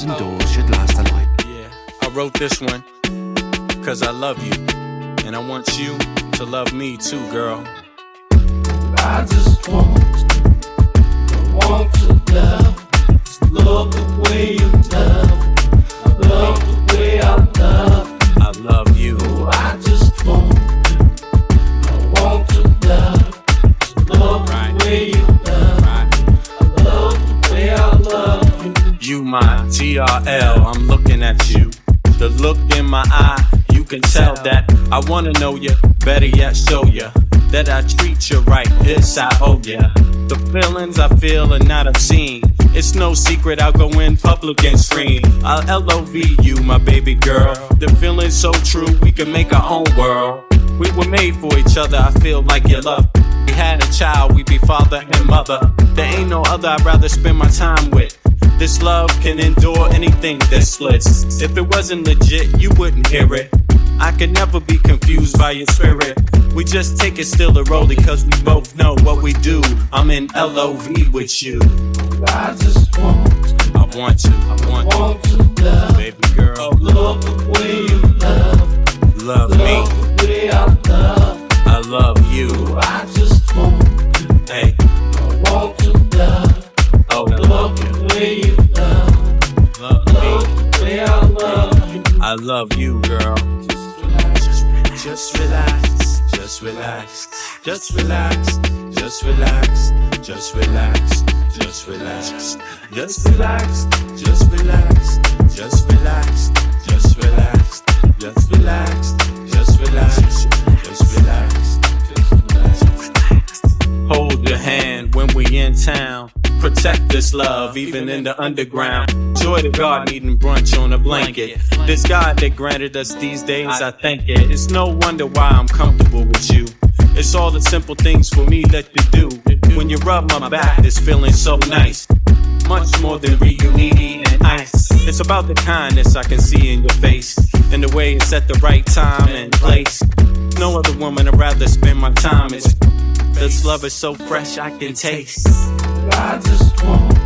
windows and doors should last a life. Yeah, I wrote this one cause I love you, and I want you to love me too, girl. I just want to love. Just love the way you love. I love the way I love. I love you. Oh, I just want to love. Just love the way you love. I love the way I love you. You my TRL, I'm looking at you. The look in my eye, you can tell that I wanna know you, better yet show you that I treat you right, this I owe ya. The feelings I feel are not obscene. It's no secret I'll go in public and scream. I'll LOV you, my baby girl. The feeling's so true, we can make our own world. We were made for each other, I feel like you love. We had a child, we be father and mother. There ain't no other I'd rather spend my time with. This love can endure anything that splits. If it wasn't legit, you wouldn't hear it. I could never be confused by your spirit. We just take it still a rollie cause we both know what we do. I'm in LOV with you. I just want to love. Baby girl, love the way you love. Love me. Love the way I love. I love you. I just want to. Hey, I want to love. oh, Love the way you love. love me. Love the way I love you. I love you, girl. Just relax, just relax, just relax, just relax, just relax, just relax, just relax, just relax, just relax, just relax, just relax, just relax, just relax, just relax. Hold your hand when we in town. Protect this love, even in the underground. Joy to God, eating brunch on a blanket. This God that granted us these days, I thank it. It's no wonder why I'm comfortable with you. It's all the simple things for me that you do. When you rub my back, this feeling so nice. Much more than reunion and ice. It's about the kindness I can see in your face, and the way it's at the right time and place. No other woman I'd rather spend my time with. This love is so fresh I can taste. I just want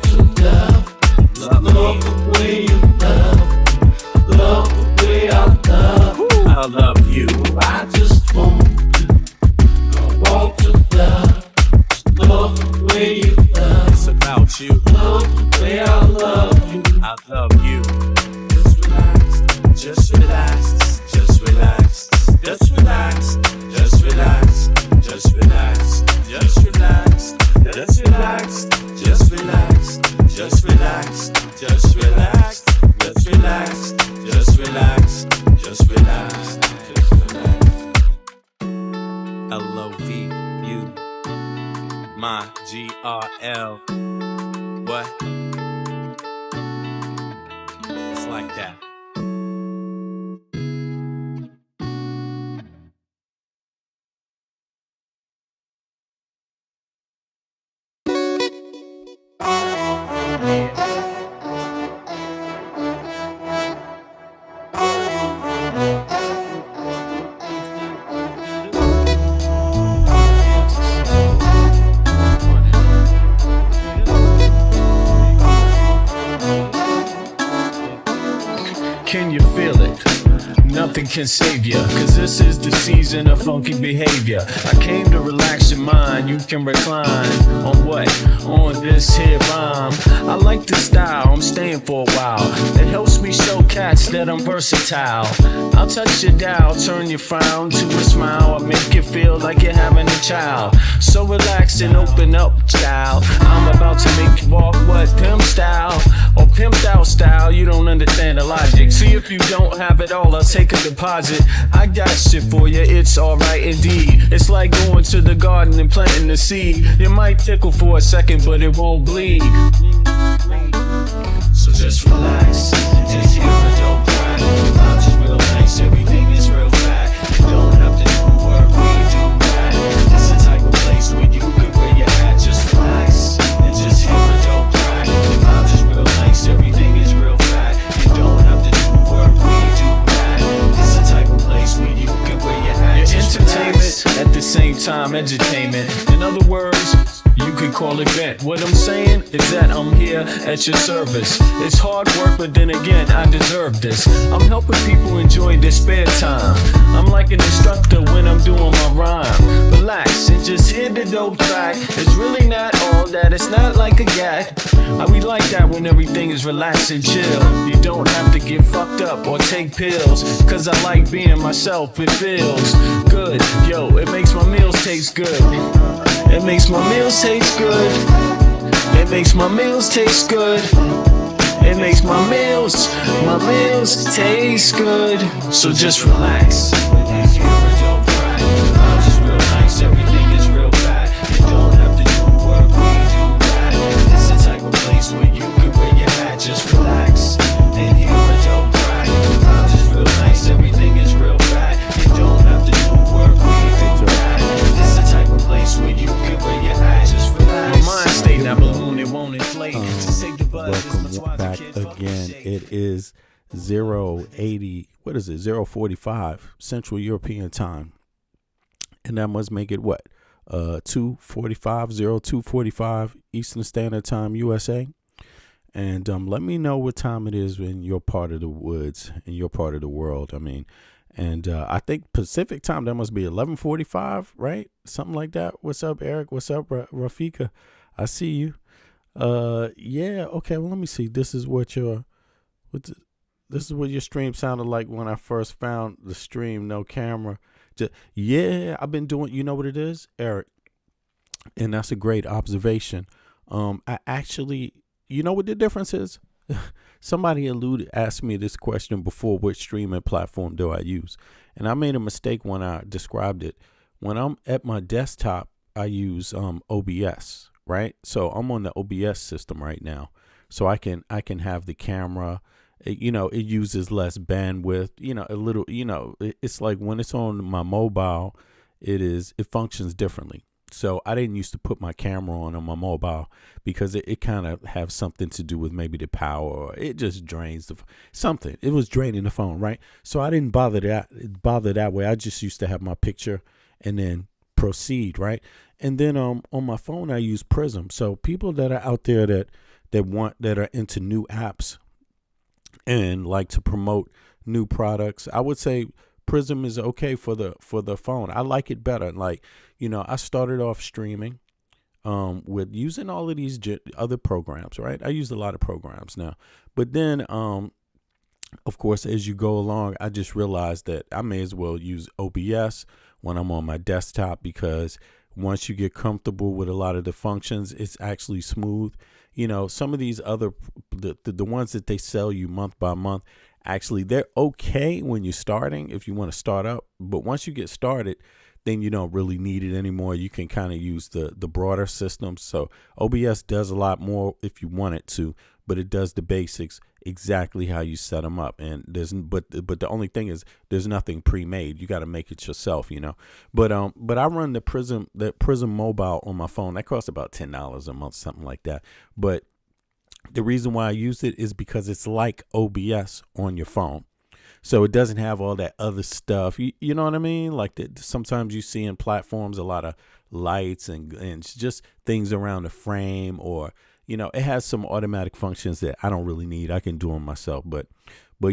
to love. Love Love the way you love. Love the way I love. I love you. I just want to love. Love the way you love. It's about you. Love the way I love you. I love you. Just relax, just relax, just relax, just relax, just relax, just relax, just relax, just relax, just relax, just relax, just relax, just relax, just relax, just relax. LOV you, my GRL. What? It's like that. Can you feel it? Nothing can save ya, cause this is the season of funky behavior. I came to relax your mind, you can recline. On what? On this here rhyme. I like the style, I'm staying for a while. It helps me show cats that I'm versatile. I'll touch your dial, turn your frown to a smile. I'll make you feel like you're having a child. So relax and open up, child. I'm about to make you walk what? Pimp style or pimped out style. You don't understand the logic. See if you don't have it all, I'll take a deposit. I got shit for you, it's alright indeed. It's like going to the garden and planting the seed. It might tickle for a second, but it won't bleed. So just relax, just hear the dope cry. Your mind's is real nice, everything is real fat. You don't have to do work, we do that. It's the type of place where you can wear your hat. Just relax, and just hear the dope cry. Your mind's is real nice, everything is real fat. You don't have to do work, we do that. It's the type of place where you can wear your hat. Your entertainment, at the same time, edutainment. In other words, you could call small event. What I'm saying is that I'm here at your service. It's hard work, but then again, I deserve this. I'm helping people enjoy their spare time. I'm like an instructor when I'm doing my rhyme. Relax and just hear the dope track. It's really not all that, it's not like a gag. We like that when everything is relaxed and chill. You don't have to get fucked up or take pills, cause I like being myself, it feels good. Yo, it makes my meals taste good. It makes my meals taste good. It makes my meals taste good. It makes my meals taste good. So just relax. Just real nice, everything is real bad. You don't have to do work, we do that. It's the type of place where you can wear your hat. Just relax and hear a dope track. Just real nice, everything is real bad. You don't have to do work, we do that. It's the type of place where you can wear your hat. Just relax. My mind stay that balloon, it won't inflate. Just take the buzz. Welcome back again. It is 080, what is it? 045 Central European time. And that must make it what? 2:45 Eastern Standard Time, USA. And let me know what time it is in your part of the woods, in your part of the world. I mean, and I think Pacific time, that must be 11:45, right? Something like that. What's up, Eric? What's up, Rafika? I see you. Yeah. Okay. Well, let me see. This is what your stream sounded like when I first found the stream. No camera. Yeah, I've been doing, you know what it is, Eric? And that's a great observation. I actually, you know what the difference is? Somebody asked me this question before, which streaming platform do I use? And I made a mistake when I described it. When I'm at my desktop, I use OBS, right? So I'm on the OBS system right now. So I can have the camera. It uses less bandwidth, a little, it's like when it's on my mobile, it functions differently. So I didn't used to put my camera on my mobile because it kind of have something to do with maybe the power, or it just drains something. It was draining the phone, right? So I didn't bother that way. I just used to have my picture and then proceed, right? And then on my phone, I use Prism. So people that are out there that are into new apps and like to promote new products, I would say Prism is okay for the phone. I like it better. Like, I started off streaming with using all of these other programs, right? I use a lot of programs now. But then, of course, as you go along, I just realized that I may as well use OBS when I'm on my desktop, because once you get comfortable with a lot of the functions, it's actually smooth. Some of these other, the ones that they sell you month by month, actually, they're okay when you're starting, if you want to start up. But once you get started, then you don't really need it anymore. You can kind of use the broader systems. So OBS does a lot more if you want it to, but it does the basics exactly how you set them up. And but the only thing is there's nothing pre-made. You got to make it yourself, But I run the Prism Mobile on my phone. That costs about $10 a month, something like that. But the reason why I use it is because it's like OBS on your phone. So it doesn't have all that other stuff. You know what I mean? Like sometimes you see in platforms a lot of lights and just things around the frame, or, it has some automatic functions that I don't really need. I can do them myself. But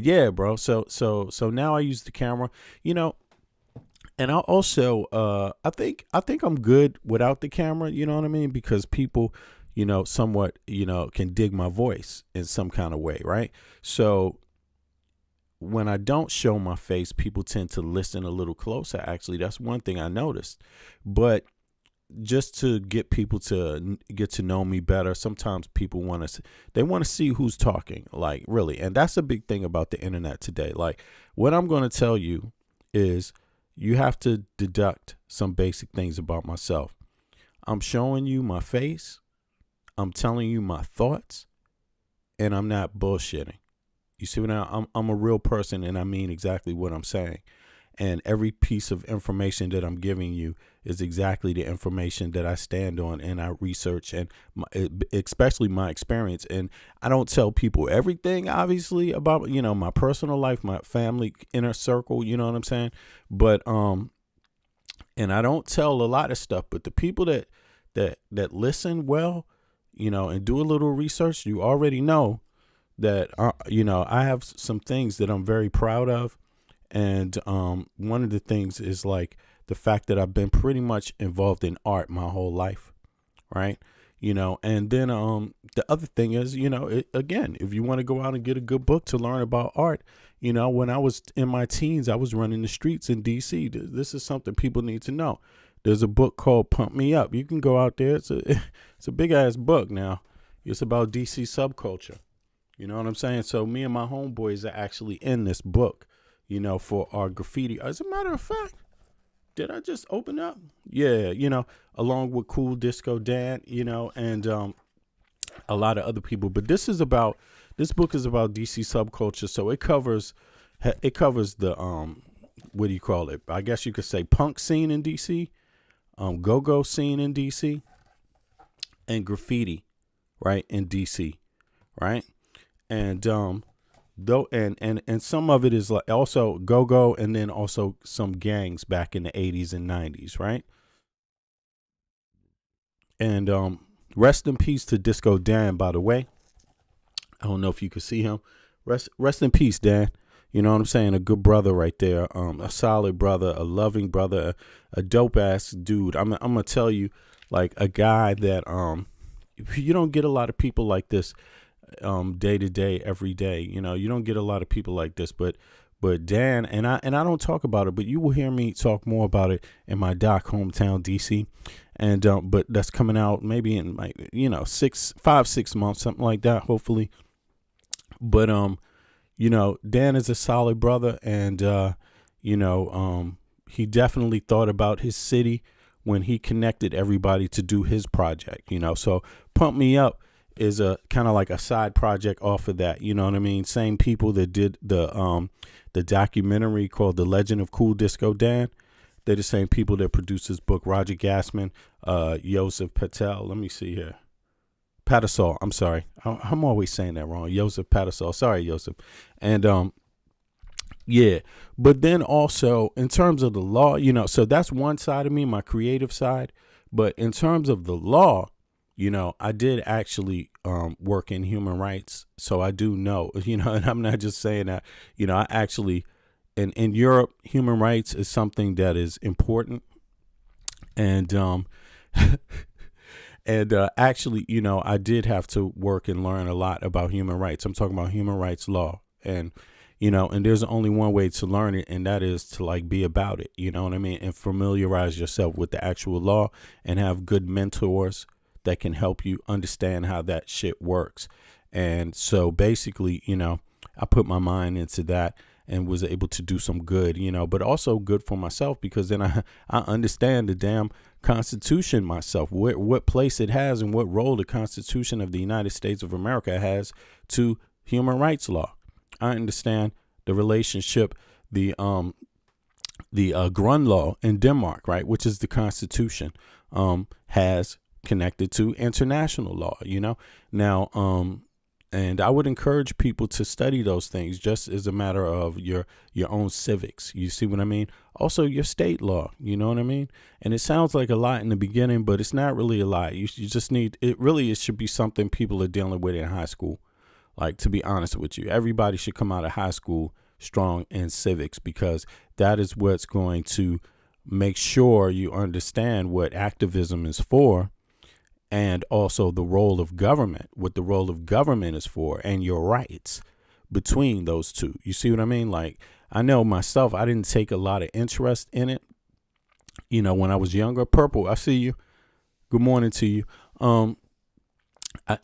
yeah, bro. So now I use the camera, and I also I think I'm good without the camera. You know what I mean? Because people, somewhat, can dig my voice in some kind of way, right? So when I don't show my face, people tend to listen a little closer. Actually, that's one thing I noticed. But just to get people to get to know me better, sometimes people want to see who's talking, like, really. And that's a big thing about the internet today. Like, what I'm going to tell you is you have to deduct some basic things about myself. I'm showing you my face. I'm telling you my thoughts, and I'm not bullshitting. You see what I'm a real person, and I mean exactly what I'm saying. And every piece of information that I'm giving you is exactly the information that I stand on and I research, and especially my experience. And I don't tell people everything, obviously, about, my personal life, my family, inner circle, you know what I'm saying? But, and I don't tell a lot of stuff, but the people that that listen well, and do a little research, you already know that I have some things that I'm very proud of, and one of the things is like the fact that I've been pretty much involved in art my whole life, right? And then the other thing is, again, if you want to go out and get a good book to learn about art, when I was in my teens, I was running the streets in DC. This is something people need to know. There's a book called Pump Me Up. You can go out there. It's a big ass book now. It's about DC subculture. You know what I'm saying? So me and my homeboys are actually in this book, for our graffiti. As a matter of fact, did I just open up? Yeah, along with Cool Disco Dan, and a lot of other people. But this book is about DC subculture. So it covers the what do you call it? I guess you could say punk scene in DC, go-go scene in DC, and graffiti, right, in DC, right? And though and some of it is like also go-go, and then also some gangs back in the 80s and 90s, right? And rest in peace to Disco Dan, by the way. I don't know if you could see him. Rest in peace, Dan. You know what I'm saying? A good brother right there. A solid brother, a loving brother, a dope ass dude. I'm gonna tell you, like, a guy that you don't get a lot of people like this day to day, every day. You don't get a lot of people like this, but Dan, and I don't talk about it, but you will hear me talk more about it in my doc, Hometown DC. And but that's coming out maybe in like 5-6 months, something like that, hopefully. But Dan is a solid brother, and he definitely thought about his city when he connected everybody to do his project. So Pump Me Up is a kind of like a side project off of that. You know what I mean? Same people that did the documentary called The Legend of Cool Disco Dan. They're the same people that produced this book. Roger Gassman, Joseph Patel. Let me see here. Patasol. I'm sorry. I'm always saying that wrong. Joseph Patasol. Sorry, Joseph. And yeah. But then also in terms of the law, so that's one side of me, my creative side. But in terms of the law, I did actually work in human rights. So I do know, and I'm not just saying that, I actually, in Europe, human rights is something that is important. And actually, I did have to work and learn a lot about human rights. I'm talking about human rights law. And, and there's only one way to learn it, and that is to like be about it. You know what I mean? And familiarize yourself with the actual law and have good mentors that can help you understand how that shit works. And so basically, I put my mind into that and was able to do some good, but also good for myself, because then I understand the damn Constitution myself, what place it has and what role the Constitution of the United States of America has to human rights law. I understand the relationship, the Grundlaw in Denmark, right, which is the Constitution, has connected to international law, now, and I would encourage people to study those things just as a matter of your own civics. You see what I mean? Also your state law, you know what I mean? And it sounds like a lot in the beginning, but it's not really a lot. You just need, it should be something people are dealing with in high school. Like, to be honest with you, everybody should come out of high school strong in civics, because that is what's going to make sure you understand what activism is for. And also the role of government, what the role of government is for, and your rights between those two. You see what I mean? Like, I know myself, I didn't take a lot of interest in it, when I was younger. Purple, I see you. Good morning to you.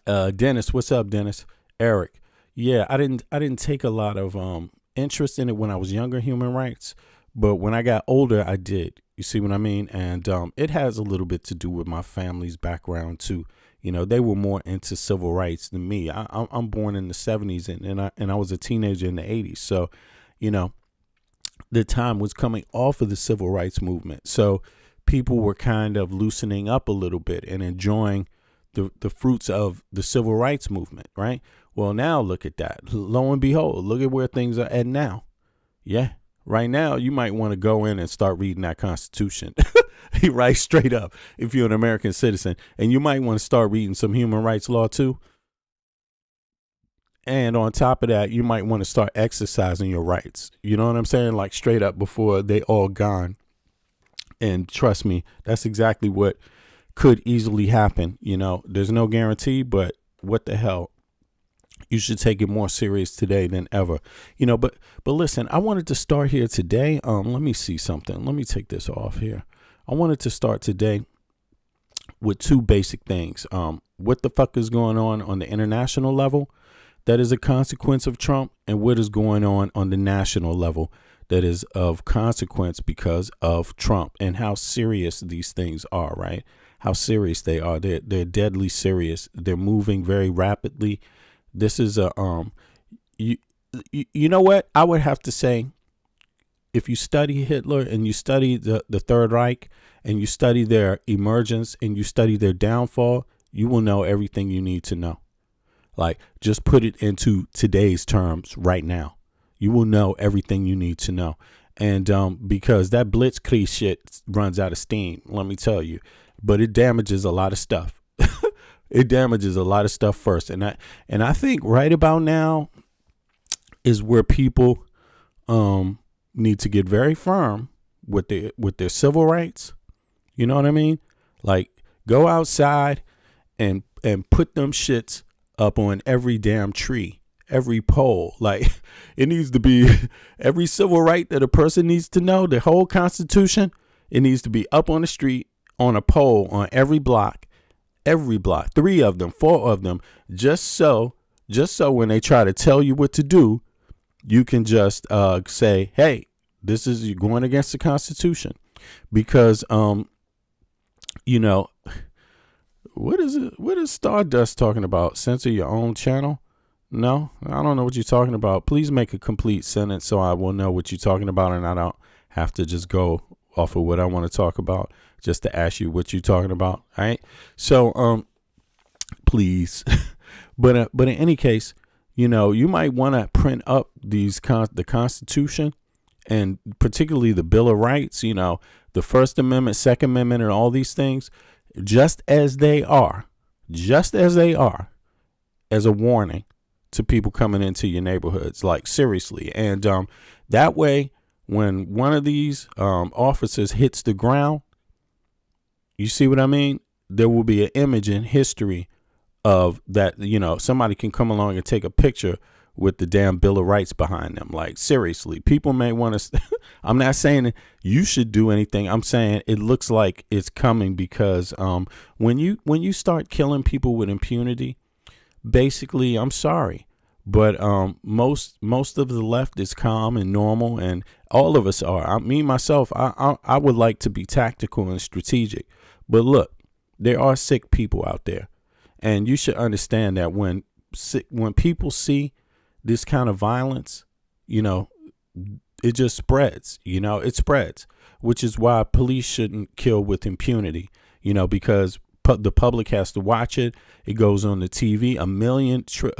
Dennis, what's up, Dennis? Eric. Yeah, I didn't take a lot of interest in it when I was younger, human rights. But when I got older, I did. You see what I mean? And it has a little bit to do with my family's background too. They were more into civil rights than me. I'm born in the 70s, and I was a teenager in the 80s. So, the time was coming off of the civil rights movement. So people were kind of loosening up a little bit and enjoying the fruits of the civil rights movement, right? Well, now look at that. Lo and behold, look at where things are at now. Yeah. Right now, you might want to go in and start reading that Constitution. He writes straight up, if you're an American citizen. And you might want to start reading some human rights law too. And on top of that, you might want to start exercising your rights. You know what I'm saying? Like straight up before they all gone. And trust me, that's exactly what could easily happen. You know, there's no guarantee, but what the hell? You should take it more serious today than ever. You know, but listen, I wanted to start here today. Let me see something. Let me take this off here. I wanted to start today with two basic things. What the fuck is going on the international level that is a consequence of Trump, and what is going on the national level that is of consequence because of Trump, and how serious these things are, right? How serious they are. They're deadly serious. They're moving very rapidly. This is a you know what? I would have to say, if you study Hitler and you study the Third Reich and you study their emergence and you study their downfall, you will know everything you need to know. Like, just put it into today's terms right now. You will know everything you need to know. And because that blitzkrieg shit runs out of steam, let me tell you. But it damages a lot of stuff. It damages a lot of stuff first. And I think right about now is where people need to get very firm with their civil rights. You know what I mean? Like, go outside and put them shits up on every damn tree, every pole. Like, it needs to be every civil right that a person needs to know, the whole Constitution, it needs to be up on the street, on a pole, on every block, 3 of them, 4 of them, just so when they try to tell you what to do, you can just say, hey, this is, you're going against the Constitution. Because you know, what is Stardust talking about? Censor your own channel? No, I don't know what you're talking about. Please make a complete sentence so I will know what you're talking about, and I don't have to just go off of what I want to talk about just to ask you what you're talking about. All right. So please. but in any case, you know, you might want to print up the Constitution, and particularly the Bill of Rights, you know, the First Amendment, Second Amendment, and all these things, just as they are, as a warning to people coming into your neighborhoods, like seriously. And that way, when one of these officers hits the ground, you see what I mean? There will be an image in history of that, you know, somebody can come along and take a picture with the damn Bill of Rights behind them. Like, seriously, people may want to, I'm not saying that you should do anything. I'm saying it looks like it's coming because when you start killing people with impunity, basically, I'm sorry, but most of the left is calm and normal, and all of us are. Me, myself, I would like to be tactical and strategic. But look, there are sick people out there, and you should understand that when people see this kind of violence, you know, it just spreads, you know, it spreads, which is why police shouldn't kill with impunity, you know, because the public has to watch it. It goes on the TV, a million, so,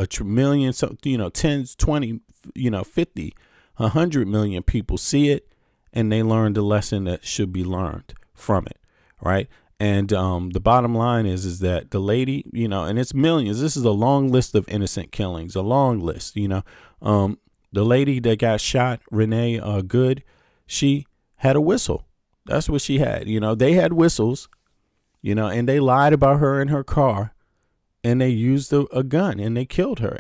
you know, 10, 20, you know, 50, 100 million people see it, and they learn the lesson that should be learned from it. Right. And the bottom line is that the lady, you know, and it's millions. This is a long list of innocent killings, a long list, you know. The lady that got shot, Renee Good, she had a whistle. That's what she had. You know, they had whistles, you know, and they lied about her in her car, and they used a gun, and they killed her.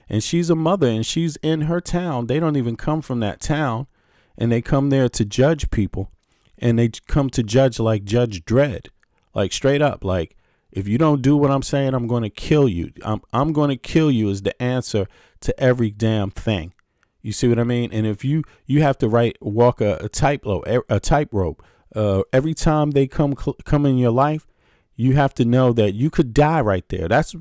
And she's a mother, and she's in her town. They don't even come from that town, and they come there to judge people, and they come to judge like Judge Dredd. Like, straight up, like, if you don't do what I'm saying, I'm going to kill you. I'm going to kill you is the answer to every damn thing. You see what I mean? And if you have to walk a tightrope, every time they come in your life, you have to know that you could die right there. That's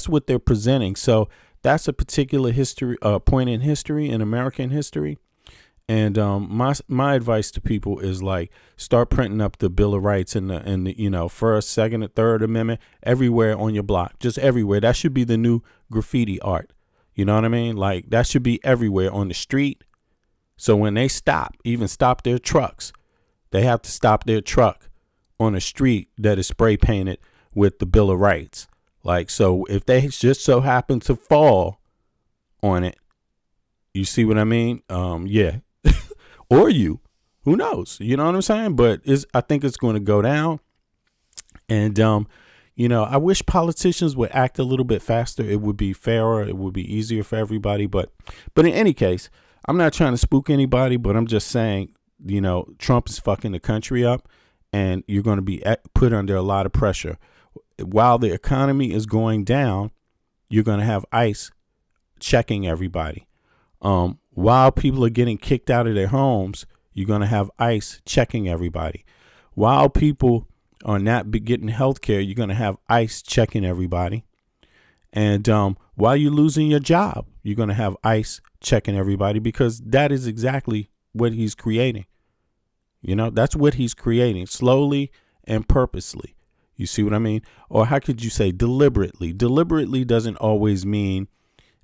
what they're presenting. So that's a particular point in history, in American history. And my advice to people is, like, start printing up the Bill of Rights and the you know, First, Second, and Third Amendment everywhere on your block, just everywhere. That should be the new graffiti art. You know what I mean? Like, that should be everywhere on the street. So when they stop their trucks, They have to stop their truck on a street that is spray painted with the Bill of Rights. Like, so if they just so happen to fall on it, you see what I mean? Yeah. Or you, who knows? You know what I'm saying? But I think it's going to go down. And, I wish politicians would act a little bit faster. It would be fairer. It would be easier for everybody. But in any case, I'm not trying to spook anybody, but I'm just saying, Trump is fucking the country up, and you're going to be put under a lot of pressure. While the economy is going down, you're going to have ICE checking everybody. While people are getting kicked out of their homes, you're going to have ICE checking everybody. While people are not getting health care, you're going to have ICE checking everybody. And while you're losing your job, you're going to have ICE checking everybody, because that is exactly what he's creating. That's what he's creating, slowly and purposely. You see what I mean? Or how could you say deliberately? Deliberately doesn't always mean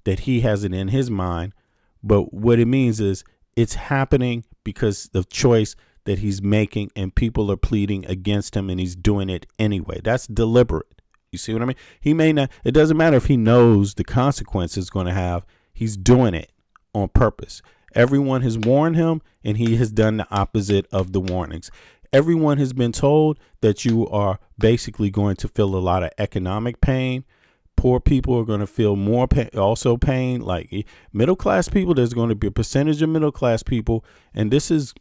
that he has it in his mind. But what it means is it's happening because of choice that he's making, and people are pleading against him, and he's doing it anyway. That's deliberate. You see what I mean? He may not, it doesn't matter if he knows the consequences going to have. He's doing it on purpose. Everyone has warned him, and he has done the opposite of the warnings. Everyone has been told that you are basically going to feel a lot of economic pain. Poor people are going to feel more pain, also pain. Like middle class people, there's going to be a percentage of middle class people. And it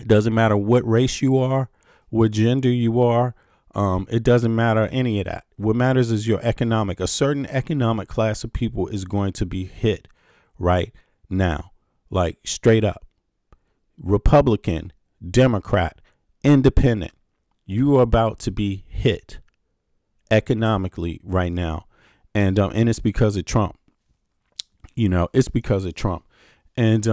doesn't matter what race you are, what gender you are. It doesn't matter any of that. What matters is your a certain economic class of people is going to be hit right now, like straight up. Republican, Democrat, Independent, you are about to be hit economically right now, and it's because of Trump. It's because of Trump, and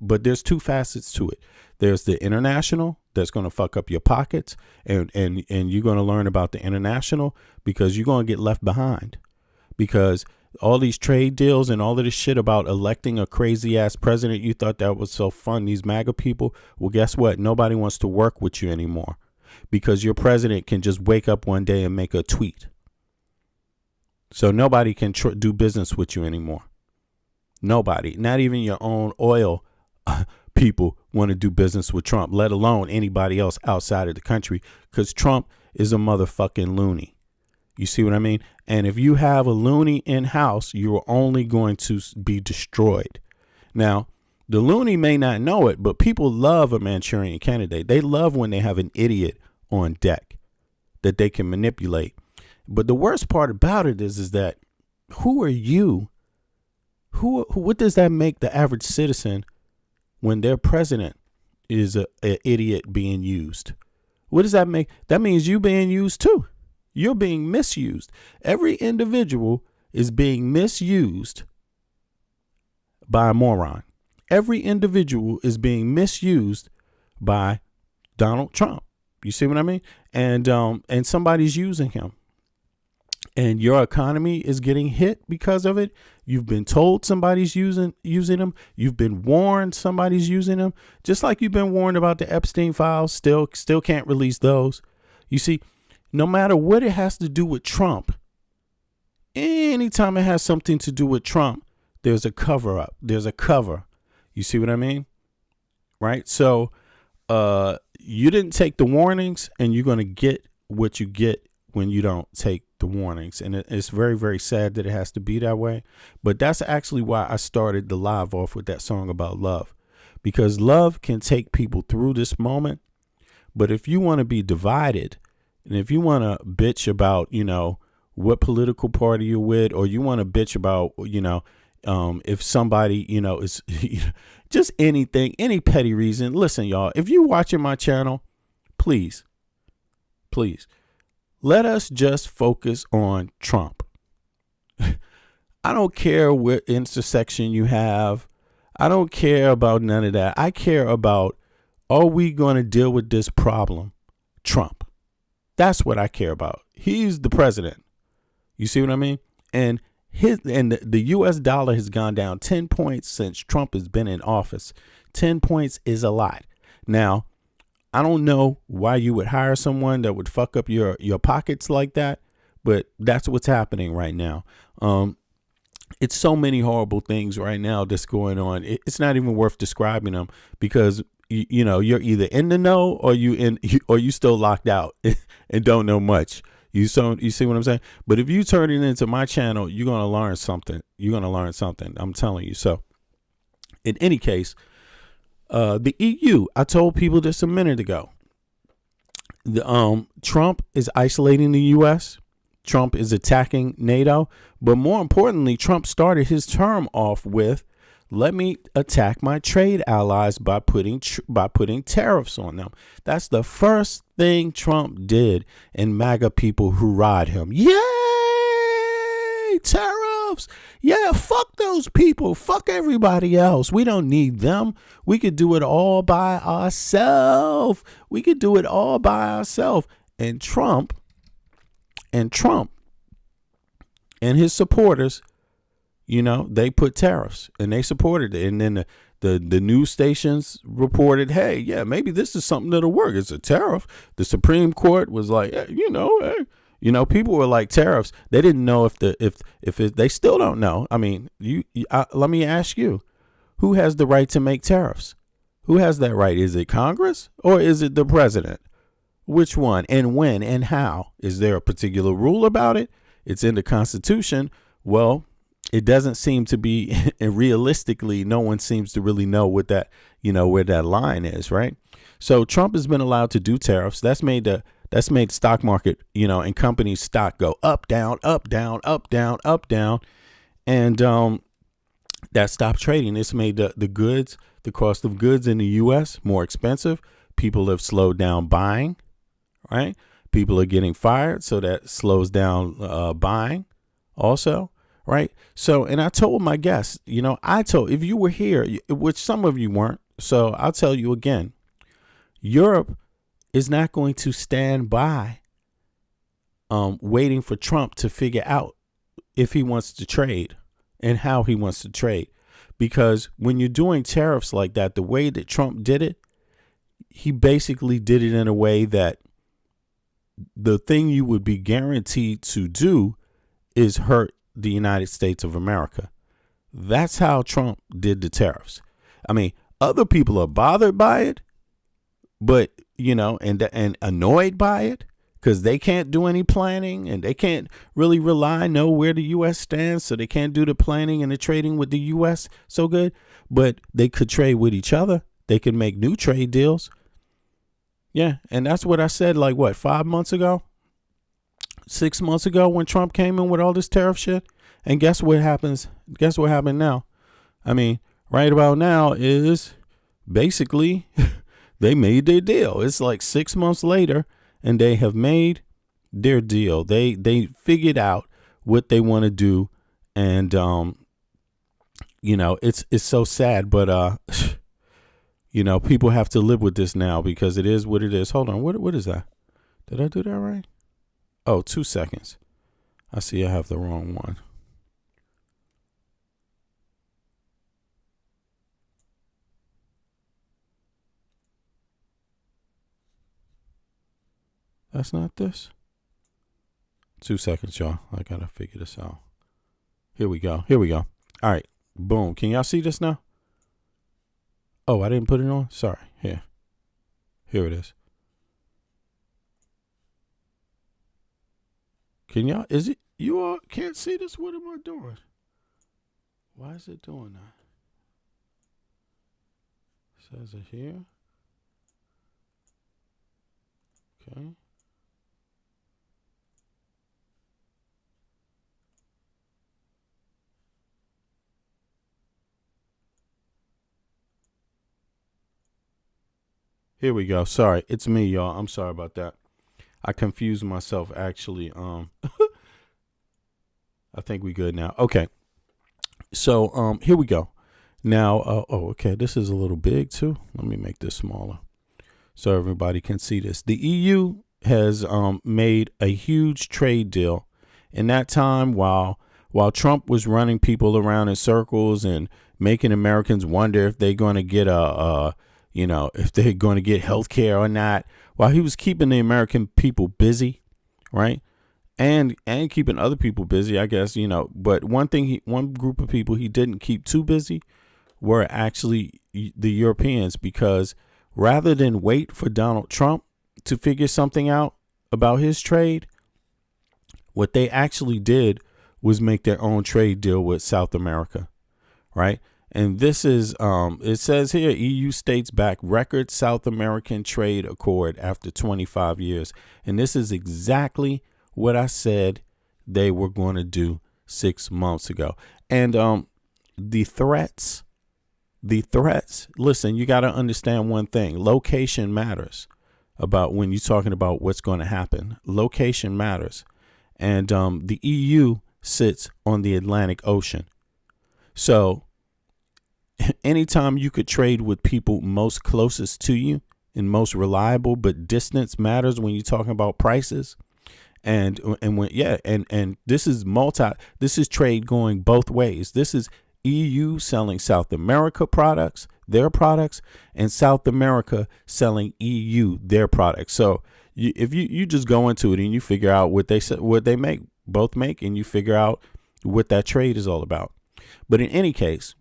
but there's two facets to it. There's the international that's going to fuck up your pockets, and you're going to learn about the international because you're going to get left behind, because all these trade deals and all of this shit about electing a crazy ass president, you thought that was so fun, these MAGA people. Well, guess what? Nobody wants to work with you anymore, because your president can just wake up one day and make a tweet. So nobody can do business with you anymore. Nobody, not even your own oil people want to do business with Trump, let alone anybody else outside of the country, because Trump is a motherfucking loony. You see what I mean? And if you have a loony in house, you're only going to be destroyed. Now, the loony may not know it, but people love a Manchurian candidate. They love when they have an idiot on deck that they can manipulate. But the worst part about it is that who are you? What does that make the average citizen when their president is an idiot being used? What does that make? That means you being used too. You're being misused. Every individual is being misused by a moron. Every individual is being misused by Donald Trump. You see what I mean? And somebody's using him. And your economy is getting hit because of it. You've been told somebody's using them. You've been warned somebody's using them. Just like you've been warned about the Epstein files, still can't release those. You see, no matter what it has to do with Trump, anytime it has something to do with Trump, there's a cover up. There's a cover. You see what I mean? Right? So you didn't take the warnings, and you're going to get what you get when you don't take the warnings. And it's very, very sad that it has to be that way. But that's actually why I started the live off with that song about love, because love can take people through this moment. But if you want to be divided, and if you want to bitch about, what political party you're with, or you want to bitch about, if somebody, is just anything, any petty reason. Listen, y'all, if you're watching my channel, please, let us just focus on Trump. I don't care what intersection you have. I don't care about none of that. I care about, are we going to deal with this problem? Trump. That's what I care about. He's the president. You see what I mean? And the U.S. dollar has gone down 10 points since Trump has been in office. 10 points is a lot. Now, I don't know why you would hire someone that would fuck up your pockets like that, but that's what's happening right now. It's so many horrible things right now that's going on. It's not even worth describing them because you're either in the know or you still locked out and don't know much. You see what I'm saying? But if you turn it into my channel, you're gonna learn something. I'm telling you. So, in any case, the EU. I told people this a minute ago. Trump is isolating the U.S. Trump is attacking NATO. But more importantly, Trump started his term off with, let me attack my trade allies by putting tariffs on them. That's the first thing Trump did, and MAGA people hoorah'd him. Yay! Tariffs! Yeah, fuck those people. Fuck everybody else. We don't need them. We could do it all by ourselves. And Trump and his supporters, they put tariffs and they supported it. And then the news stations reported, hey, yeah, maybe this is something that'll work. It's a tariff. The Supreme Court was like, hey, people were like tariffs. They didn't know they still don't know. I mean, let me ask you, who has the right to make tariffs? Who has that right? Is it Congress or is it the president? Which one and when and how? Is there a particular rule about it? It's in the Constitution. Well, it doesn't seem to be, and realistically, no one seems to really know what that, where that line is, right? So Trump has been allowed to do tariffs. That's made the stock market, and companies' stock go up, down, up, down, up, down, up, down, and that stopped trading. It's made the cost of goods in the U.S. more expensive. People have slowed down buying. Right? People are getting fired, so that slows down buying also. Right? So, and I told my guests, if you were here, which some of you weren't, so I'll tell you again, Europe is not going to stand by waiting for Trump to figure out if he wants to trade and how he wants to trade. Because when you're doing tariffs like that, the way that Trump did it, he basically did it in a way that the thing you would be guaranteed to do is hurt the United States of America. That's how Trump did the tariffs. I mean, other people are bothered by it, but, and annoyed by it because they can't do any planning and they can't really know where the U.S. stands. So they can't do the planning and the trading with the U.S. so good, but they could trade with each other. They could make new trade deals. Yeah, and that's what I said, 5 months ago? 6 months ago when Trump came in with all this tariff shit? And guess what happens? Guess what happened now? I mean, right about now is basically they made their deal. It's 6 months later, and they have made their deal. They figured out what they want to do, and it's so sad, but people have to live with this now because it is what it is. Hold on. What is that? Did I do that right? Oh, 2 seconds. I see I have the wrong one. That's not this. 2 seconds, y'all. I got to figure this out. Here we go. All right. Boom. Can y'all see this now? Oh, I didn't put it on? Sorry. Here it is. You all can't see this? What am I doing? Why is it doing that? Says it here. Okay. Here we go. Sorry, it's me, y'all. I'm sorry about that. I confused myself, actually. I think we good now. Okay. So, here we go. Now, okay. This is a little big, too. Let me make this smaller so everybody can see this. The EU has made a huge trade deal. In that time, while Trump was running people around in circles and making Americans wonder if they're going to get if they're going to get health care or not, while he was keeping the American people busy, right? And keeping other people busy, I guess, but one group of people he didn't keep too busy were actually the Europeans, because rather than wait for Donald Trump to figure something out about his trade, what they actually did was make their own trade deal with South America, right? And this is, it says here, EU states back record South American trade accord after 25 years. And this is exactly what I said they were going to do 6 months ago. And the threats, listen, you got to understand one thing. Location matters about when you're talking about what's going to happen. Location matters. And the EU sits on the Atlantic Ocean. So anytime you could trade with people most closest to you and most reliable, but distance matters when you're talking about prices. And this is trade going both ways. This is EU selling South America products, their products, and South America selling EU their products. So if you just go into it and you figure out what they both make, and you figure out what that trade is all about. But in any case,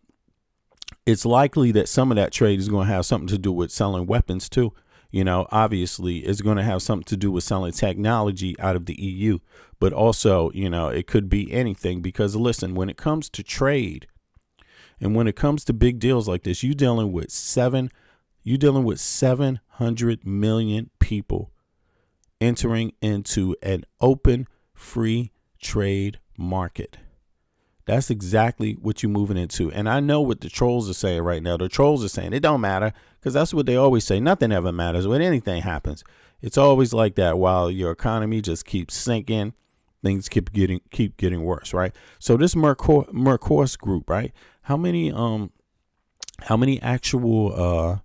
it's likely that some of that trade is going to have something to do with selling weapons too. Obviously it's going to have something to do with selling technology out of the EU, but also, it could be anything, because listen, when it comes to trade and when it comes to big deals like this, you're dealing with 700 million people entering into an open free trade market. That's exactly what you're moving into. And I know what the trolls are saying right now. The trolls are saying it don't matter, because that's what they always say. Nothing ever matters when anything happens. It's always like that. While your economy just keeps sinking, things keep getting worse, right? So this Mercosur group, right? How many actual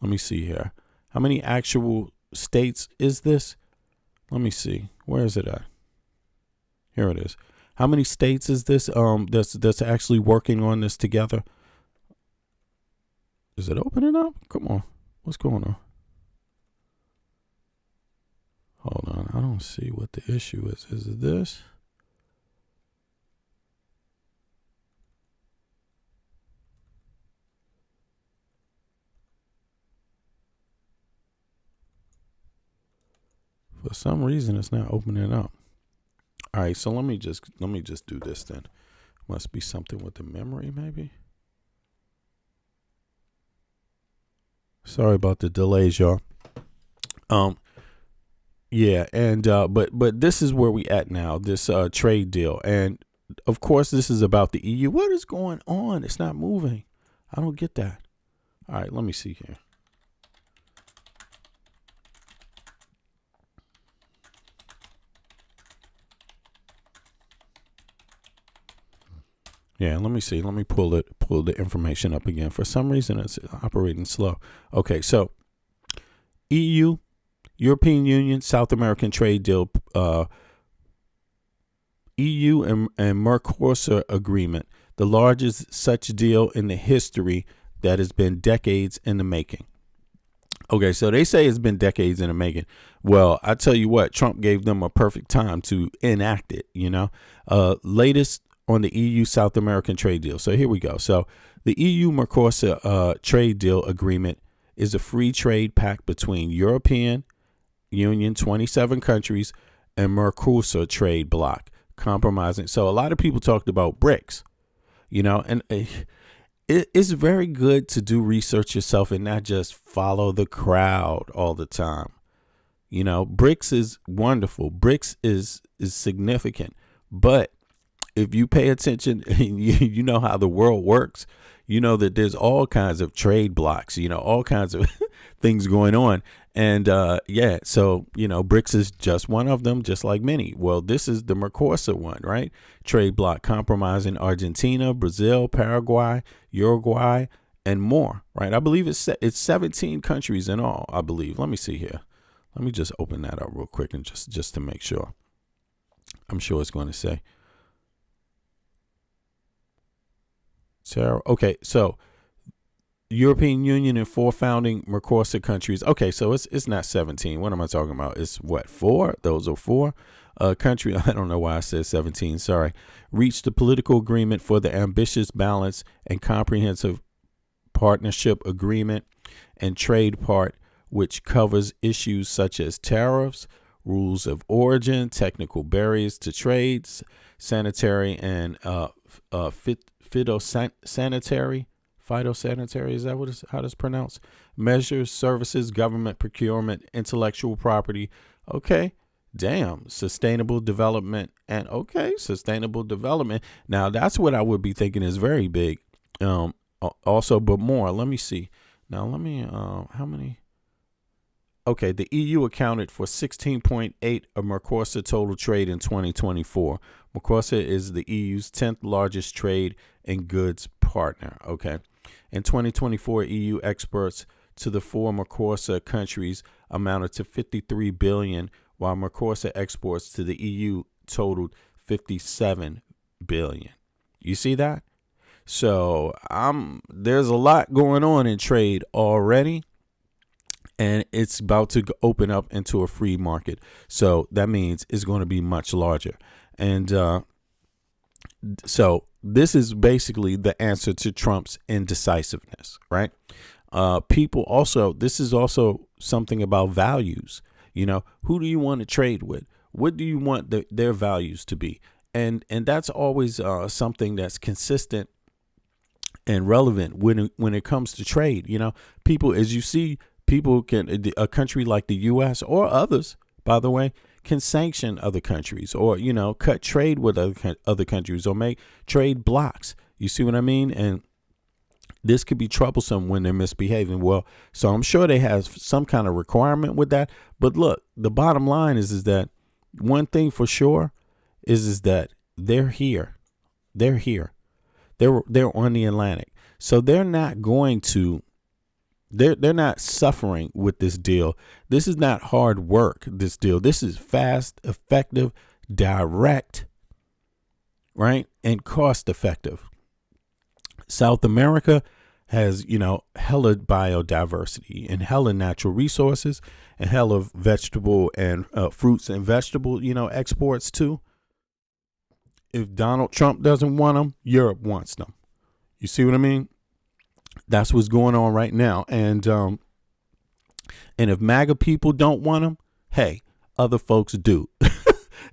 let me see here. How many actual states is this? Let me see. Where is it at? Here it is. How many states is this that's actually working on this together? Is it opening up? Come on. What's going on? Hold on. I don't see what the issue is. Is it this? For some reason, it's not opening up. All right, so let me just do this then. Must be something with the memory, maybe. Sorry about the delays, y'all. Yeah, and but this is where we at now. This trade deal, and of course, this is about the EU. What is going on? It's not moving. I don't get that. All right, let me see here. Yeah, let me see. Let me pull the information up again. For some reason, it's operating slow. Okay, so EU, European Union, South American trade deal, EU and Mercosur agreement, the largest such deal in the history that has been decades in the making. Okay, so they say it's been decades in the making. Well, I tell you what, Trump gave them a perfect time to enact it, latest on the EU South American trade deal. So here we go. So the EU Mercosur trade deal agreement is a free trade pact between European Union, 27 countries, and Mercosur trade bloc, compromising. So a lot of people talked about BRICS, and it's very good to do research yourself and not just follow the crowd all the time. BRICS is wonderful. BRICS is significant, but if you pay attention and you know how the world works, you know that there's all kinds of trade blocks, all kinds of things going on. And so, BRICS is just one of them, just like many. Well, this is the Mercosur one, right? Trade block compromising Argentina, Brazil, Paraguay, Uruguay, and more, right? I believe it's 17 countries in all, I believe. Let me see here. Let me just open that up real quick and just to make sure. I'm sure it's going to say. Sarah. Okay, so European Union and 4 founding Mercosur countries. Okay, so it's not 17. What am I talking about? It's what, 4? Those are 4 country. I don't know why I said 17. Sorry. Reached a political agreement for the ambitious, balanced, and comprehensive partnership agreement and trade part, which covers issues such as tariffs, rules of origin, technical barriers to trades, sanitary and phytosanitary, is that how it's pronounced? Measures, services, government procurement, intellectual property. Okay. Damn. Sustainable development. And sustainable development. Now that's what I would be thinking is very big. Also, but more. Let me see. Now let me, how many? Okay, the EU accounted for 16.8 of Mercosur total trade in 2024. Mercosur is the EU's 10th largest trade and goods partner. Okay. In 2024, EU exports to the 4 Mercosur countries amounted to 53 billion, while Mercosur exports to the EU totaled 57 billion. You see that? So there's a lot going on in trade already, and it's about to open up into a free market. So that means it's going to be much larger. And so this is basically the answer to Trump's indecisiveness, right? People also, this is also something about values. You know, who do you want to trade with? What do you want their values to be? And that's always something that's consistent and relevant when it comes to trade. You know, people, as you see, people can, a country like the U.S. or others, by the way, can sanction other countries or, you know, cut trade with other countries or make trade blocks. You see what I mean? And this could be troublesome when they're misbehaving. Well, so I'm sure they have some kind of requirement with that. But look, the bottom line is that one thing for sure is that they're here. They're here. They're on the Atlantic. So they're not going to, they're not suffering with this deal. This is not hard work, this deal. This is fast, effective, direct, right? And cost effective. South America has, you know, hella biodiversity and hella natural resources and hella vegetable and fruits and vegetable, you know, exports too. If Donald Trump doesn't want them, Europe wants them. You see what I mean? That's what's going on right now. And if MAGA people don't want them, hey, other folks do.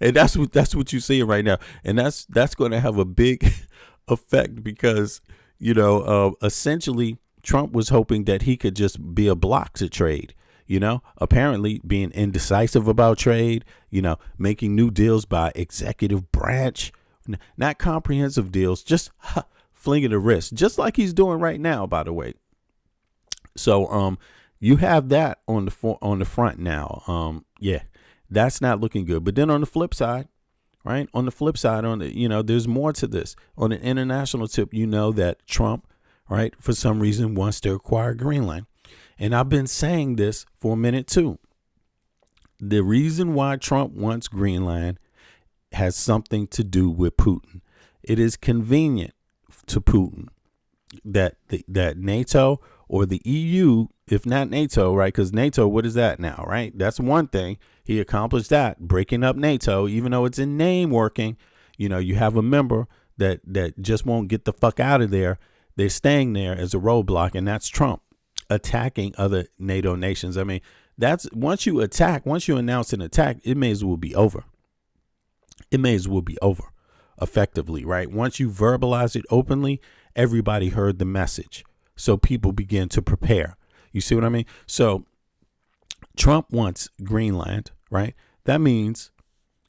And that's what you see right now. And that's going to have a big effect because, you know, essentially Trump was hoping that he could just be a block to trade, you know, apparently being indecisive about trade, you know, making new deals by executive branch, not comprehensive deals, just flinging the wrist, just like he's doing right now, by the way. So you have that on the front now. Yeah, that's not looking good. But then on the flip side, right? On the flip side, you know, there's more to this. On an international tip, you know that Trump, right, for some reason wants to acquire Greenland. And I've been saying this for a minute too. The reason why Trump wants Greenland has something to do with Putin. It is convenient to Putin that that NATO or the EU, if not NATO, right? Because NATO, what is that now, right? That's one thing. He accomplished that, breaking up NATO, even though it's in name working. You know, you have a member that just won't get the fuck out of there. They're staying there as a roadblock, and that's Trump attacking other NATO nations. I mean, that's once you announce an attack, it may as well be over. It may as well be over effectively, right? Once you verbalize it openly, everybody heard the message. So people begin to prepare. You see what I mean? So Trump wants Greenland, right? That means,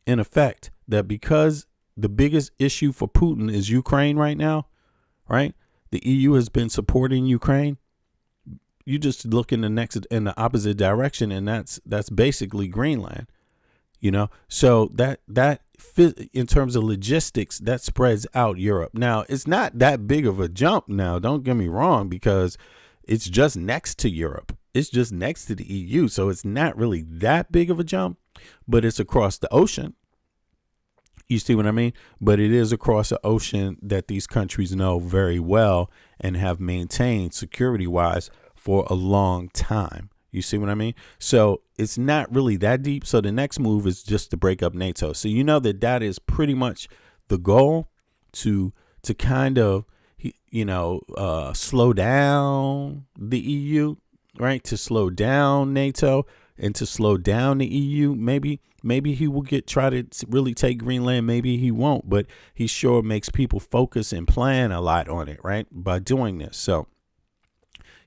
in effect, that because the biggest issue for Putin is Ukraine right now, right? The EU has been supporting Ukraine. You just look in the opposite direction, and that's basically Greenland. You know, so that in terms of logistics, that spreads out Europe. Now, it's not that big of a jump now. Don't get me wrong, because it's just next to Europe. It's just next to the EU. So it's not really that big of a jump, but it's across the ocean. You see what I mean? But it is across the ocean that these countries know very well and have maintained security-wise for a long time. You see what I mean? So it's not really that deep. So the next move is just to break up NATO. So you know that is pretty much the goal, to kind of, slow down the EU, right? To slow down NATO and to slow down the EU. Maybe he will try to really take Greenland. Maybe he won't, but he sure makes people focus and plan a lot on it, right? By doing this. So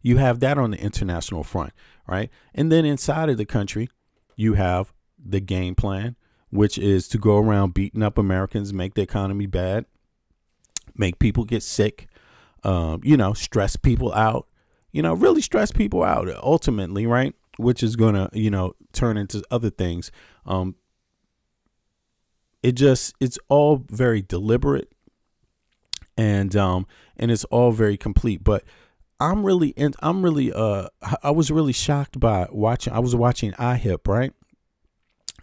you have that on the international front, right? And then inside of the country, you have the game plan, which is to go around beating up Americans, make the economy bad, make people get sick, stress people out, really stress people out ultimately, right? Which is going to, turn into other things. It's all very deliberate and it's all very complete. But I was really shocked by watching IHIP, right?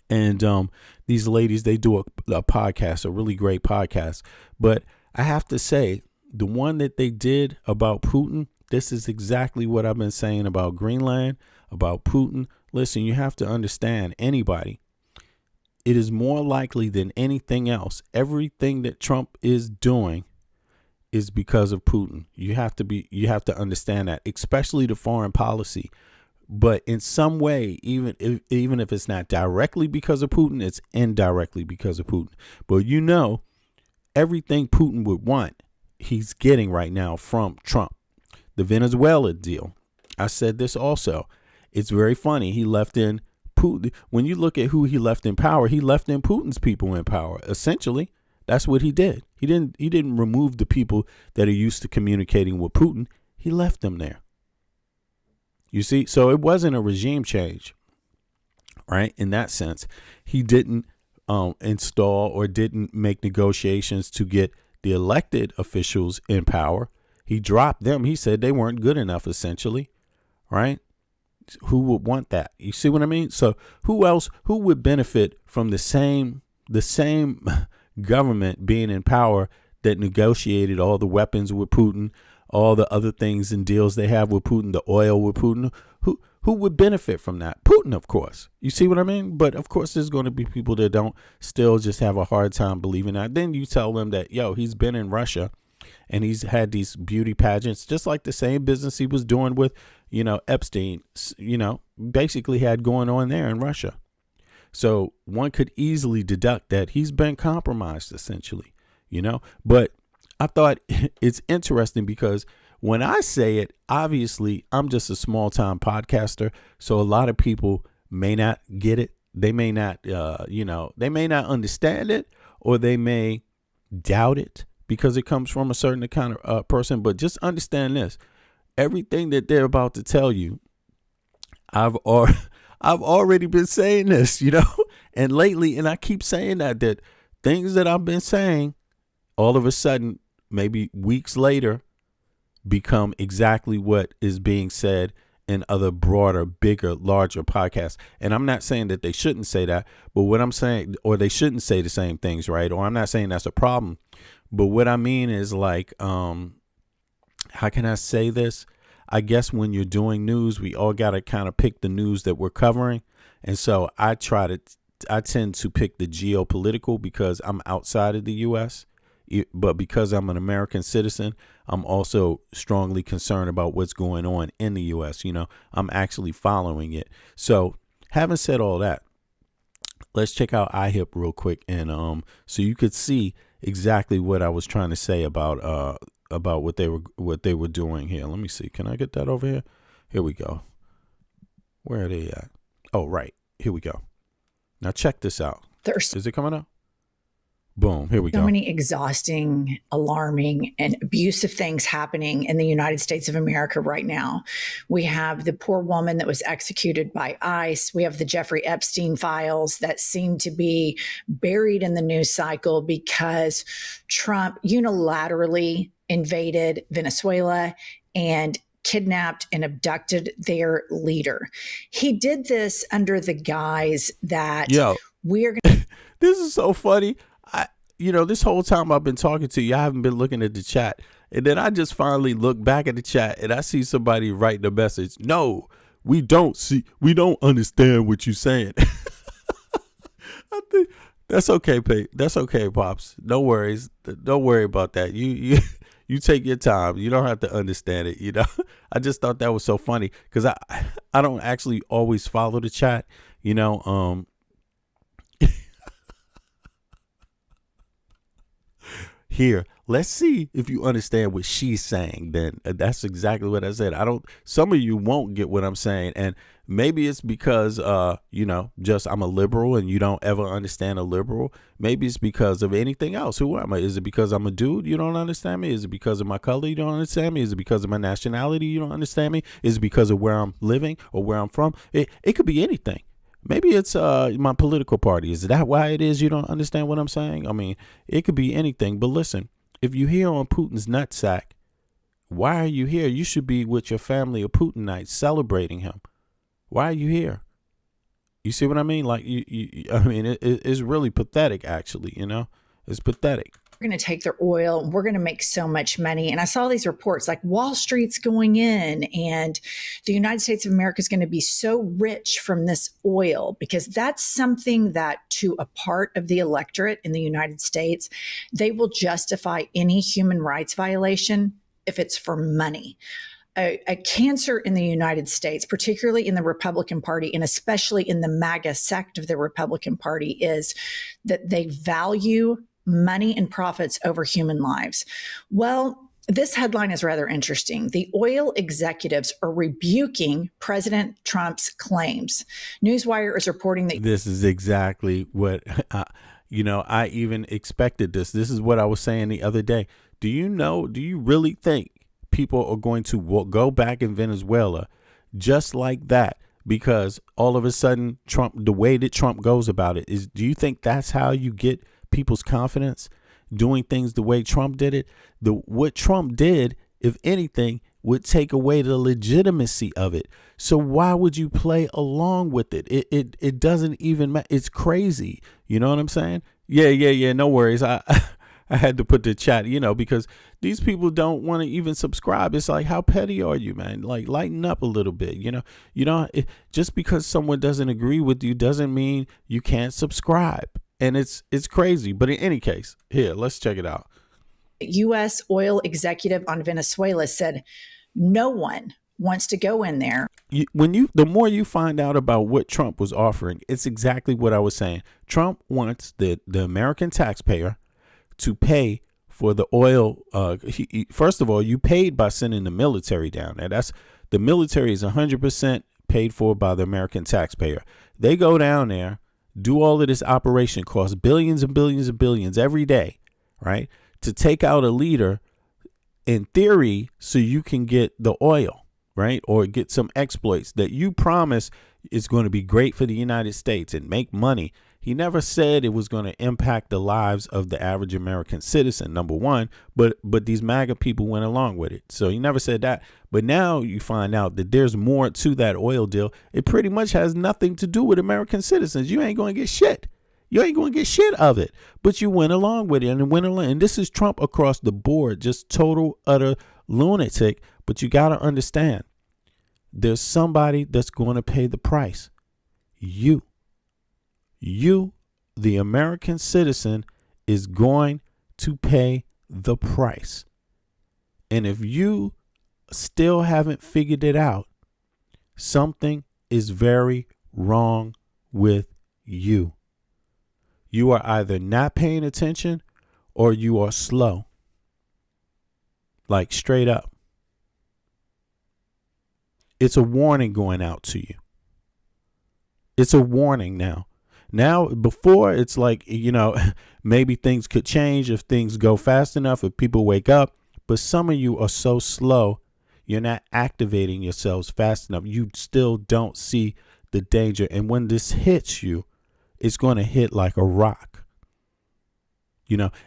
And these ladies, they do a podcast, a really great podcast. But I have to say, the one that they did about Putin, this is exactly what I've been saying about Greenland, about Putin. Listen, you have to understand, anybody, it is more likely than anything else. Everything that Trump is doing is because of Putin. You have to understand that, especially the foreign policy. But in some way, even if it's not directly because of Putin, it's indirectly because of Putin. But everything Putin would want, he's getting right now from Trump. The Venezuela deal. I said this also. It's very funny. He left in Putin. When you look at who he left in power, he left in Putin's people in power. Essentially, that's what he did. He didn't remove the people that are used to communicating with Putin. He left them there. You see, so it wasn't a regime change, right? In that sense, he didn't install or didn't make negotiations to get the elected officials in power. He dropped them. He said they weren't good enough, essentially, right? Who would want that? You see what I mean? So who would benefit from the same government being in power that negotiated all the weapons with Putin, all the other things and deals they have with Putin, the oil with Putin? Who would benefit from that? Putin, of course. You see what I mean? But of course, there's going to be people that don't still just have a hard time believing that. Then you tell them that, he's been in Russia and he's had these beauty pageants, just like the same business he was doing with, Epstein, basically had going on there in Russia. So one could easily deduct that he's been compromised, essentially, But I thought it's interesting because when I say it, obviously, I'm just a small time podcaster. So a lot of people may not get it. They may not, they may not understand it, or they may doubt it because it comes from a certain kind of person. But just understand this. Everything that they're about to tell you, I've already been saying this, and lately, and I keep saying that things that I've been saying, all of a sudden, maybe weeks later, become exactly what is being said in other broader, bigger, larger podcasts. And I'm not saying that they shouldn't say that, but what I'm saying, or they shouldn't say the same things, right? Or I'm not saying that's a problem, but what I mean is like, how can I say this? I guess when you're doing news, we all got to kind of pick the news that we're covering. And so I tend to pick the geopolitical because I'm outside of the U.S., but because I'm an American citizen, I'm also strongly concerned about what's going on in the U.S. I'm actually following it. So having said all that, let's check out IHIP real quick. And so you could see exactly what I was trying to say about what they were doing here. Let me see. Can I get that over here? Here we go. Where are they at? Oh, right. Here we go. Now check this out. Is it coming up? Boom. Here we go. So many exhausting, alarming, and abusive things happening in the United States of America right now. We have the poor woman that was executed by ICE. We have the Jeffrey Epstein files that seem to be buried in the news cycle because Trump unilaterally invaded Venezuela and kidnapped and abducted their leader. He did this under the guise that we're going to... This is so funny. this whole time I've been talking to you, I haven't been looking at the chat. And then I just finally look back at the chat and I see somebody write the message. No, we don't understand what you're saying. I think that's okay, Pete. That's okay, Pops. No worries. Don't worry about that. You take your time. You don't have to understand it. I just thought that was so funny because I don't actually always follow the chat. Here, let's see if you understand what she's saying. Then that's exactly what I said. Some of you won't get what I'm saying. And maybe it's because, just I'm a liberal and you don't ever understand a liberal. Maybe it's because of anything else. Who am I? Is it because I'm a dude? You don't understand me? Is it because of my color? You don't understand me? Is it because of my nationality? You don't understand me? Is it because of where I'm living or where I'm from? It could be anything. Maybe it's my political party. Is that why it is you don't understand what I'm saying? I mean, it could be anything. But listen, if you're here on Putin's nutsack, why are you here? You should be with your family of Putinites celebrating him. Why are you here? You see what I mean? Like, it's really pathetic, actually. It's pathetic. We're going to take their oil and we're going to make so much money. And I saw these reports like Wall Street's going in and the United States of America is going to be so rich from this oil, because that's something that to a part of the electorate in the United States, they will justify any human rights violation if it's for money. A cancer in the United States, particularly in the Republican Party, and especially in the MAGA sect of the Republican Party, is that they value money and profits over human lives. Well, this headline is rather interesting. The oil executives are rebuking President Trump's claims. Newswire is reporting that this is exactly what, I even expected this. This is what I was saying the other day. Do you really think people are going to go back in Venezuela just like that? Because all of a sudden, the way that Trump goes about it is, do you think that's how you get people's confidence? Doing things the way Trump did it? What Trump did, if anything, would take away the legitimacy of it. So why would you play along with it? It doesn't even matter. It's crazy. You know what I'm saying? Yeah. No worries. I had to put the chat, because these people don't want to even subscribe. It's like, how petty are you, man? Like, lighten up a little bit. Just because someone doesn't agree with you doesn't mean you can't subscribe. And it's crazy. But in any case, here, let's check it out. U.S. oil executive on Venezuela said no one wants to go in there. The more you find out about what Trump was offering, it's exactly what I was saying. Trump wants the American taxpayer to pay for the oil. First of all, you paid by sending the military down there. The military is 100% paid for by the American taxpayer. They go down there, do all of this operation, costs billions and billions and billions every day, right? To take out a leader, in theory, so you can get the oil, right? Or get some exploits that you promise is going to be great for the United States and make money. He never said it was going to impact the lives of the average American citizen, number one, but these MAGA people went along with it. So he never said that. But now you find out that there's more to that oil deal. It pretty much has nothing to do with American citizens. You ain't going to get shit. You ain't going to get shit of it. But you went along with it and this is Trump across the board, just total, utter lunatic. But you got to understand, there's somebody that's going to pay the price. You, the American citizen, is going to pay the price. And if you still haven't figured it out, something is very wrong with you. You are either not paying attention or you are slow. Like, straight up. It's a warning going out to you. It's a warning now. Now, before, it's like, maybe things could change if things go fast enough, if people wake up. But some of you are so slow, you're not activating yourselves fast enough. You still don't see the danger. And when this hits you, it's going to hit like a rock.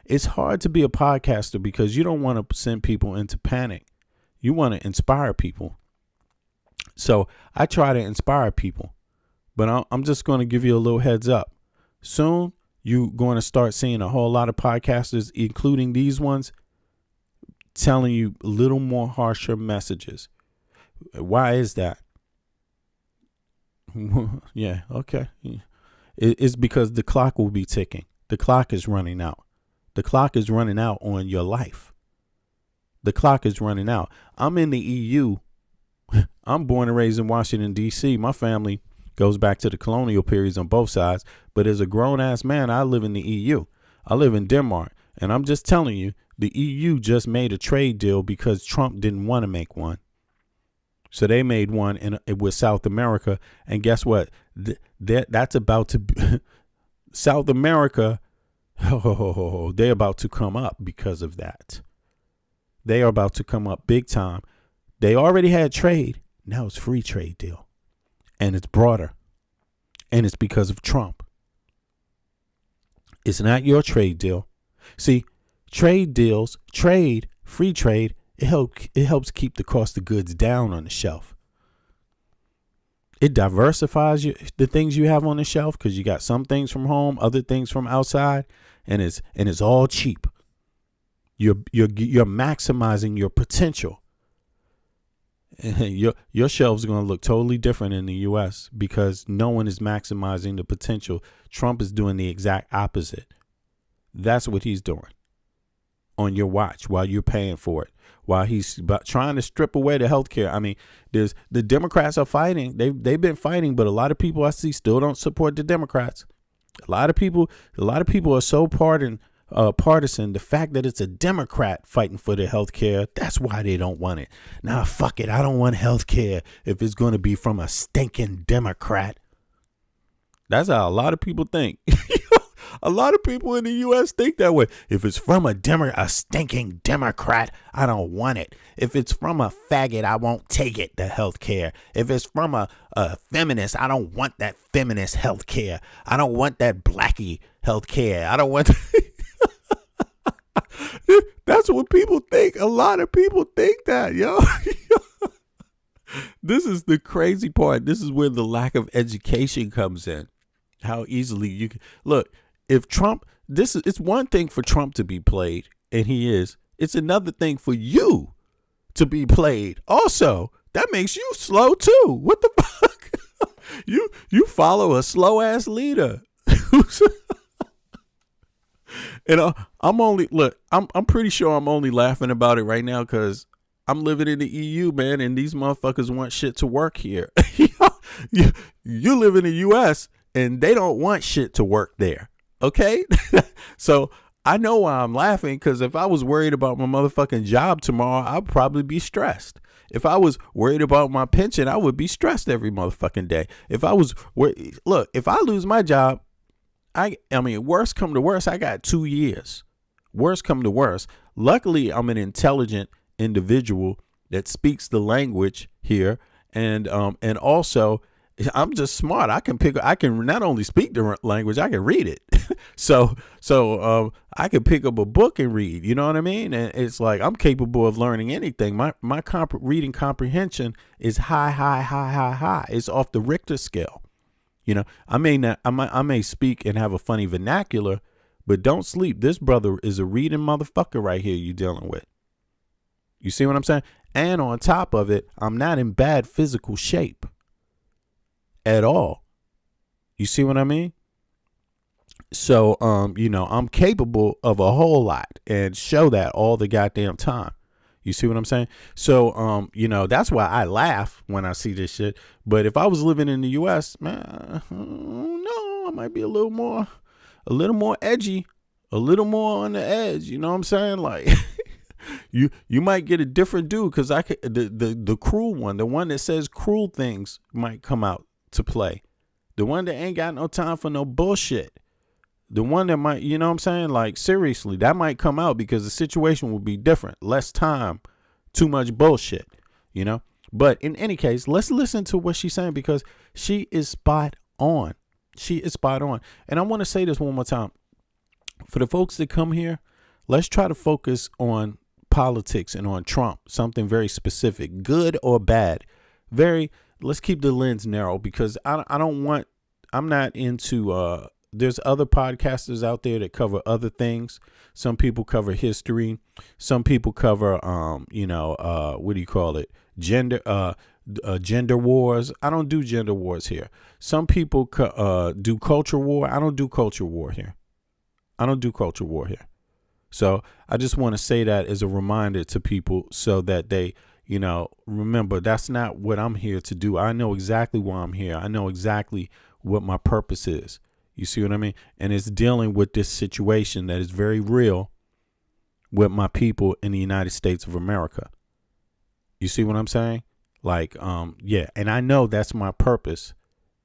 It's hard to be a podcaster because you don't want to send people into panic. You want to inspire people. So I try to inspire people. But I'm just going to give you a little heads up. Soon, you're going to start seeing a whole lot of podcasters, including these ones, telling you a little more harsher messages. Why is that? Yeah, okay. It's because the clock will be ticking. The clock is running out. The clock is running out on your life. The clock is running out. I'm in the EU. I'm born and raised in Washington, D.C. My family goes back to the colonial periods on both sides. But as a grown-ass man, I live in the EU. I live in Denmark. And I'm just telling you, the EU just made a trade deal because Trump didn't want to make one. So they made one with South America. And guess what? That's about to be South America. They're about to come up because of that. They are about to come up big time. They already had trade. Now it's free trade deal. And it's broader. And it's because of Trump. It's not your trade deal. See, trade deals, free trade, it helps keep the cost of goods down on the shelf. It diversifies the things you have on the shelf because you got some things from home, other things from outside, and it's all cheap. You're maximizing your potential. Your shelves are going to look totally different in the U.S. because no one is maximizing the potential. Trump is doing the exact opposite. That's what he's doing on your watch while you're paying for it, while he's trying to strip away the health care. I mean, the Democrats are fighting. They've been fighting, but a lot of people I see still don't support the Democrats. A lot of people are so partisan. The fact that it's a Democrat fighting for the health care, that's why they don't want it. Nah, fuck it. I don't want health care if it's going to be from a stinking Democrat. That's how a lot of people think. A lot of people in the U.S. think that way. If it's from a stinking Democrat, I don't want it. If it's from a faggot, I won't take it, the health care. If it's from a feminist, I don't want that feminist health care. I don't want that blackie health care. I don't want... That's what people think. A lot of people think that, yo. This is the crazy part. This is where the lack of education comes in. How easily you can... Look, if Trump... It's one thing for Trump to be played, and he is. It's another thing for you to be played. Also, that makes you slow too. What the fuck? You follow a slow-ass leader. And I'm pretty sure I'm only laughing about it right now because I'm living in the EU, man, and these motherfuckers want shit to work here. You live in the US and they don't want shit to work there. Okay? So I know why I'm laughing, because if I was worried about my motherfucking job tomorrow, I'd probably be stressed. If I was worried about my pension, I would be stressed every motherfucking day. If I lose my job, I mean, worst come to worst, I got 2 years. Worst come to worst. Luckily, I'm an intelligent individual that speaks the language here, and also I'm just smart. I can not only speak the language, I can read it. so I can pick up a book and read. You know what I mean? And it's like I'm capable of learning anything. My reading comprehension is high. It's off the Richter scale. You know, I may speak and have a funny vernacular, but don't sleep. This brother is a reading motherfucker right here you dealing with. You see what I'm saying? And on top of it, I'm not in bad physical shape at all. You see what I mean? So, I'm capable of a whole lot and show that all the goddamn time. You see what I'm saying? So, that's why I laugh when I see this shit. But if I was living in the U.S., man, I might be a little more edgy, a little more on the edge. You know what I'm saying? Like, you might get a different dude, because the cruel one, the one that says cruel things, might come out to play. The one that ain't got no time for no bullshit. The one that might, you know what I'm saying? Like, seriously, that might come out because the situation will be different. Less time, too much bullshit, you know? But in any case, let's listen to what she's saying, because she is spot on. She is spot on. And I want to say this one more time. For the folks that come here, let's try to focus on politics and on Trump, something very specific, good or bad. Let's keep the lens narrow, because I'm not into there's other podcasters out there that cover other things. Some people cover history. Some people cover, what do you call it? Gender wars. I don't do gender wars here. Some people do culture war. I don't do culture war here. So I just want to say that as a reminder to people so that they, remember that's not what I'm here to do. I know exactly why I'm here. I know exactly what my purpose is. You see what I mean? And it's dealing with this situation that is very real with my people in the United States of America. You see what I'm saying? Like, yeah. And I know that's my purpose.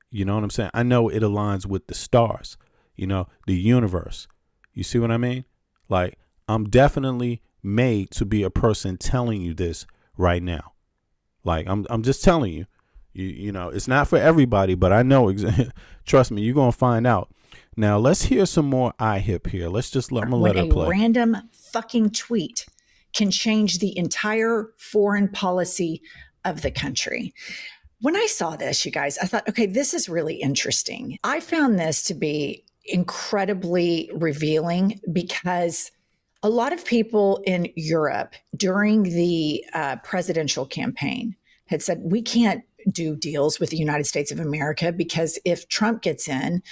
You know what I'm saying? I know it aligns with the stars, the universe. You see what I mean? Like, I'm definitely made to be a person telling you this right now. Like, I'm just telling you, it's not for everybody, but I know, trust me, you're going to find out. Now, let's hear some more IHIP here. Let's just let her play. A random fucking tweet can change the entire foreign policy of the country. When I saw this, you guys, I thought, okay, this is really interesting. I found this to be incredibly revealing because a lot of people in Europe during the presidential campaign had said, we can't do deals with the United States of America because if Trump gets in,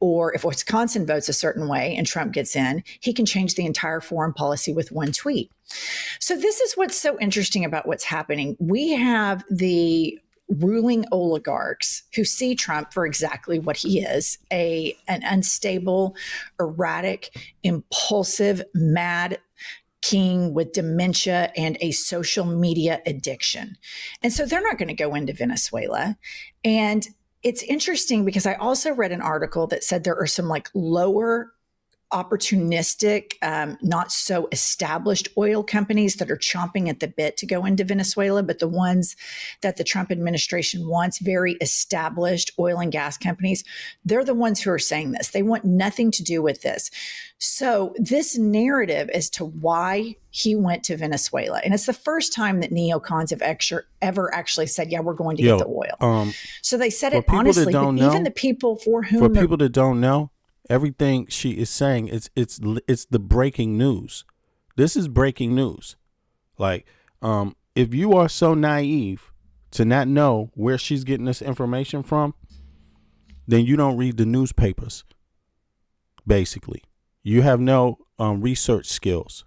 or if Wisconsin votes a certain way and Trump gets in, he can change the entire foreign policy with one tweet. So this is what's so interesting about what's happening. We have the ruling oligarchs who see Trump for exactly what he is, an unstable, erratic, impulsive, mad king with dementia and a social media addiction. And so they're not going to go into Venezuela. And it's interesting because I also read an article that said there are some like lower opportunistic, not so established oil companies that are chomping at the bit to go into Venezuela, but the ones that the Trump administration wants, very established oil and gas companies, they're the ones who are saying this. They want nothing to do with this. So this narrative as to why he went to Venezuela, and it's the first time that neocons have ever actually said, yeah, we're going to get the oil. So they said it honestly, but even the people for whom— For people that don't know, everything she is saying, it's the breaking news. This is breaking news. Like, if you are so naive to not know where she's getting this information from, then you don't read the newspapers. Basically, you have no research skills,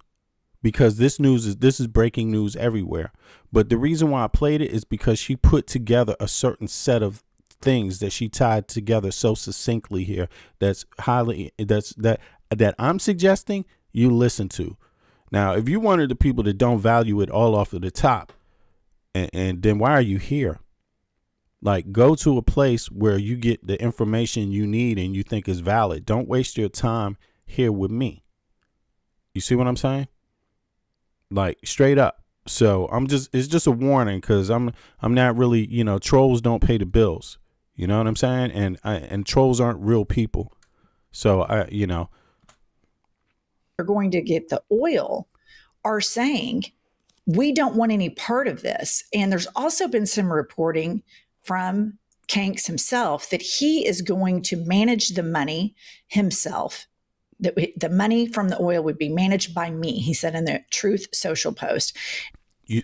because this is breaking news everywhere. But the reason why I played it is because she put together a certain set of things that she tied together so succinctly here that I'm suggesting you listen to. Now, if you're one of the people that don't value it all off of the top, and then why are you here? Like, go to a place where you get the information you need and you think is valid. Don't waste your time here with me. You see what I'm saying? Like, straight up. So it's just a warning, because I'm not really, trolls don't pay the bills. You know what I'm saying? And trolls aren't real people. So they're going to get the oil are saying, we don't want any part of this. And there's also been some reporting from Kanks himself that he is going to manage the money himself. That the money from the oil would be managed by me, he said in the Truth Social post.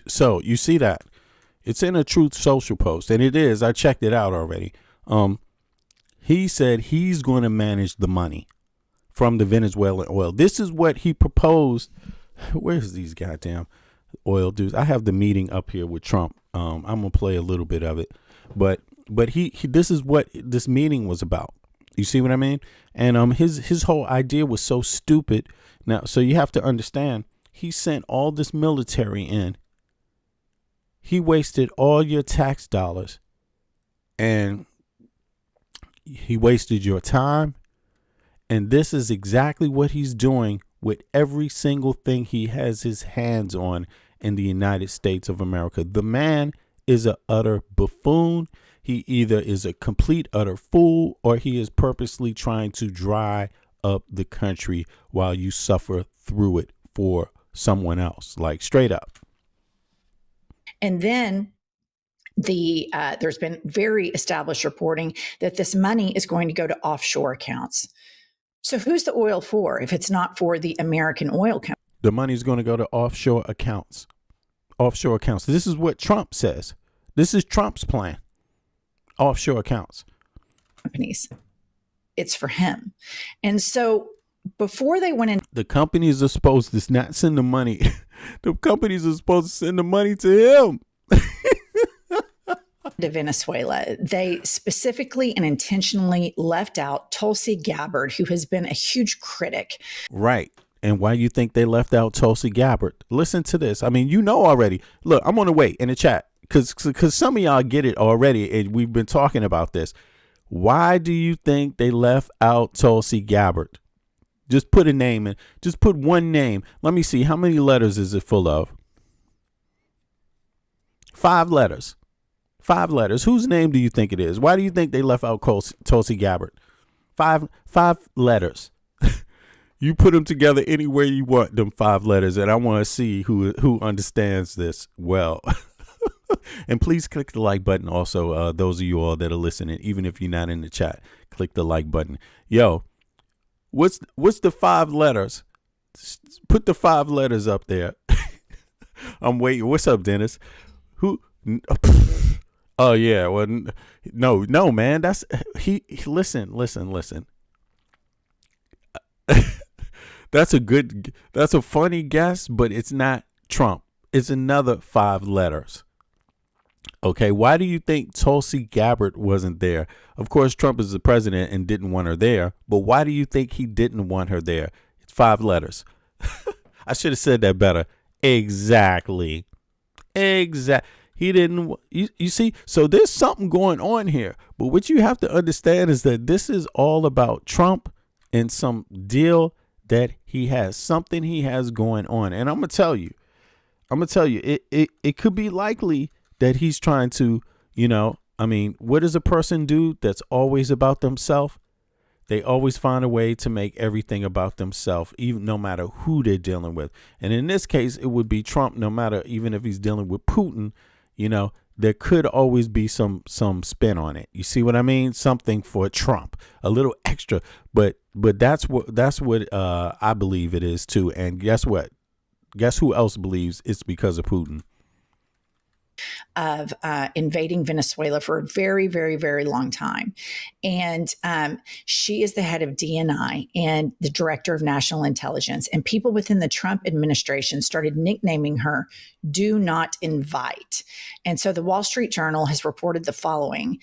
So you see that? It's in a Truth Social post, and it is. I checked it out already. He said he's going to manage the money from the Venezuelan oil. This is what he proposed. Where's these goddamn oil dudes? I have the meeting up here with Trump. I'm gonna play a little bit of it, but he this is what this meeting was about. You see what I mean? And his whole idea was so stupid. Now, so you have to understand, he sent all this military in. He wasted all your tax dollars, and he wasted your time. And this is exactly what he's doing with every single thing he has his hands on in the United States of America. The man is an utter buffoon. He either is a complete utter fool, or he is purposely trying to dry up the country while you suffer through it for someone else, like straight up. And then there's been very established reporting that this money is going to go to offshore accounts. So who's the oil for if it's not for the American oil company? The money's going to go to offshore accounts. Offshore accounts. This is what Trump says. This is Trump's plan. Offshore accounts. Companies. It's for him. And so before they went in, the companies are supposed to not send the money. The companies are supposed to send the money to him. to Venezuela, they specifically and intentionally left out Tulsi Gabbard, who has been a huge critic. Right. And why you think they left out Tulsi Gabbard? Listen to this. I mean, you know already. Look, I'm on the way in the chat because some of y'all get it already, and we've been talking about this. Why do you think they left out Tulsi Gabbard? Just put a name in. Just put one name. Let me see. How many letters is it full of? 5 letters. 5 letters. Whose name do you think it is? Why do you think they left out Tulsi Gabbard? 5 letters. You put them together any way you want, them 5 letters, and I want to see who understands this well. And please click the like button. Also, those of you all that are listening, even if you're not in the chat, click the like button. Yo, what's the 5 letters? Put the 5 letters up there. I'm waiting. What's up, Dennis? Who? Oh yeah. Well, no, man. That's he. Listen. That's a funny guess, but it's not Trump. It's another 5 letters. Okay, why do you think Tulsi Gabbard wasn't there? Of course, Trump is the president and didn't want her there, but why do you think he didn't want her there? It's 5 letters. I should have said that better. Exactly. He didn't. You see, so there's something going on here. But what you have to understand is that this is all about Trump and some deal that he has, something he has going on. And I'm gonna tell you, it could be likely that he's trying to, I mean, what does a person do that's always about themselves? They always find a way to make everything about themselves, even no matter who they're dealing with. And in this case, it would be Trump, no matter, even if he's dealing with Putin, there could always be some spin on it. You see what I mean? Something for Trump, a little extra, but that's what I believe it is too. And guess what? Guess who else believes it's because of Putin? Of invading Venezuela for a very, very, very long time. And she is the head of DNI and the director of national intelligence. And people within the Trump administration started nicknaming her "Do Not Invite." And so the Wall Street Journal has reported the following: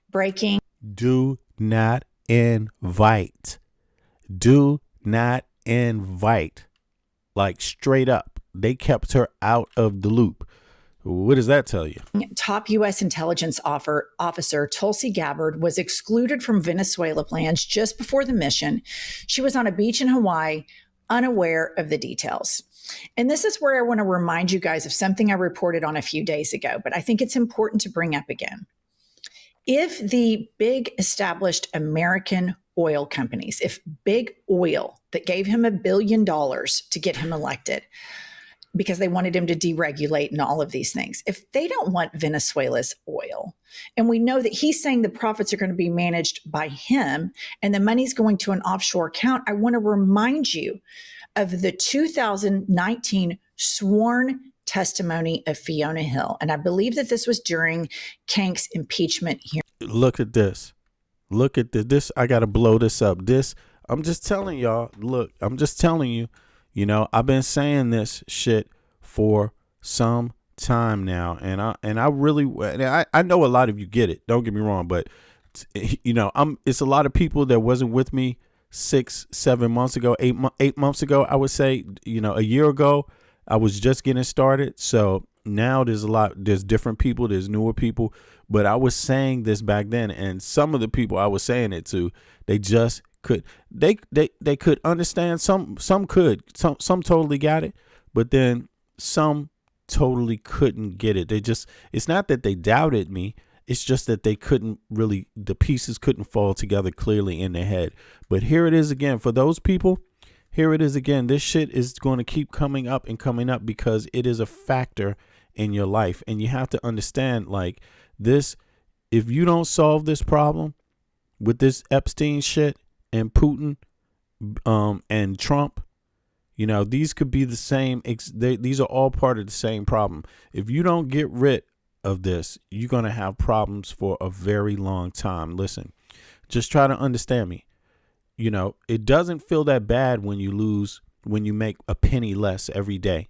breaking. Do not invite. Do not invite. Like straight up. They kept her out of the loop. What does that tell you? Top U.S. intelligence officer Tulsi Gabbard was excluded from Venezuela plans just before the mission. She was on a beach in Hawaii, unaware of the details. And this is where I want to remind you guys of something I reported on a few days ago, but I think it's important to bring up again. If the big established American oil companies, if big oil that gave him $1 billion to get him elected, because they wanted him to deregulate and all of these things. If they don't want Venezuela's oil, and we know that he's saying the profits are going to be managed by him and the money's going to an offshore account, I want to remind you of the 2019 sworn testimony of Fiona Hill. And I believe that this was during Kank's impeachment hearing. Look at this. Look at this. I got to blow this up. I'm just telling y'all, look, I'm just telling you, I've been saying this shit for some time now, and I know a lot of you get it. Don't get me wrong, but it's a lot of people that wasn't with me 6-7 months ago, 8 months ago. I would say, a year ago, I was just getting started. So now there's different people, there's newer people, but I was saying this back then, and some of the people I was saying it to, they just could they could understand. Some totally got it, but then some totally couldn't get it. It's not that they doubted me, it's just that they couldn't really, the pieces couldn't fall together clearly in their head. But here it is again for those people. Here it is again. This shit is going to keep coming up because it is a factor in your life, and you have to understand, like, this, if you don't solve this problem with this Epstein shit and Putin, and Trump, these could be the same. These are all part of the same problem. If you don't get rid of this, you're going to have problems for a very long time. Listen, just try to understand me. It doesn't feel that bad when you make a penny less every day.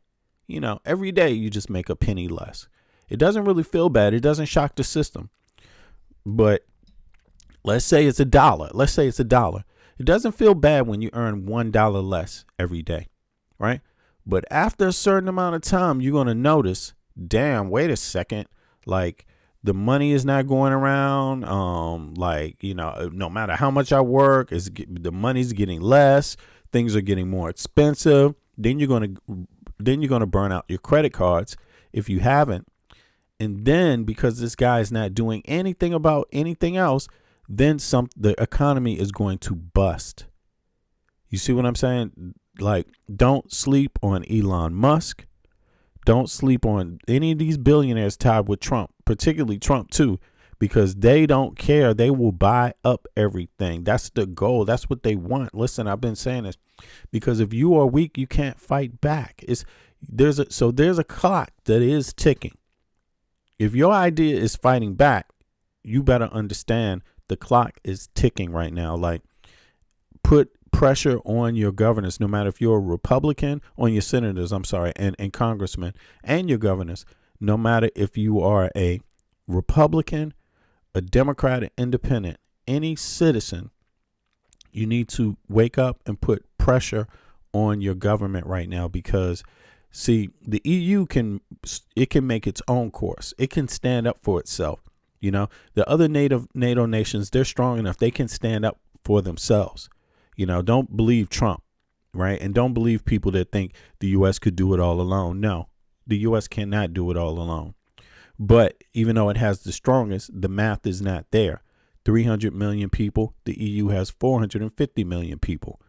Every day you just make a penny less. It doesn't really feel bad. It doesn't shock the system. But let's say it's $1. It doesn't feel bad when you earn $1 less every day, right? But after a certain amount of time, you're going to notice, damn, wait a second, like the money is not going around. No matter how much I work, the money's getting less. Things are getting more expensive. Then you're going to burn out your credit cards if you haven't. And then because this guy is not doing anything about anything else, then the economy is going to bust. You see what I'm saying? Like, don't sleep on Elon Musk. Don't sleep on any of these billionaires tied with Trump, particularly Trump too, because they don't care. They will buy up everything. That's the goal. That's what they want. Listen, I've been saying this because if you are weak, you can't fight back. There's a clock that is ticking. If your idea is fighting back, you better understand the clock is ticking right now. Like, put pressure on your governors, no matter if you're a Republican, on your senators, and congressmen, and your governors, no matter if you are a Republican, a Democrat, an independent, any citizen, you need to wake up and put pressure on your government right now because, see, the EU can make its own course. It can stand up for itself. The other NATO nations, they're strong enough. They can stand up for themselves. Don't believe Trump, right? And don't believe people that think the U.S. could do it all alone. No, the U.S. cannot do it all alone. But even though it has the strongest, the math is not there. 300 million people. The EU has 450 million people.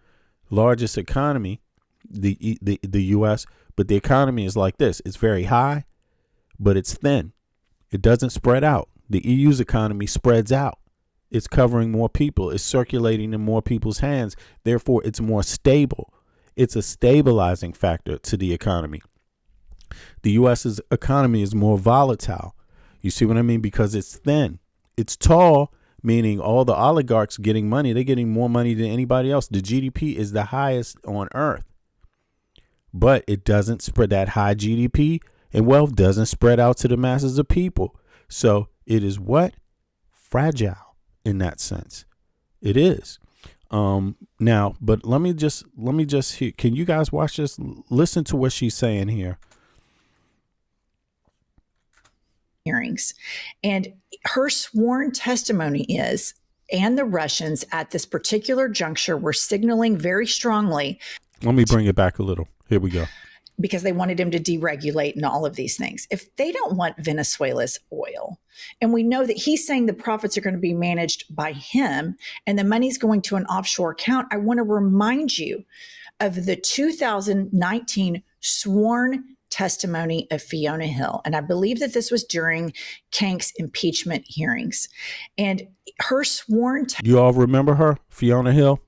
Largest economy, the U.S., but the economy is like this. It's very high, but it's thin. It doesn't spread out. The EU's economy spreads out. It's covering more people. It's circulating in more people's hands. Therefore, it's more stable. It's a stabilizing factor to the economy. The U.S.'s economy is more volatile. You see what I mean? Because it's thin. It's tall, meaning all the oligarchs getting money. They're getting more money than anybody else. The GDP is the highest on earth. But it doesn't spread. That high GDP and wealth doesn't spread out to the masses of people. So it is what? Fragile in that sense. It is. Now, but let me just hear. Can you guys watch this? Listen to what she's saying here. Hearings. And her sworn testimony is, and the Russians at this particular juncture were signaling very strongly. Let me bring it back a little. Here we go. Because they wanted him to deregulate and all of these things. If they don't want Venezuela's oil, and we know that he's saying the profits are going to be managed by him and the money's going to an offshore account, I want to remind you of the 2019 sworn testimony of Fiona Hill. And I believe that this was during Kank's impeachment hearings. And her sworn you all remember her, Fiona Hill?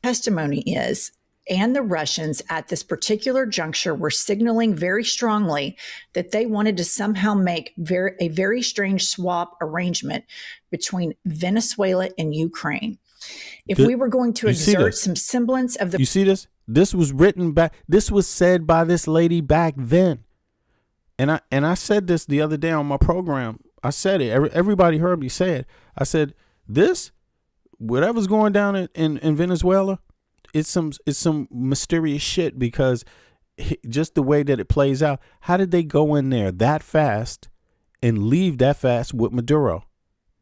Testimony is, and the Russians at this particular juncture were signaling very strongly that they wanted to somehow make a very strange swap arrangement between Venezuela and Ukraine. If we were going to exert some semblance of the... You see this? This was written back. This was said by this lady back then. And I said this the other day on my program. I said it. Everybody heard me say it. I said, whatever's going down in Venezuela, it's some mysterious shit because just the way that it plays out. How did they go in there that fast and leave that fast with Maduro?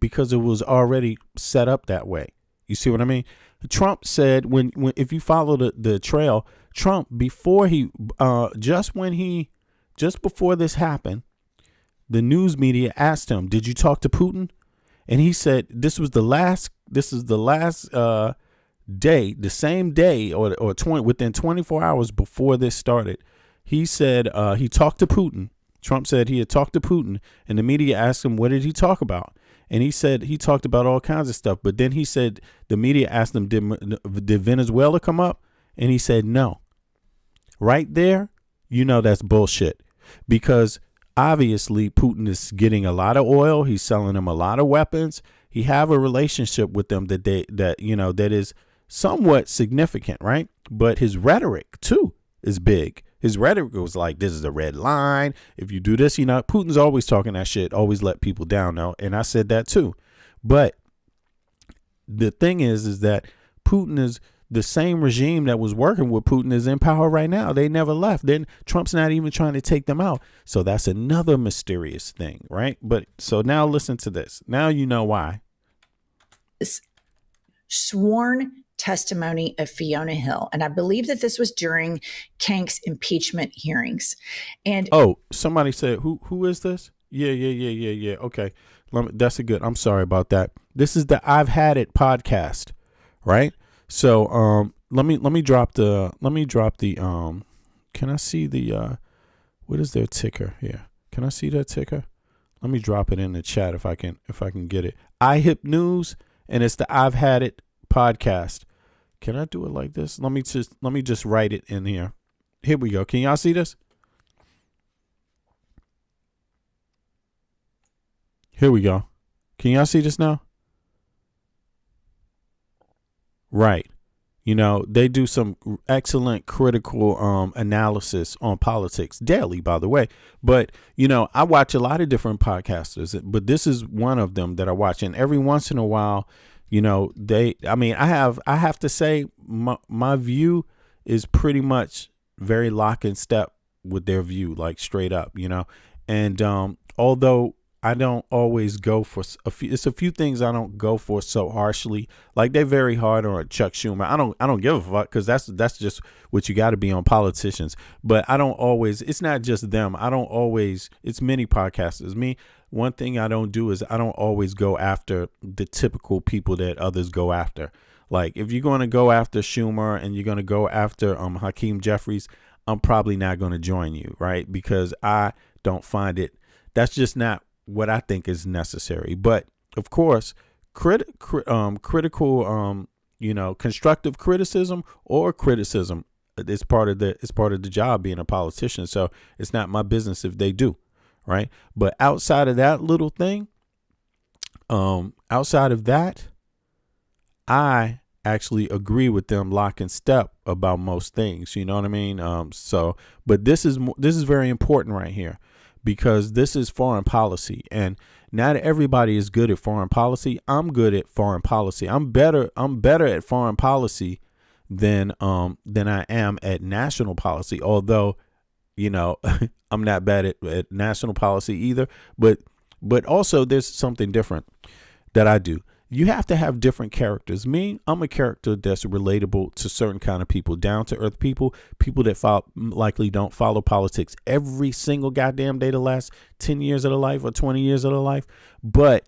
Because it was already set up that way. You see what I mean? Trump said when if you follow the trail, Trump before just before this happened, the news media asked him, "Did you talk to Putin?" And he said this is the last day, the same day or 20 within 24 hours before this started. He said he talked to Putin. Trump said he had talked to Putin, and the media asked him, "What did he talk about?" And he said, he talked about all kinds of stuff. But then he said, the media asked him, did Venezuela come up? And he said, no. Right there, you know that's bullshit. Because obviously Putin is getting a lot of oil. He's selling them a lot of weapons. He have a relationship with them that is somewhat significant, right? But his rhetoric too is big. His rhetoric was like, this is a red line. If you do this, Putin's always talking that shit, always let people down though. And I said that too. But the thing is that Putin is the same regime that was working with Putin is in power right now. They never left. Then Trump's not even trying to take them out. So that's another mysterious thing, right? But so now listen to this. Now you know why. Sworn testimony of Fiona Hill. And I believe that this was during Kank's impeachment hearings. And somebody said, who is this? Yeah. Okay. That's a good. I'm sorry about that. This is the I've Had It podcast, right? So let me drop the can I see the what is their ticker here? Can I see that ticker? Let me drop it in the chat if I can get it. iHip News, and it's the I've Had It podcast. Can I do it like this? Let me just write it in here. Here we go. Can y'all see this? Here we go. Can y'all see this now? Right. They do some excellent critical analysis on politics daily, by the way. But, I watch a lot of different podcasters, but this is one of them that I watch. And every once in a while, I have to say my view is pretty much very lock in step with their view, like straight up, and although I don't always go for it's a few things I don't go for so harshly. Like they're very hard on Chuck Schumer. I don't give a fuck because that's just what you got to be on politicians. But I don't always. It's not just them. I don't always. It's many podcasters. One thing I don't do is I don't always go after the typical people that others go after. Like if you're going to go after Schumer and you're going to go after Hakeem Jeffries, I'm probably not going to join you, right? Because I don't find it. That's just not what I think is necessary. But of course, critical, constructive criticism or criticism is part of the job being a politician. So it's not my business if they do, right? But outside of that little thing, outside of that, I actually agree with them lock and step about most things. You know what I mean? But this is very important right here. Because this is foreign policy, and not everybody is good at foreign policy. I'm good at foreign policy. I'm better at foreign policy than I am at national policy. Although, I'm not bad at national policy either. But also there's something different that I do. You have to have different characters. I'm a character that's relatable to certain kind of people, down to earth people that likely don't follow politics every single goddamn day the last 10 years of their life or 20 years of their life, but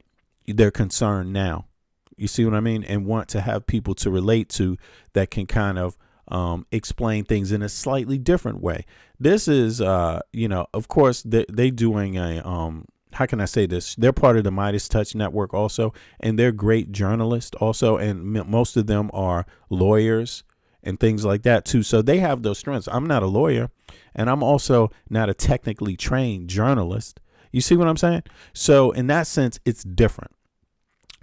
they're concerned now. You see what I mean? And want to have people to relate to that can kind of explain things in a slightly different way. This is, of course, they doing a how can I say this? They're part of the Midas Touch Network also, and they're great journalists also, and most of them are lawyers and things like that too. So they have those strengths. I'm not a lawyer, and I'm also not a technically trained journalist. You see what I'm saying? So in that sense, it's different,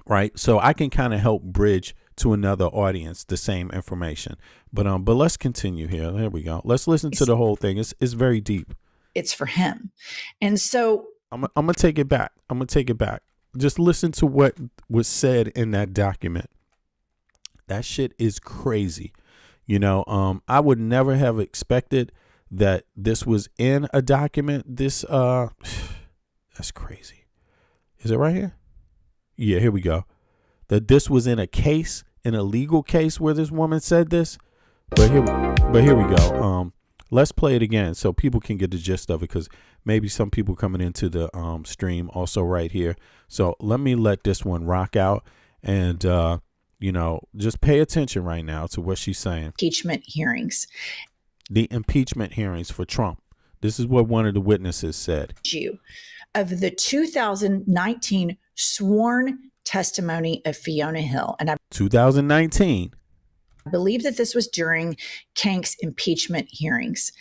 right? So I can kind of help bridge to another audience the same information. But let's continue here. There we go. Let's listen to the whole thing. It's very deep. It's for him, and so. I'm gonna take it back. Just listen to what was said in that document. That shit is crazy. I would never have expected that this was in a document. That's crazy. Is it right here? Yeah, here we go. That this was in a case, in a legal case where this woman said this. But here we go. Let's play it again so people can get the gist of it, because maybe some people coming into the stream also right here. So let this one rock out and, just pay attention right now to what she's saying. Impeachment hearings. The impeachment hearings for Trump. This is what one of the witnesses said. of the 2019 sworn testimony of Fiona Hill. And I 2019. believe that this was during Kank's impeachment hearings.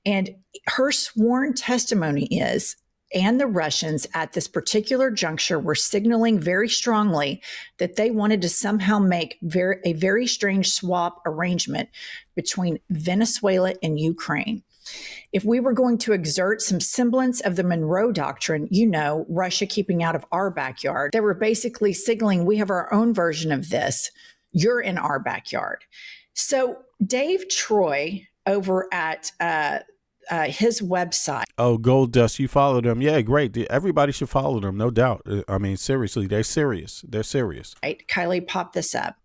And her sworn testimony is, and the Russians at this particular juncture were signaling very strongly that they wanted to somehow make a very strange swap arrangement between Venezuela and Ukraine. If we were going to exert some semblance of the Monroe Doctrine, Russia keeping out of our backyard, they were basically signaling we have our own version of this. You're in our backyard. So Dave Troy over at his website. Oh, Gold Dust, you followed them. Yeah, great. Everybody should follow them, no doubt. I mean, seriously, they're serious. They're serious. Right, Kylie, pop this up.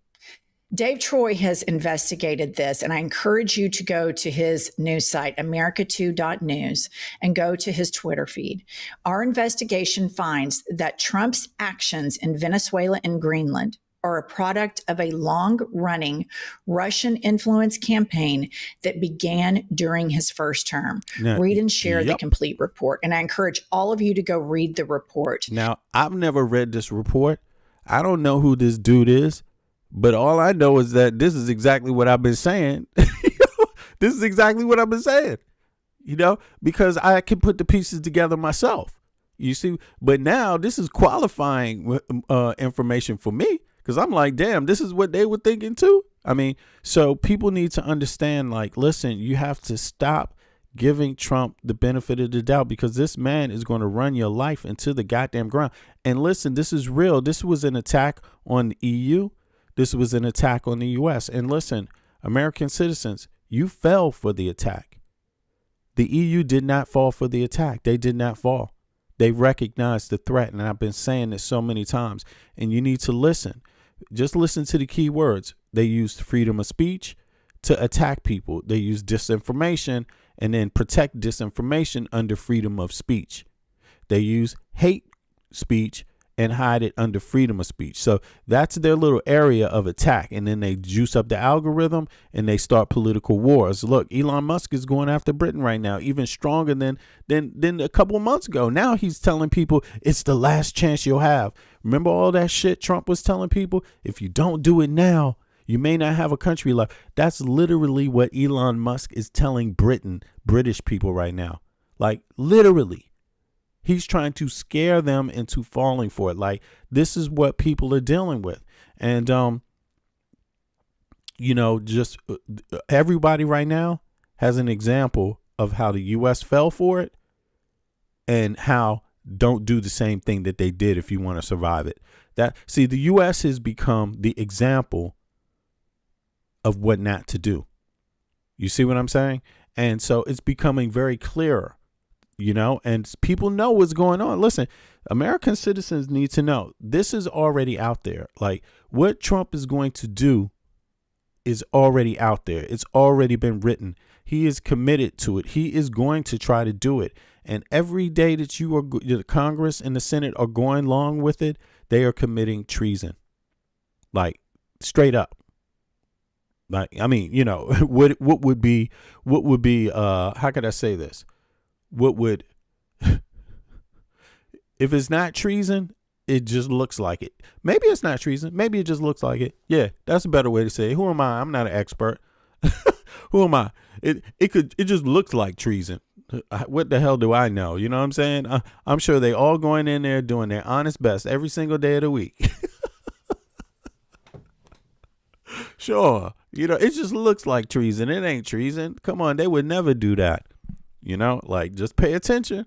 Dave Troy has investigated this, and I encourage you to go to his news site, America2.news, and go to his Twitter feed. Our investigation finds that Trump's actions in Venezuela and Greenland are a product of a long-running Russian influence campaign that began during his first term. Now, read and share the complete report, and I encourage all of you to go read the report. Now, I've never read this report. I don't know who this dude is. But all I know is that this is exactly what I've been saying. This is exactly what I've been saying, because I can put the pieces together myself. You see, but now this is qualifying information for me, because I'm like, damn, this is what they were thinking too. I mean, so people need to understand, like, listen, you have to stop giving Trump the benefit of the doubt, because this man is going to run your life into the goddamn ground. And listen, this is real. This was an attack on the EU. This was an attack on the U.S. And listen, American citizens, you fell for the attack. The EU did not fall for the attack. They did not fall. They recognized the threat. And I've been saying this so many times. And you need to listen. Just listen to the key words. They used freedom of speech to attack people. They used disinformation and then protect disinformation under freedom of speech. They use hate speech and hide it under freedom of speech. So that's their little area of attack. And then they juice up the algorithm and they start political wars. Look, Elon Musk is going after Britain right now, even stronger than a couple of months ago. Now he's telling people it's the last chance you'll have. Remember all that shit Trump was telling people? If you don't do it now, you may not have a country left. That's literally what Elon Musk is telling British people right now. Like, literally. He's trying to scare them into falling for it. Like, this is what people are dealing with. And, just everybody right now has an example of how the U.S. fell for it and how don't do the same thing that they did if you want to survive it. The U.S. has become the example of what not to do. You see what I'm saying? And so it's becoming very clear. And people know what's going on. Listen, American citizens need to know this is already out there. Like, what Trump is going to do is already out there. It's already been written. He is committed to it. He is going to try to do it. And every day that the Congress and the Senate are going along with it, they are committing treason. Like, straight up. Like, I mean, what would be, how could I say this? If it's not treason, it just looks like it. Maybe it's not treason. Maybe it just looks like it. Yeah, that's a better way to say it. Who am I? I'm not an expert. Who am I? It just looks like treason. What the hell do I know? You know what I'm saying? I'm sure they all going in there doing their honest best every single day of the week. Sure. It just looks like treason. It ain't treason. Come on, they would never do that. Just pay attention.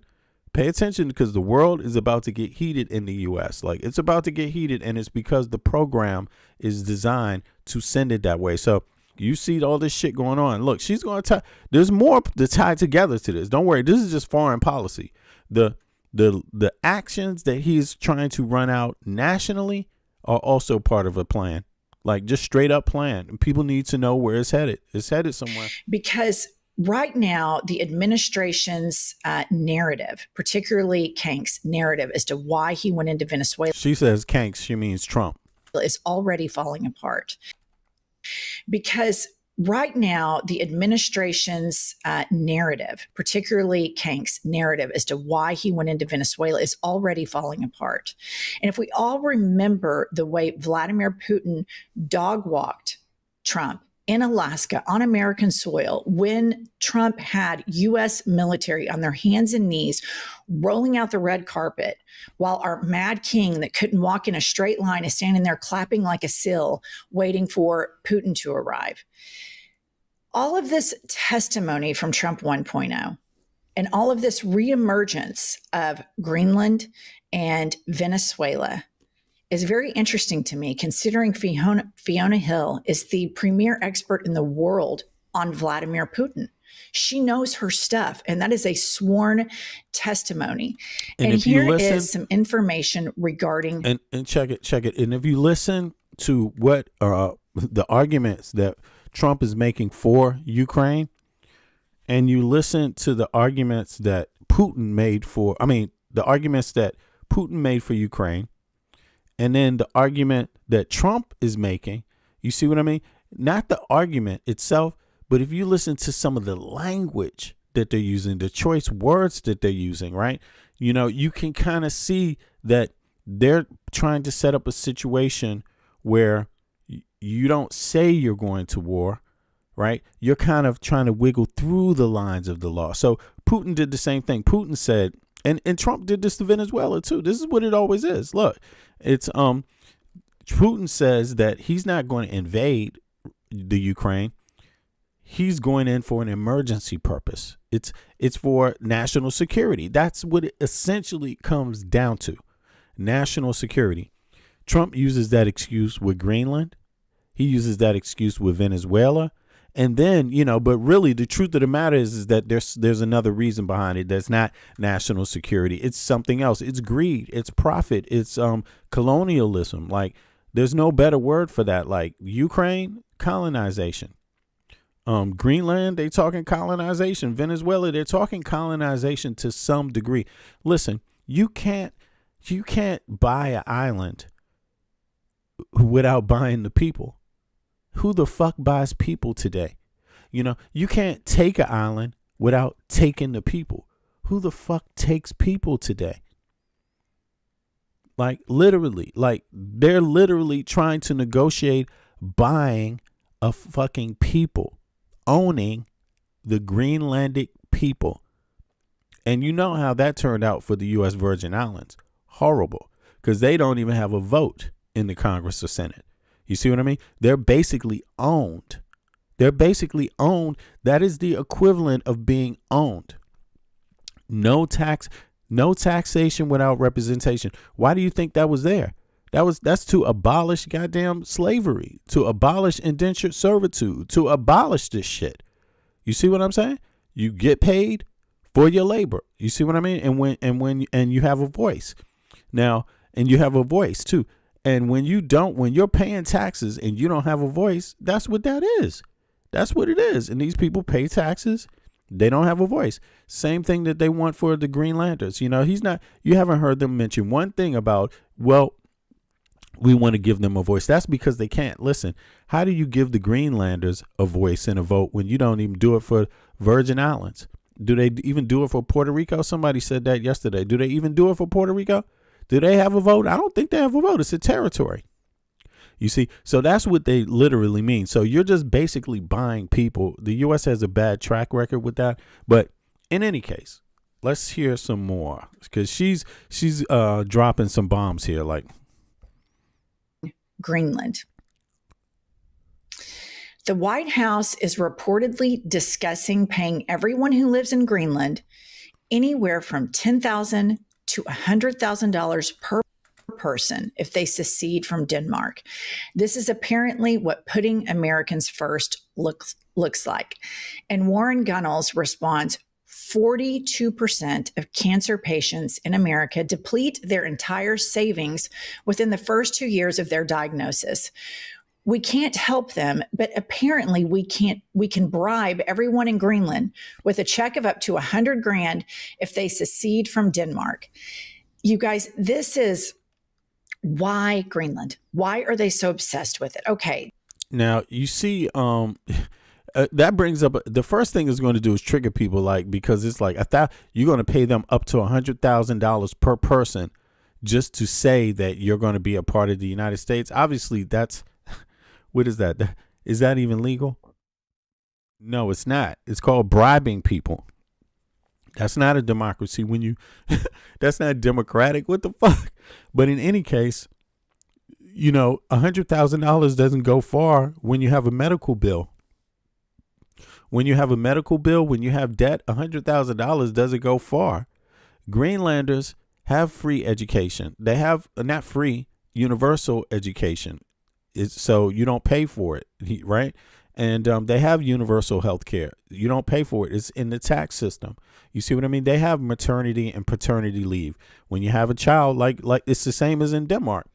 Pay attention, because the world is about to get heated in the U.S. Like, it's about to get heated, and it's because the program is designed to send it that way. So you see all this shit going on. Look, she's going to tie. There's more to tie together to this. Don't worry. This is just foreign policy. The actions that he's trying to run out nationally are also part of a plan. Like, just straight up plan. And people need to know where it's headed. It's headed somewhere. Because right now, the administration's narrative, particularly Kank's narrative as to why he went into Venezuela. She says Kanks, she means Trump. Is already falling apart. Because right now, the administration's narrative, particularly Kank's narrative as to why he went into Venezuela, is already falling apart. And if we all remember the way Vladimir Putin dog walked Trump in Alaska on American soil, when Trump had U.S. military on their hands and knees rolling out the red carpet, while our mad king that couldn't walk in a straight line is standing there clapping like a sill, waiting for Putin to arrive. All of this testimony from Trump 1.0 and all of this reemergence of Greenland and Venezuela is very interesting to me, considering Fiona Hill is the premier expert in the world on Vladimir Putin. She knows her stuff, and that is a sworn testimony. And here is some information regarding... And check it. And if you listen to what the arguments that Trump is making for Ukraine, and you listen to the arguments that Putin made for, the arguments that Putin made for Ukraine, and then the argument that Trump is making, you see what I mean? Not the argument itself, but if you listen to some of the language that they're using, the choice words that they're using, right? You know, you can kind of see that they're trying to set up a situation where you don't say you're going to war, right? You're kind of trying to wiggle through the lines of the law. So Putin did the same thing. Putin said, and Trump did this to Venezuela too. This is what it always is. Look, it's Putin says that he's not going to invade the Ukraine. He's going in for an emergency purpose. It's for national security. That's what it essentially comes down to. National security. Trump uses that excuse with Greenland. He uses that excuse with Venezuela. And then, but really the truth of the matter is that there's another reason behind it. That's not national security. It's something else. It's greed. It's profit. It's colonialism. Like, there's no better word for that. Like Ukraine, colonization. Greenland, they talking colonization. Venezuela, they're talking colonization to some degree. Listen, you can't buy an island without buying the people. Who the fuck buys people today? You can't take an island without taking the people. Who the fuck takes people today? Like, literally, they're literally trying to negotiate buying a fucking people, owning the Greenlandic people. And you know how that turned out for the U.S. Virgin Islands. Horrible, because they don't even have a vote in the Congress or Senate. You see what I mean? They're basically owned. That is the equivalent of being owned. No taxation without representation. Why do you think that was there? That's to abolish goddamn slavery, to abolish indentured servitude, to abolish this shit. You see what I'm saying? You get paid for your labor. You see what I mean? And you have a voice. Now, and you have a voice too. And when you're paying taxes and you don't have a voice, that's what that is. That's what it is. And these people pay taxes. They don't have a voice. Same thing that they want for the Greenlanders. You haven't heard them mention one thing about, well, we want to give them a voice. That's because they can't. Listen, how do you give the Greenlanders a voice and a vote when you don't even do it for Virgin Islands? Do they even do it for Puerto Rico? Somebody said that yesterday. Do they even do it for Puerto Rico? Do they have a vote? I don't think they have a vote. It's a territory. You see, so that's what they literally mean. So you're just basically buying people. The U.S. has a bad track record with that. But in any case, let's hear some more, because she's dropping some bombs here. Like Greenland. The White House is reportedly discussing paying everyone who lives in Greenland anywhere from $10,000 to $100,000 per person if they secede from Denmark. This is apparently what putting Americans first looks like. And Warren Gunnels responds, 42% of cancer patients in America deplete their entire savings within the first 2 years of their diagnosis. We can't help them, but apparently we can bribe everyone in Greenland with a check of up to $100,000 if they secede from Denmark. You guys, this is why Greenland. Why are they so obsessed with it? Okay. Now you see, that brings up the first thing it's going to do is trigger people, like, because it's like you're going to pay them up to $100,000 per person just to say that you're going to be a part of the United States. Obviously, that's what is that? Is that even legal? No, it's not. It's called bribing people. That's not a democracy. When you, that's not democratic. What the fuck? But in any case, you know, $100,000 doesn't go far when you have a medical bill. When you have a medical bill, when you have debt, $100,000 doesn't go far. Greenlanders have free education. They have not free, universal education. So you don't pay for it, right? And they have universal health care. You don't pay for it. It's in the tax system. You see what I mean? They have maternity and paternity leave. When you have a child, like it's the same as in Denmark.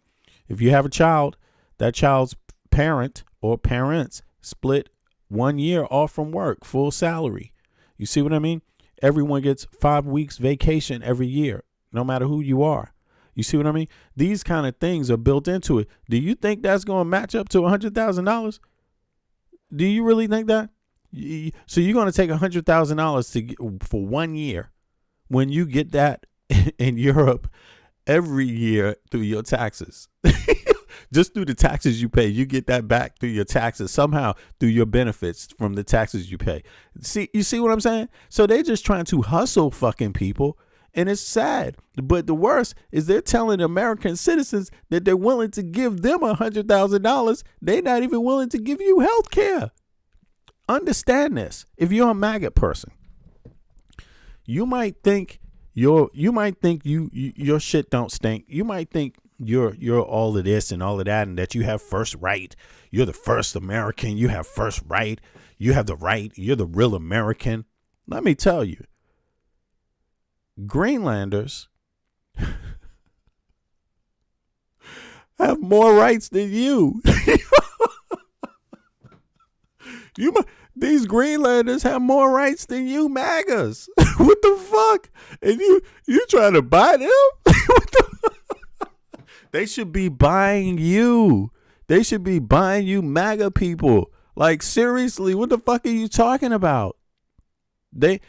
If you have a child, that child's parent or parents split 1 year off from work, full salary. You see what I mean? Everyone gets 5 weeks vacation every year, no matter who you are. You see what I mean? These kind of things are built into it. Do you think that's going to match up to $100,000? Do you really think that? So you're going to take $100,000 for 1 year when you get that in Europe every year through your taxes? Just through the taxes you pay, you get that back through your taxes, somehow through your benefits from the taxes you pay. You see what I'm saying? So they're just trying to hustle fucking people, and it's sad. But the worst is they're telling American citizens that they're willing to give them $100,000. They're not even willing to give you health care. Understand this. If you're a MAGA person, you might think your shit don't stink. You might think you're all of this and all of that, and that you have first right. You're the first American. You have first right. You have the right. You're the real American. Let me tell you, Greenlanders have more rights than you. These Greenlanders have more rights than you MAGAs. What the fuck? And you trying to buy them? What the They should be buying you. They should be buying you MAGA people. Like, seriously, what the fuck are you talking about? They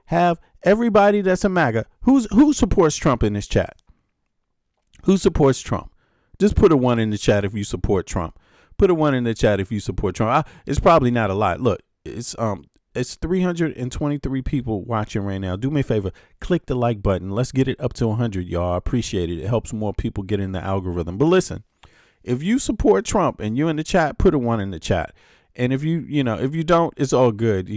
have everybody that's a MAGA. Who supports Trump in this chat? Who supports Trump? Just put a 1 in the chat if you support Trump. Put a 1 in the chat if you support Trump. It's probably not a lot. Look, it's 323 people watching right now. Do me a favor, click the like button. Let's get it up to 100, y'all. I appreciate it. It helps more people get in the algorithm. But listen, if you support Trump and you're in the chat, put a 1 in the chat. And if you don't, it's all good,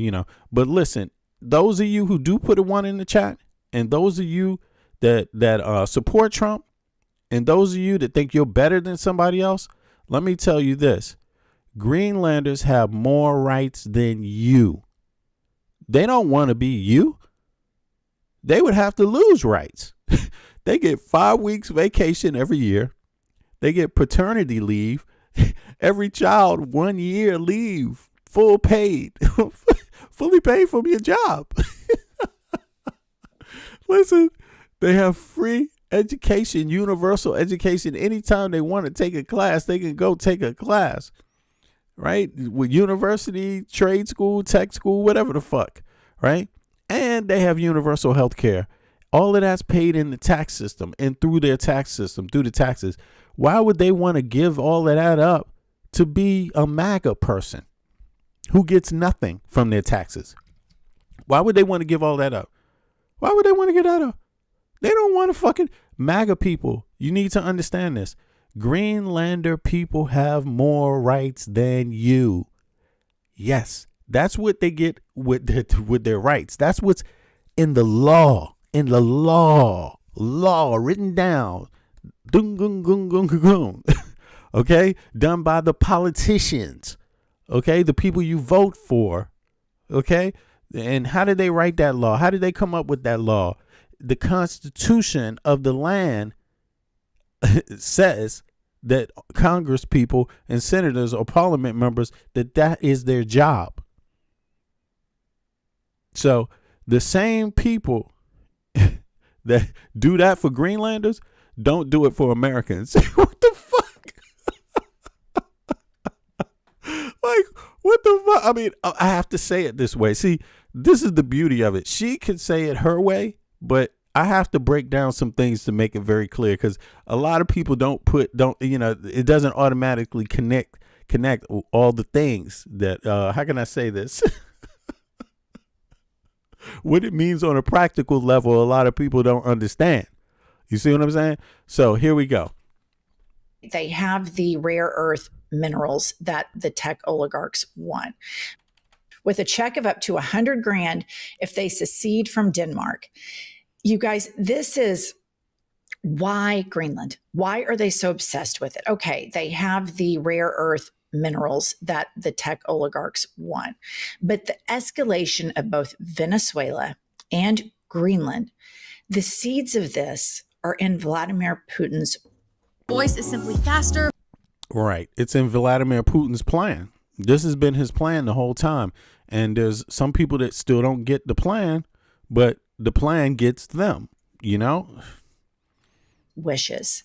But listen, those of you who do put a 1 in the chat, and those of you that support Trump, and those of you that think you're better than somebody else, let me tell you this. Greenlanders have more rights than you. They don't want to be you. They would have to lose rights. They get 5 weeks vacation every year. They get paternity leave. Every child 1 year leave, full paid, fully paid from your job. Listen, they have free education, universal education. Anytime they want to take a class, they can go take a class. Right? With university, trade school, tech school, whatever the fuck. Right? And they have universal health care. All of that's paid in the tax system and through their tax system, through the taxes. Why would they want to give all of that up to be a MAGA person who gets nothing from their taxes? Why would they want to give all that up? Why would they want to get that up? They don't want to fucking MAGA people. You need to understand this. Greenlander people have more rights than you. Yes, that's what they get with their rights. That's what's in the law. In the law written down. Okay, done by the politicians. Okay, the people you vote for. Okay, and how did they write that law? How did they come up with that law? The Constitution of the land says that Congress people and senators or parliament members, that is their job. So the same people that do that for Greenlanders don't do it for Americans. What the fuck? Like, what the Well, I mean, I have to say it this way. See, this is the beauty of it. She can say it her way, but I have to break down some things to make it very clear, because a lot of people it doesn't automatically connect all the things that, how can I say this? What it means on a practical level, a lot of people don't understand. You see what I'm saying? So here we go. They have the rare earth minerals that the tech oligarchs want. With a check of up to $100,000 if they secede from Denmark. You guys, this is why Greenland. Why are they so obsessed with it? Okay, they have the rare earth minerals that the tech oligarchs want. But the escalation of both Venezuela and Greenland, the seeds of this are in Vladimir Putin's voice is simply faster. Right. It's in Vladimir Putin's plan. This has been his plan the whole time. And there's some people that still don't get the plan, but the plan gets them, you know? Wishes.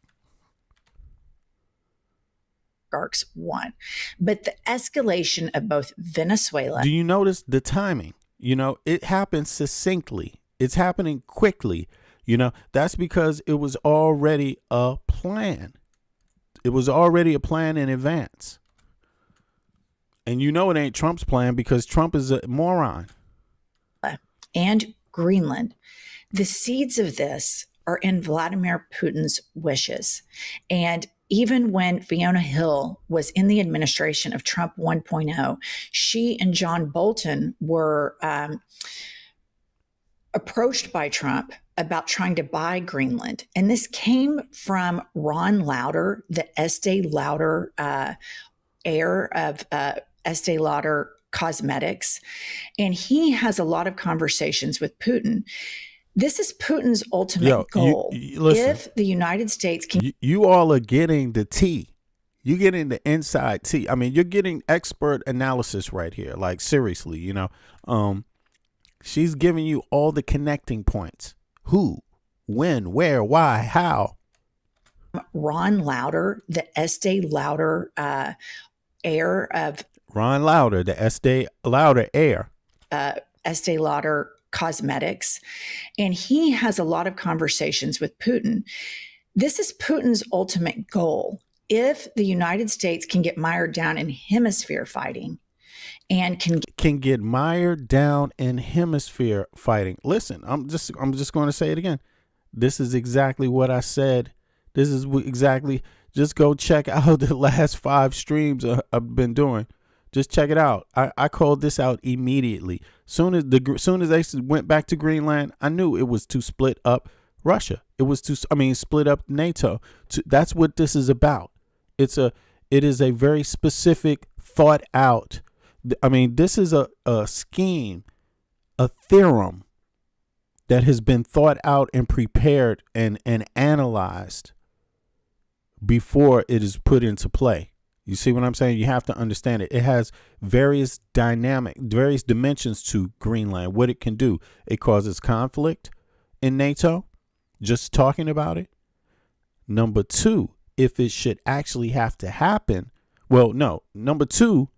Oligarchs want. But the escalation of both Venezuela. Do you notice the timing? You know, it happens succinctly. It's happening quickly. You know, that's because it was already a plan. It was already a plan in advance. And you know it ain't Trump's plan, because Trump is a moron. And Greenland. The seeds of this are in Vladimir Putin's wishes. And even when Fiona Hill was in the administration of Trump 1.0, she and John Bolton were approached by Trump about trying to buy Greenland. And this came from Ron Lauder, the Estee Lauder heir of Estee Lauder Cosmetics. And he has a lot of conversations with Putin. This is Putin's ultimate goal. Listen, if the United States can... You all are getting the tea. You're getting the inside tea. I mean, you're getting expert analysis right here. Like, seriously, you know. She's giving you all the connecting points. Who, when, where, why, how. Ron Lauder, the Estee Lauder heir of... Ron Lauder, the Estee Lauder heir. Estee Lauder Cosmetics. And he has a lot of conversations with Putin. This is Putin's ultimate goal. If the United States can get mired down in hemisphere fighting and can get mired down in hemisphere fighting. Listen, I'm just going to say it again. This is exactly what I said. This is exactly, just go check out the last 5 streams I've been doing. Just check it out. I called this out immediately. Soon as they went back to Greenland, I knew it was to split up Russia. It was to, split up NATO. That's what this is about. It is a very specific, thought out. This is a scheme, a theorem that has been thought out and prepared and analyzed before it is put into play. You see what I'm saying? You have to understand it. It has various dimensions to Greenland, what it can do. It causes conflict in NATO, just talking about it. Number 2, if it should actually have to happen. Well, no. Number 2,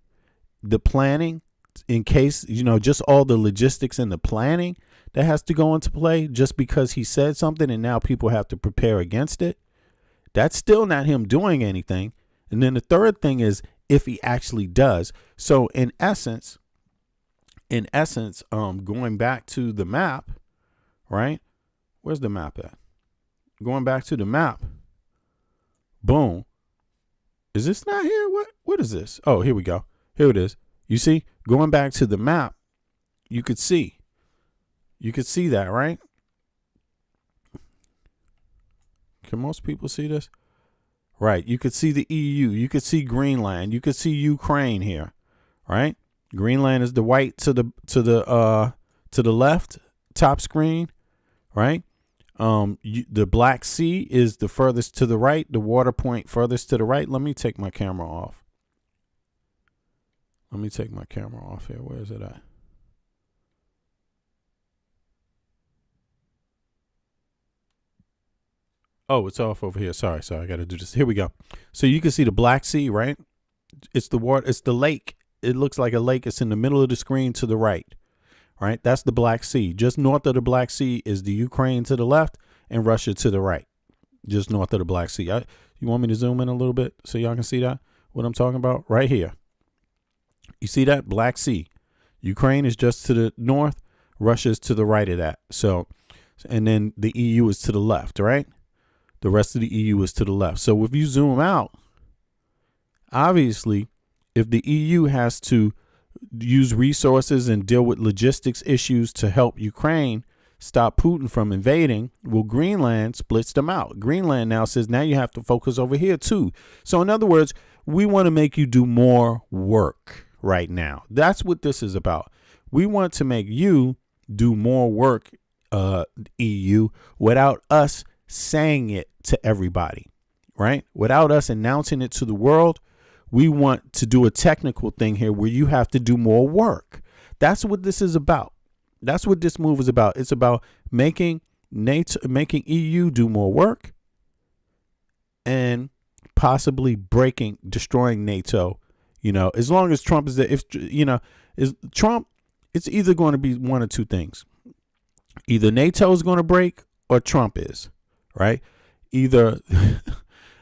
the planning, in case, just all the logistics and the planning that has to go into play just because he said something and now people have to prepare against it. That's still not him doing anything. And then the third thing is if he actually does. So in essence, going back to the map, right? Where's the map at? Going back to the map. Boom. Is this not here? What is this? Oh, here we go. Here it is. You see, going back to the map, you could see that, right? Can most people see this? Right. You could see the EU. You could see Greenland. You could see Ukraine here. Right. Greenland is the white to the left top screen. Right. The Black Sea is the furthest to the right. The water point furthest to the right. Let me take my camera off. Here. Where is it at? Oh, it's off over here. Sorry. I got to do this. Here we go. So you can see the Black Sea, right? It's the water. It's the lake it looks like a lake. It's in the middle of the screen to the right. Right? That's the Black Sea. Just north of the Black Sea is the Ukraine to the left and Russia to the right. Just north of the Black Sea. You want me to zoom in a little bit so y'all can see that? What I'm talking about? Right here. You see that? Black Sea. Ukraine is just to the north. Russia is to the right of that. So, and then the EU is to the left, right? The rest of the EU is to the left. So if you zoom out, obviously, if the EU has to use resources and deal with logistics issues to help Ukraine stop Putin from invading, well, Greenland splits them out. Greenland now says, now you have to focus over here too. So in other words, we want to make you do more work right now. That's what this is about. We want to make you do more work, EU, without us saying it to everybody, right? Without us announcing it to the world. We want to do a technical thing here where you have to do more work. That's what this is about. That's what this move is about. It's about making NATO, making EU do more work and possibly destroying NATO. You know, as long as Trump is there, if, you know, is Trump, it's either going to be one of two things. Either NATO is going to break or Trump is, right? Either,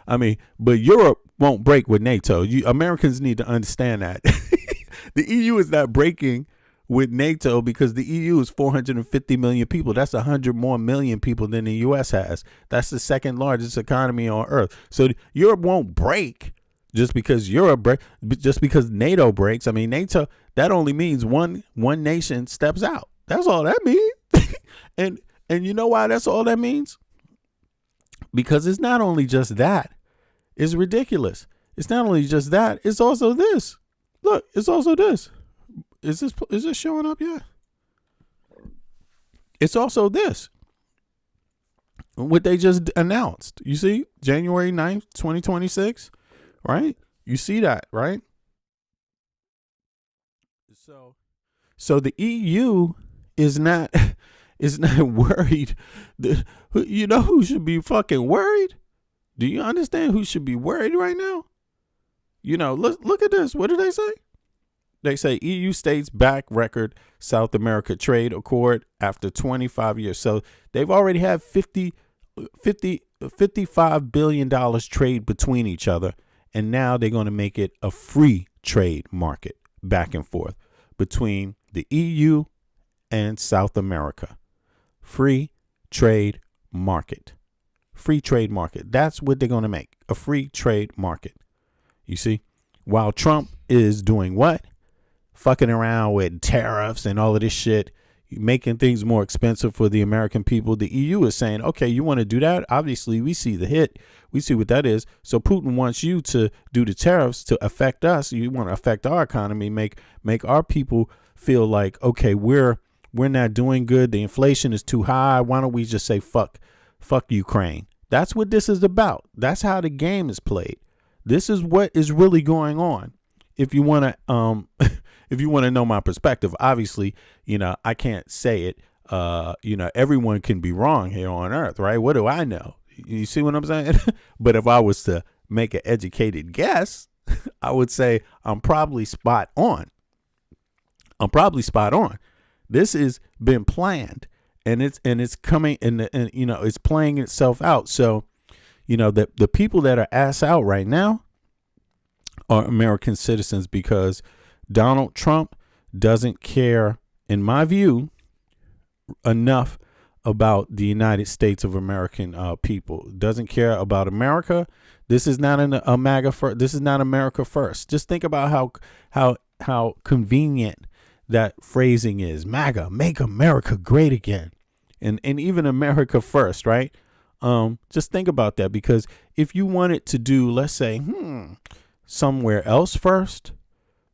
I mean, but Europe won't break with NATO. Americans need to understand that. The EU is not breaking with NATO because the EU is 450 million people. That's 100 more million people than the US has. That's the second largest economy on earth. So Europe won't break just because just because NATO breaks. I mean, NATO, that only means one nation steps out. That's all that means. and you know why that's all that means? Because it's not only just that. It's ridiculous. It's not only just that, it's also this. Look, it's also this. Is this showing up yet? It's also this. What they just announced. You see, January 9th, 2026, right? You see that, right? So the EU is not worried. You know who should be fucking worried? Do you understand who should be worried right now? You know, look at this. What do they say? They say EU states back record South America trade accord after 25 years. So they've already had $55 billion trade between each other. And now they're going to make it a free trade market back and forth between the EU and South America. Free trade market. Free trade market. That's what they're going to make. A free trade market. You see? While Trump is doing what? Fucking around with tariffs and all of this shit, making things more expensive for the American people. The EU is saying, okay, you want to do that? Obviously, we see the hit. We see what that is. So Putin wants you to do the tariffs to affect us. You want to affect our economy, make our people feel like, okay, we're not doing good. The inflation is too high. Why don't we just say fuck Ukraine? That's what this is about. That's how the game is played. This is what is really going on. If you want to if you want to know my perspective, obviously, you know, I can't say it. You know, everyone can be wrong here on earth, right? What do I know? You see what I'm saying? But if I was to make an educated guess, I would say I'm probably spot on. This has been planned. And it's coming and you know, it's playing itself out. So, you know, the people that are ass out right now are American citizens because Donald Trump doesn't care, in my view, enough about the United States of American people. Doesn't care about America. This is not a MAGA first. This is not America first. Just think about how convenient that phrasing is. MAGA, make America great again. And even America first, right? Just think about that, because if you wanted to do, let's say, somewhere else first,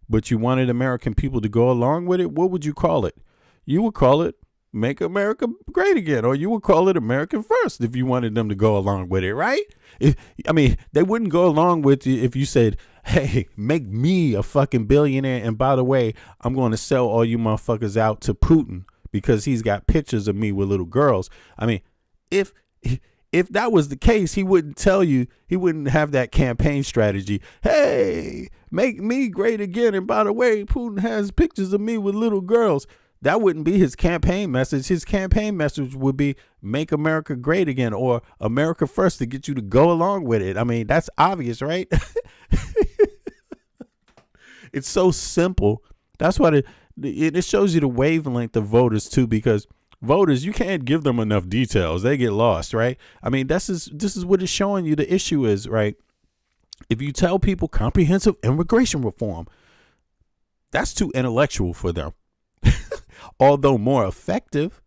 but you wanted American people to go along with it, what would you call it? You would call it Make America Great Again, or you would call it American First if you wanted them to go along with it, right? They wouldn't go along with it if you said, hey, make me a fucking billionaire, and by the way, I'm going to sell all you motherfuckers out to Putin because he's got pictures of me with little girls. I mean, if if that was the case, he wouldn't tell you, he wouldn't have that campaign strategy. Hey, make me great again. And by the way, Putin has pictures of me with little girls. That wouldn't be his campaign message. His campaign message would be make America great again, or America first, to get you to go along with it. I mean, that's obvious, right? It's so simple. That's why it shows you the wavelength of voters too, because voters, you can't give them enough details. They get lost, right? I mean, this is what it's showing you. The issue is, right, if you tell people comprehensive immigration reform, that's too intellectual for them. Although more effective,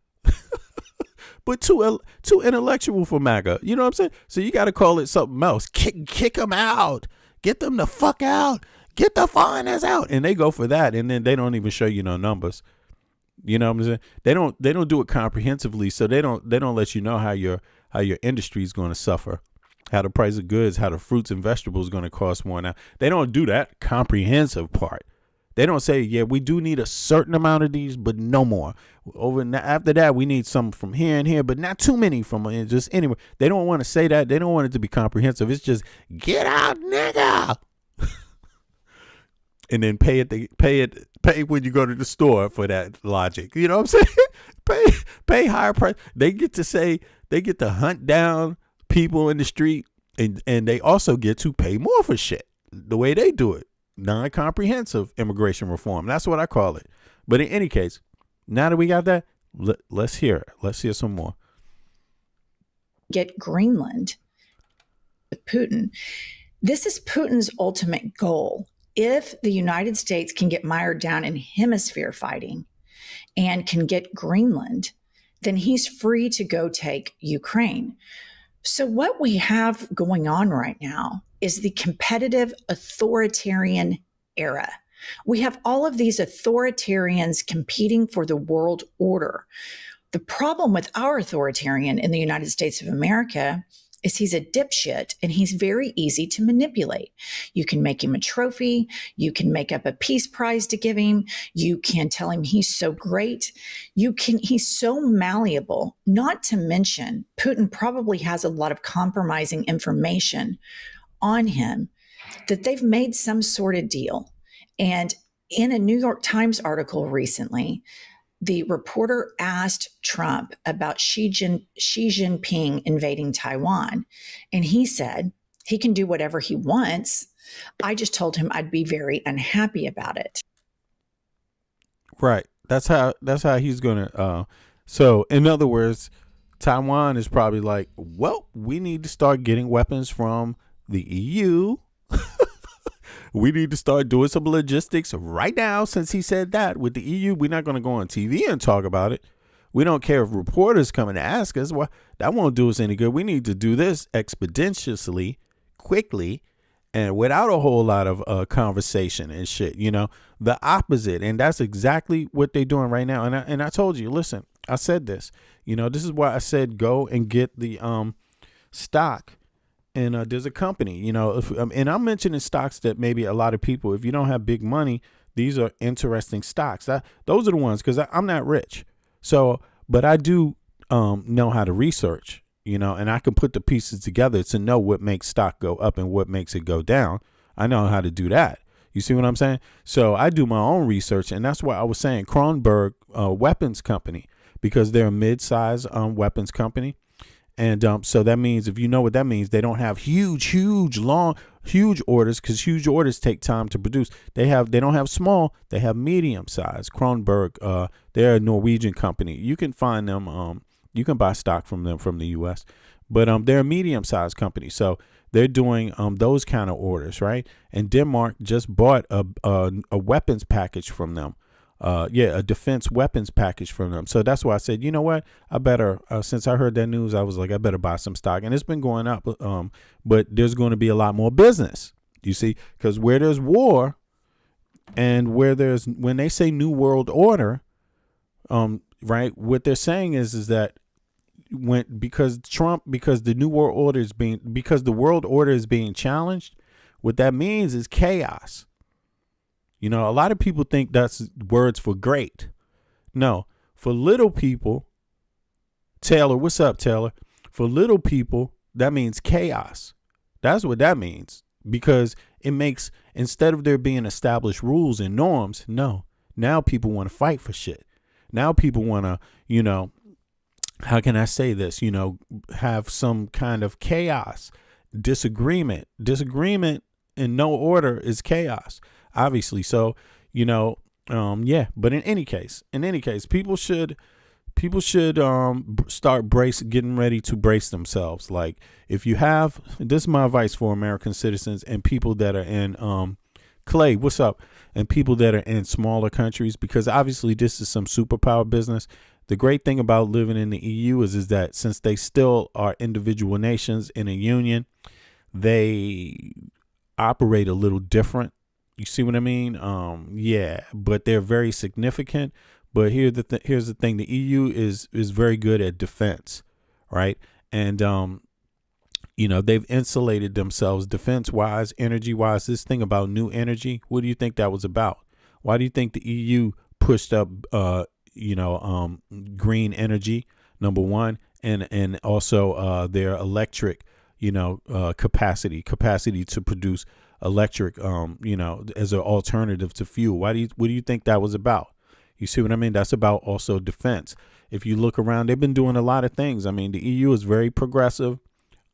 but too intellectual for MAGA. You know what I'm saying? So you got to call it something else. Kick them out. Get them the fuck out. Get the foreigners out. And they go for that, and then they don't even show you no numbers. You know what I'm saying? They don't do it comprehensively, so they don't let you know how your industry is going to suffer, how the price of goods, how the fruits and vegetables is going to cost more now. They don't do that comprehensive part. They don't say, yeah, we do need a certain amount of these, but no more. After that, we need some from here and here, but not too many from just anywhere. They don't want to say that. They don't want it to be comprehensive. It's just get out, nigga. And then pay when you go to the store for that logic. You know what I'm saying? pay higher price. They get to hunt down people in the street, and they also get to pay more for shit the way they do it. Non-comprehensive immigration reform. That's what I call it. But in any case, now that we got that, let's hear it. Let's hear some more. Get Greenland with Putin. This is Putin's ultimate goal. If the United States can get mired down in hemisphere fighting and can get Greenland, then he's free to go take Ukraine. So what we have going on right now is the competitive authoritarian era. We have all of these authoritarians competing for the world order. The problem with our authoritarian in the United States of America is he's a dipshit and he's very easy to manipulate. You can make him a trophy. You can make up a peace prize to give him. You can tell him he's so great. He's so malleable, not to mention Putin probably has a lot of compromising information on him that they've made some sort of deal. And in a New York Times article recently, the reporter asked Trump about Xi Jinping invading Taiwan. And he said, he can do whatever he wants. I just told him I'd be very unhappy about it. Right. That's how he's going to. So in other words, Taiwan is probably like, well, we need to start getting weapons from the EU. We need to start doing some logistics right now. Since he said that with the EU, we're not going to go on TV and talk about it. We don't care if reporters come and ask us. Well, that won't do us any good. We need to do this expeditiously, quickly, and without a whole lot of conversation and shit, you know, the opposite. And that's exactly what they're doing right now. And I told you, listen, I said this, you know, this is why I said go and get the stock. And there's a company, you know, and I'm mentioning stocks that maybe a lot of people, if you don't have big money, these are interesting stocks. Those are the ones, because I'm not rich. So, but I do know how to research, you know, and I can put the pieces together to know what makes stock go up and what makes it go down. I know how to do that. You see what I'm saying? So I do my own research. And that's why I was saying Kronberg Weapons Company, because they're a mid-size weapons company. And so that means, if you know what that means, they don't have huge orders, because huge orders take time to produce. They don't have small, they have medium size. Kronberg, they're a Norwegian company. You can find them, you can buy stock from them from the US, but they're a medium sized company. So they're doing those kind of orders, right? And Denmark just bought a weapons package from them. A defense weapons package from them. So that's why I said, you know what, I better, since I heard that news, I was like, I better buy some stock. And it's been going up, but there's going to be a lot more business, you see, because where there's war and when they say new world order, right, what they're saying is that because the new world order because the world order is being challenged, what that means is chaos. You know, a lot of people think that's words for great. No, for little people, Taylor, what's up, Taylor? For little people, that means chaos. That's what that means, because it makes, instead of there being established rules and norms, no, now people want to fight for shit. Now people want to, how can I say this? Have some kind of chaos, disagreement in no order is chaos, obviously. So, yeah. But in any case, people should start getting ready to brace themselves. Like, if you have, this is my advice for American citizens and people that are in, Clay, what's up? And people that are in smaller countries, because obviously this is some superpower business. The great thing about living in the EU is that since they still are individual nations in a union, they operate a little different. You see what I mean? Yeah, but they're very significant. But here's the thing: the EU is very good at defense, right? And they've insulated themselves defense-wise, energy-wise. This thing about new energy, what do you think that was about? Why do you think the EU pushed up, green energy, number one, and also their electric, capacity to produce electric, as an alternative to fuel? What do you think that was about? You see what I mean? That's about also defense. If you look around, they've been doing a lot of things. I mean, the EU is very progressive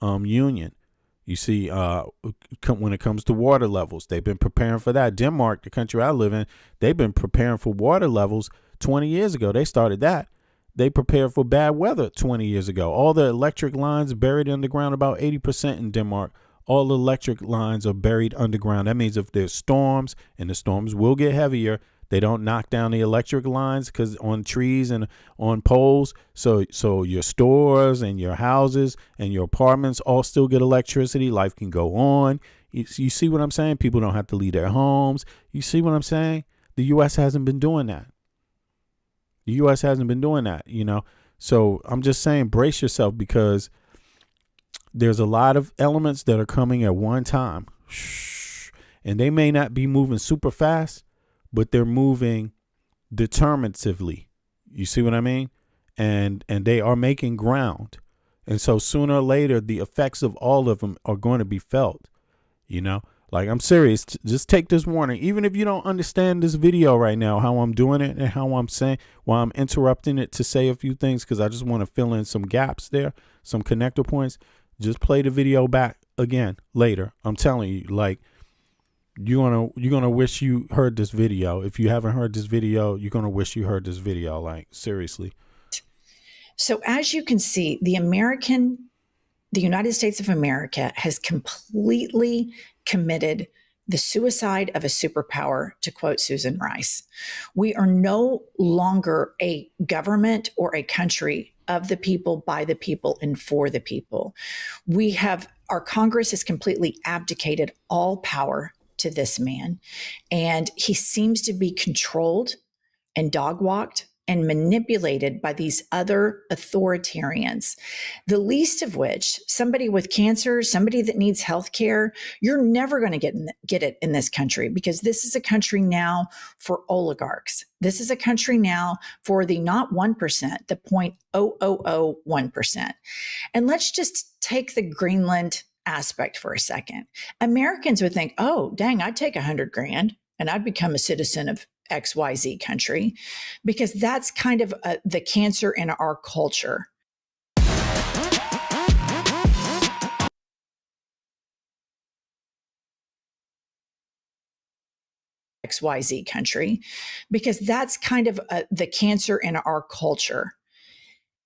union. You see, when it comes to water levels, they've been preparing for that. Denmark, the country I live in, they've been preparing for water levels 20 years ago. They started that. They prepared for bad weather 20 years ago. All the electric lines buried underground, about 80% in Denmark. All the electric lines are buried underground. That means if there's storms, and the storms will get heavier, they don't knock down the electric lines because on trees and on poles. So your stores and your houses and your apartments all still get electricity. Life can go on. You see what I'm saying? People don't have to leave their homes. You see what I'm saying? The U.S. hasn't been doing that. So I'm just saying, brace yourself, because there's a lot of elements that are coming at one time. And they may not be moving super fast, but they're moving determinatively. You see what I mean? And they are making ground. And so sooner or later, the effects of all of them are going to be felt. Like, I'm serious. Just take this warning. Even if you don't understand this video right now, how I'm doing it and how I'm saying, while I'm interrupting it to say a few things, because I just want to fill in some gaps there, some connector points. Just play the video back again later. I'm telling you, like, you're gonna wish you heard this video. If you haven't heard this video, you're gonna wish you heard this video. Like, seriously. So as you can see, the United States of America has completely committed the suicide of a superpower, to quote Susan Rice. We are no longer a government or a country of the people, by the people, and for the people. Our Congress has completely abdicated all power to this man, and he seems to be controlled and dog-walked and manipulated by these other authoritarians, the least of which, somebody with cancer, somebody that needs health care. You're never going to get it in this country, because this is a country now for oligarchs. This is a country now for the not 1%, the 0.0001%. And let's just take the Greenland aspect for a second. Americans would think, oh, dang, I'd take $100,000 and I'd become a citizen of XYZ country, because that's kind of the cancer in our culture. XYZ country, because that's kind of the cancer in our culture.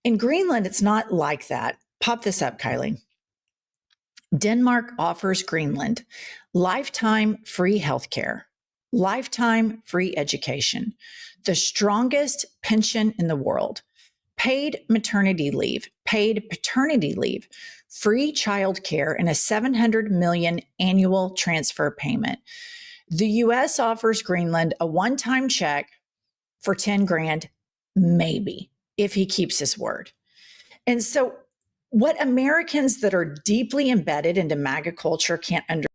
In Greenland, it's not like that. Pop this up, Kylie. Denmark offers Greenland lifetime free healthcare, lifetime free education, the strongest pension in the world, paid maternity leave, paid paternity leave, free childcare, and a $700 million annual transfer payment. The U.S. offers Greenland a one-time check for $10,000, maybe, if he keeps his word. And so what Americans that are deeply embedded into MAGA culture can't understand.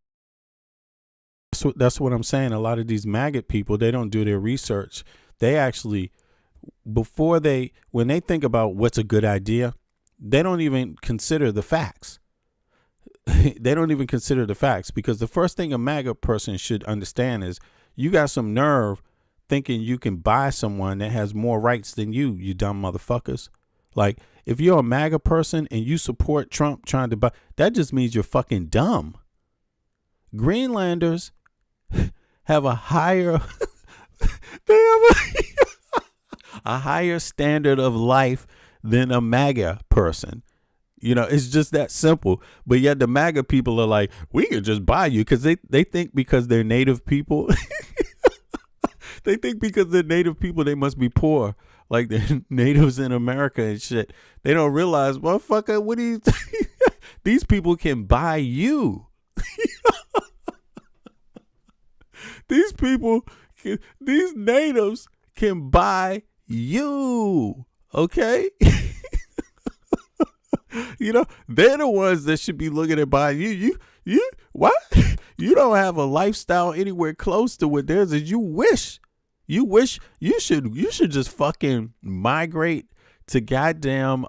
That's what I'm saying. A lot of these maggot people, they don't do their research. They actually, when they think about what's a good idea, they don't even consider the facts. They don't even consider the facts, because the first thing a MAGA person should understand is you got some nerve thinking you can buy someone that has more rights than you dumb motherfuckers. Like, if you're a MAGA person and you support Trump trying to buy, that just means you're fucking dumb. Greenlanders have a higher they have a higher standard of life than a MAGA person. You know, it's just that simple. But yet the MAGA people are like, we could just buy you, because they think because they're native people, they think because they're native people, they must be poor, like the natives in America and shit. They don't realize, motherfucker, what do you think? These people can buy you. These natives can buy you. Okay? You know, they're the ones that should be looking at buying you. You what? You don't have a lifestyle anywhere close to what theirs is. You should just fucking migrate to goddamn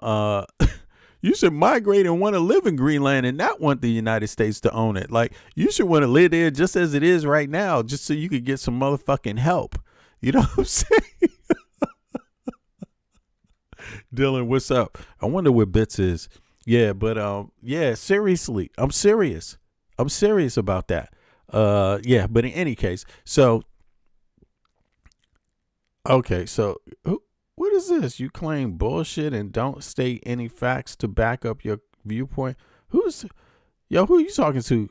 you should migrate and want to live in Greenland and not want the United States to own it. Like, you should want to live there just as it is right now, just so you could get some motherfucking help. You know what I'm saying? Dylan, what's up? I wonder what Bits is. Yeah, but yeah, seriously, I'm serious about that. Yeah, but in any case, so okay, so what is this? You claim bullshit and don't state any facts to back up your viewpoint. Who are you talking to?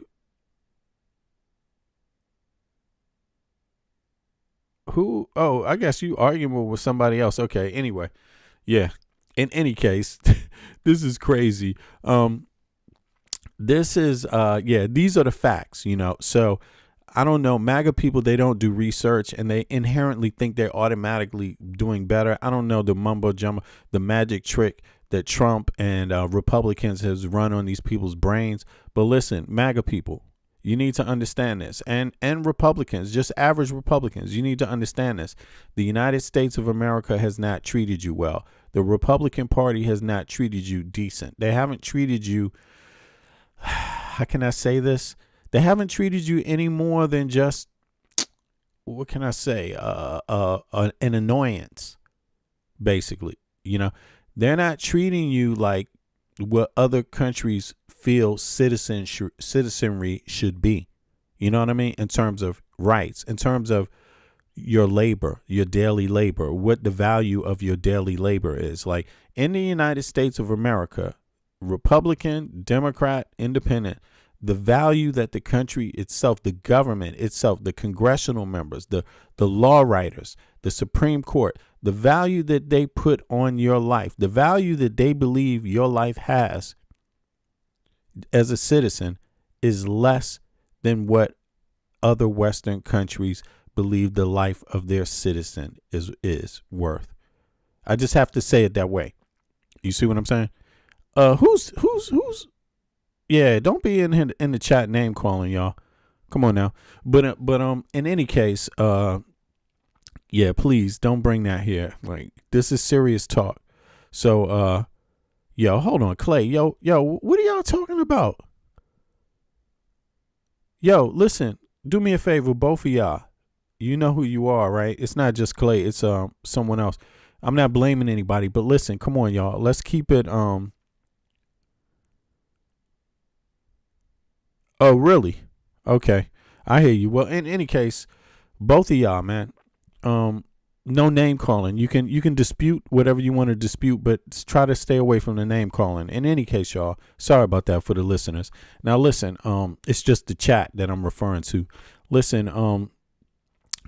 Who? Oh, I guess you arguing with somebody else. Okay, anyway. Yeah. In any case, this is crazy. This is yeah, these are the facts, you know. So I don't know, MAGA people, they don't do research and they inherently think they're automatically doing better. I don't know the mumbo jumbo, the magic trick that Trump and Republicans has run on these people's brains. But listen, MAGA people, you need to understand this. And Republicans, just average Republicans, you need to understand this. The United States of America has not treated you well. The Republican Party has not treated you decent. They haven't treated you, how can I say this? They haven't treated you any more than just, what can I say, an annoyance, basically. You know, they're not treating you like what other countries feel citizenry should be. You know what I mean? In terms of rights, in terms of your labor, your daily labor, what the value of your daily labor is. Like in the United States of America, Republican, Democrat, Independent, the value that the country itself, the government itself, the congressional members, the law writers, the Supreme Court, the value that they put on your life, the value that they believe your life has as a citizen is less than what other Western countries believe the life of their citizen is worth. I just have to say it that way. You see what I'm saying? Who's yeah, don't be in the chat name calling, y'all. Come on now. But in any case, yeah, please don't bring that here. Like, this is serious talk. So yo, hold on, Clay. Yo, what are y'all talking about? Yo, listen, do me a favor, both of y'all. You know who you are, right? It's not just Clay, it's someone else. I'm not blaming anybody, but listen, come on, y'all. Let's keep it Oh, really? Okay. I hear you. Well, in any case, both of y'all, man, no name calling. You can dispute whatever you want to dispute, but try to stay away from the name calling. In any case, y'all, sorry about that for the listeners. Now, listen, it's just the chat that I'm referring to. Listen,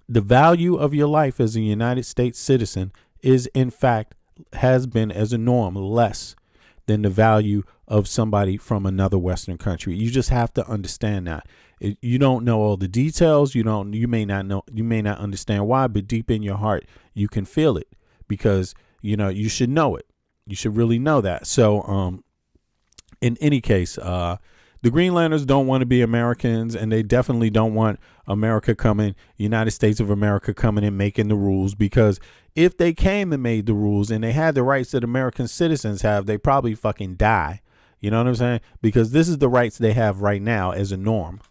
the value of your life as a United States citizen is, in fact, has been as a norm less than the value of somebody from another Western country. You just have to understand that. You don't know all the details. You may not understand why, but deep in your heart, you can feel it because, you know, you should know it. You should really know that. So, in any case, The Greenlanders don't want to be Americans, and they definitely don't want America coming, United States of America coming and making the rules, because if they came and made the rules and they had the rights that American citizens have, they probably fucking die. You know what I'm saying? Because this is the rights they have right now as a norm.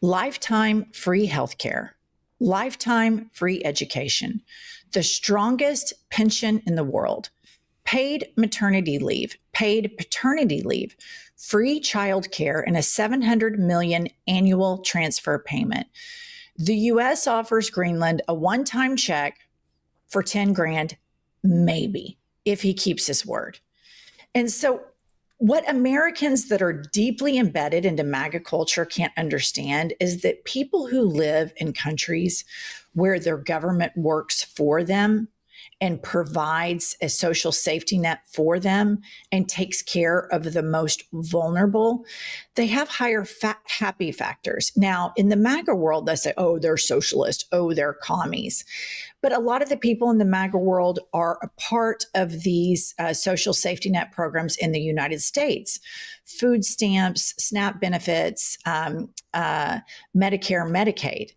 Lifetime free healthcare, lifetime free education, the strongest pension in the world, paid maternity leave, paid paternity leave, free childcare, and a $700 million annual transfer payment. The U.S. offers Greenland a one-time check for 10 grand, maybe, if he keeps his word. And so what Americans that are deeply embedded into MAGA culture can't understand is that people who live in countries where their government works for them and provides a social safety net for them and takes care of the most vulnerable, they have higher happy factors. Now, in the MAGA world, they say, oh, they're socialist, oh, they're commies. But a lot of the people in the MAGA world are a part of these social safety net programs in the United States. Food stamps, SNAP benefits, Medicare, Medicaid.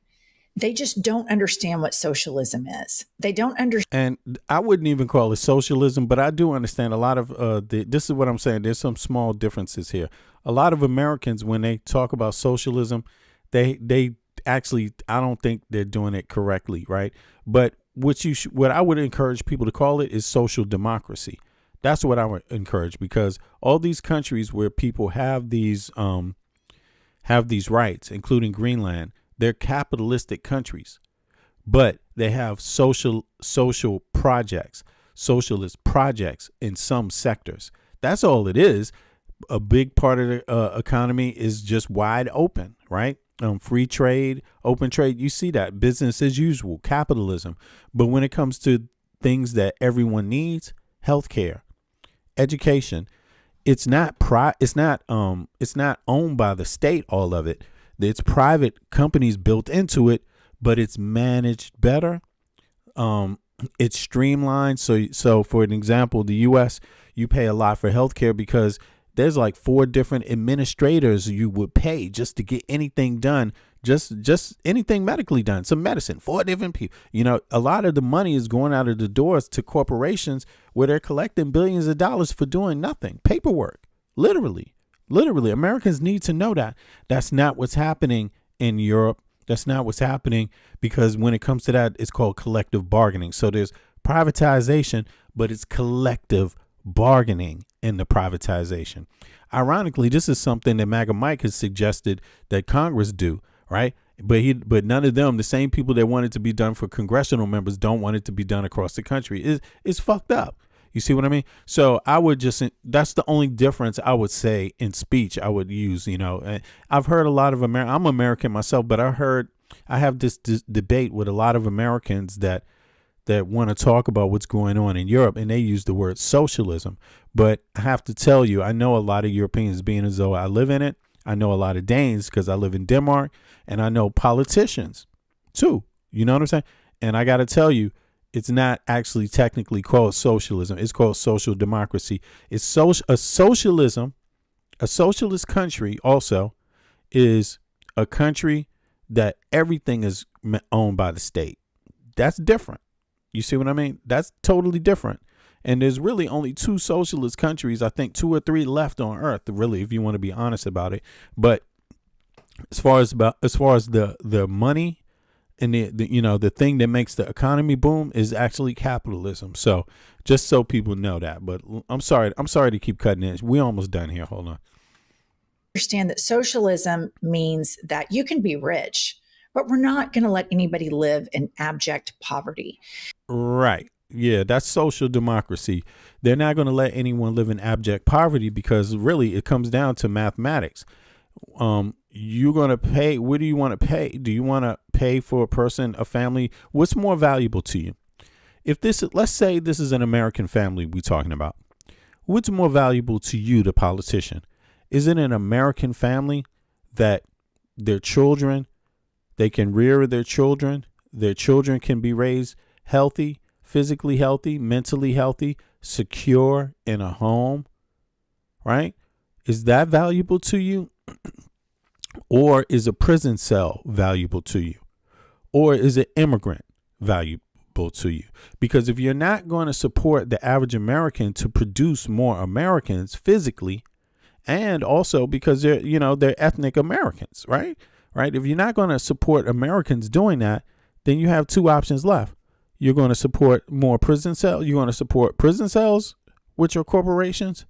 They just don't understand what socialism is. They don't understand. And I wouldn't even call it socialism, but I do understand a lot of this is what I'm saying. There's some small differences here. A lot of Americans, when they talk about socialism, they actually, I don't think they're doing it correctly, right? But what I would encourage people to call it is social democracy. That's what I would encourage, because all these countries where people have these rights, including Greenland, they're capitalistic countries, but they have social projects, socialist projects in some sectors. That's all it is. A big part of the economy is just wide open, right? Free trade, open trade. You see that business as usual, capitalism. But when it comes to things that everyone needs, healthcare, education, it's not owned by the state. All of it. It's private companies built into it, but it's managed better. It's streamlined. So for an example, the U.S., you pay a lot for healthcare because there's like 4 different administrators you would pay just to get anything done, just anything medically done, some medicine, 4 different people. You know, a lot of the money is going out of the doors to corporations where they're collecting billions of dollars for doing nothing, paperwork, literally. Americans need to know that. That's not what's happening in Europe. That's not what's happening, because when it comes to that, it's called collective bargaining. So there's privatization, but it's collective bargaining in the privatization. Ironically, this is something that MAGA Mike has suggested that Congress do, right? But none of them, the same people that want it to be done for congressional members, don't want it to be done across the country. It's fucked up. You see what I mean? So that's the only difference I would say in speech I would use, you know. And I've heard a lot of I'm American myself, but I have this debate with a lot of Americans that want to talk about what's going on in Europe, and they use the word socialism. But I have to tell you, I know a lot of Europeans, being as though I live in it. I know a lot of Danes because I live in Denmark, and I know politicians too. You know what I'm saying? And I got to tell you, it's not actually technically called socialism. It's called social democracy. A socialist country also is a country that everything is owned by the state. That's different. You see what I mean? That's totally different. And there's really only 2 socialist countries, I think 2 or 3 left on earth, really, if you want to be honest about it. But as far as the money and the thing that makes the economy boom is actually capitalism. So just so people know that. But I'm sorry to keep cutting in. We're almost done here. Hold on. Understand that socialism means that you can be rich, but we're not going to let anybody live in abject poverty. Right. Yeah, that's social democracy. They're not going to let anyone live in abject poverty, because really it comes down to mathematics. You're going to pay. What do you want to pay? Do you want to pay for a person, a family? What's more valuable to you? Let's say this is an American family we're talking about. What's more valuable to you, the politician? Is it an American family that their children, they can rear their children can be raised healthy, physically healthy, mentally healthy, secure in a home, right? Is that valuable to you? Or is a prison cell valuable to you? Or is an immigrant valuable to you? Because if you're not going to support the average American to produce more Americans physically, and also because they're ethnic Americans, right? Right. If you're not going to support Americans doing that, then you have two options left. You're going to support more prison cells. You're going to support prison cells with your corporations,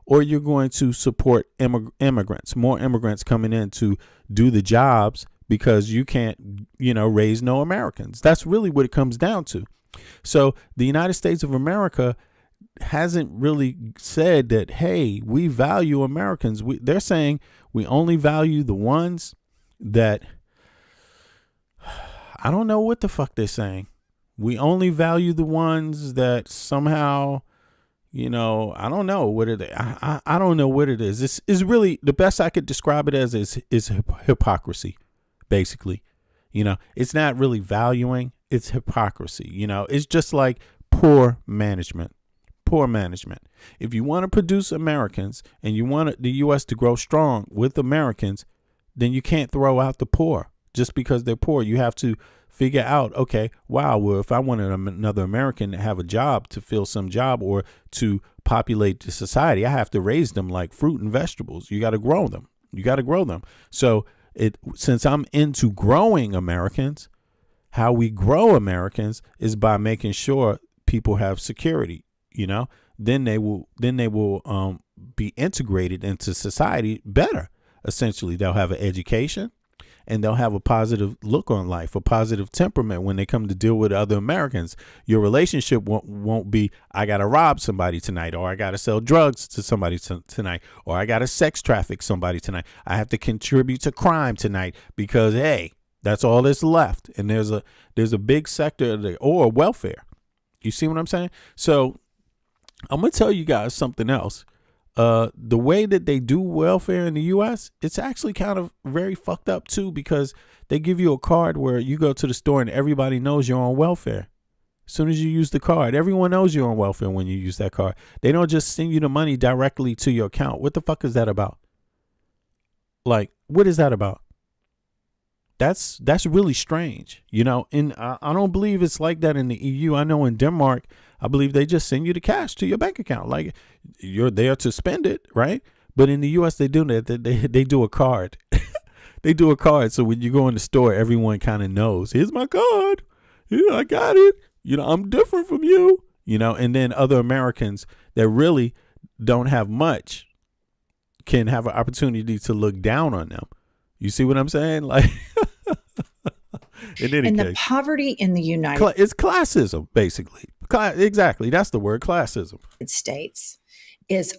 or you're going to support immigrants, more immigrants coming in to do the jobs because you can't, raise no Americans. That's really what it comes down to. So the United States of America hasn't really said that, hey, we value Americans. They're saying we only value the ones that, I don't know what the fuck they're saying. We only value the ones that somehow, I don't know what it is. I don't know what it is. This is really the best I could describe it as is hypocrisy, basically. It's not really valuing. It's hypocrisy. It's just like poor management. Poor management. If you want to produce Americans and you want the U.S. to grow strong with Americans, then you can't throw out the poor just because they're poor. You have to figure out, okay, wow, well, if I wanted another American to have a job, to fill some job or to populate the society, I have to raise them like fruit and vegetables. You got to grow them. So since I'm into growing Americans, how we grow Americans is by making sure people have security. Then they will be integrated into society better. Essentially, they'll have an education and they'll have a positive look on life, a positive temperament when they come to deal with other Americans. Your relationship won't be, I got to rob somebody tonight, or I got to sell drugs to somebody tonight, or I got to sex traffic somebody tonight. I have to contribute to crime tonight because, hey, that's all that's left. And there's a big sector or welfare. You see what I'm saying? So I'm going to tell you guys something else. The way that they do welfare in the U.S., it's actually kind of very fucked up, too, because they give you a card where you go to the store and everybody knows you're on welfare. As soon as you use the card, everyone knows you're on welfare when you use that card. They don't just send you the money directly to your account. What the fuck is that about? Like, what is that about? That's really strange, and I don't believe it's like that in the EU. I know in Denmark, I believe they just send you the cash to your bank account. Like, you're there to spend it, right? But in the US, they do that. They do a card. They do a card. So when you go in the store, everyone kind of knows, here's my card. Yeah, I got it. I'm different from you, and then other Americans that really don't have much can have an opportunity to look down on them. You see what I'm saying? Like, and the poverty in the it's classism, basically. Exactly. That's the word, classism. States is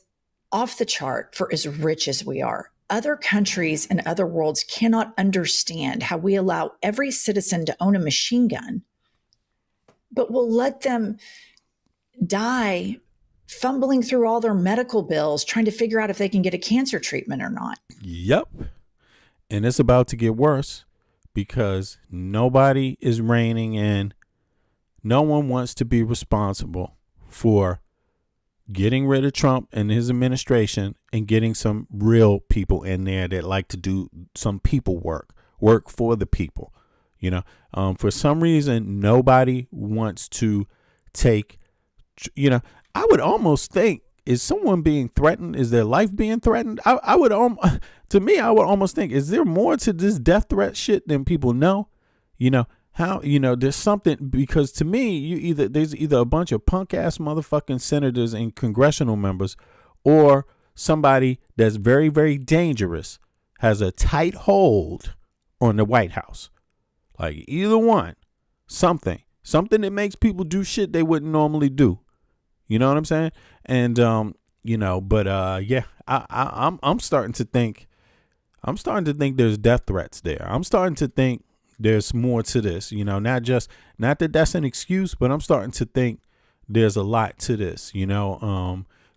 off the chart for as rich as we are. Other countries and other worlds cannot understand how we allow every citizen to own a machine gun, but we'll let them die fumbling through all their medical bills, trying to figure out if they can get a cancer treatment or not. Yep. And it's about to get worse because nobody is reining in. No one wants to be responsible for getting rid of Trump and his administration and getting some real people in there that like to do some people work for the people. For some reason, nobody wants to take, I would almost think, is someone being threatened? Is their life being threatened? I would almost think, is there more to this death threat shit than people know? How, there's something, because to me, there's either a bunch of punk ass motherfucking senators and congressional members, or somebody that's very, very dangerous has a tight hold on the White House. Like either one, something that makes people do shit they wouldn't normally do. You know what I'm saying? And, yeah, I'm starting to think there's death threats there. I'm starting to think there's more to this, not that that's an excuse, but I'm starting to think there's a lot to this,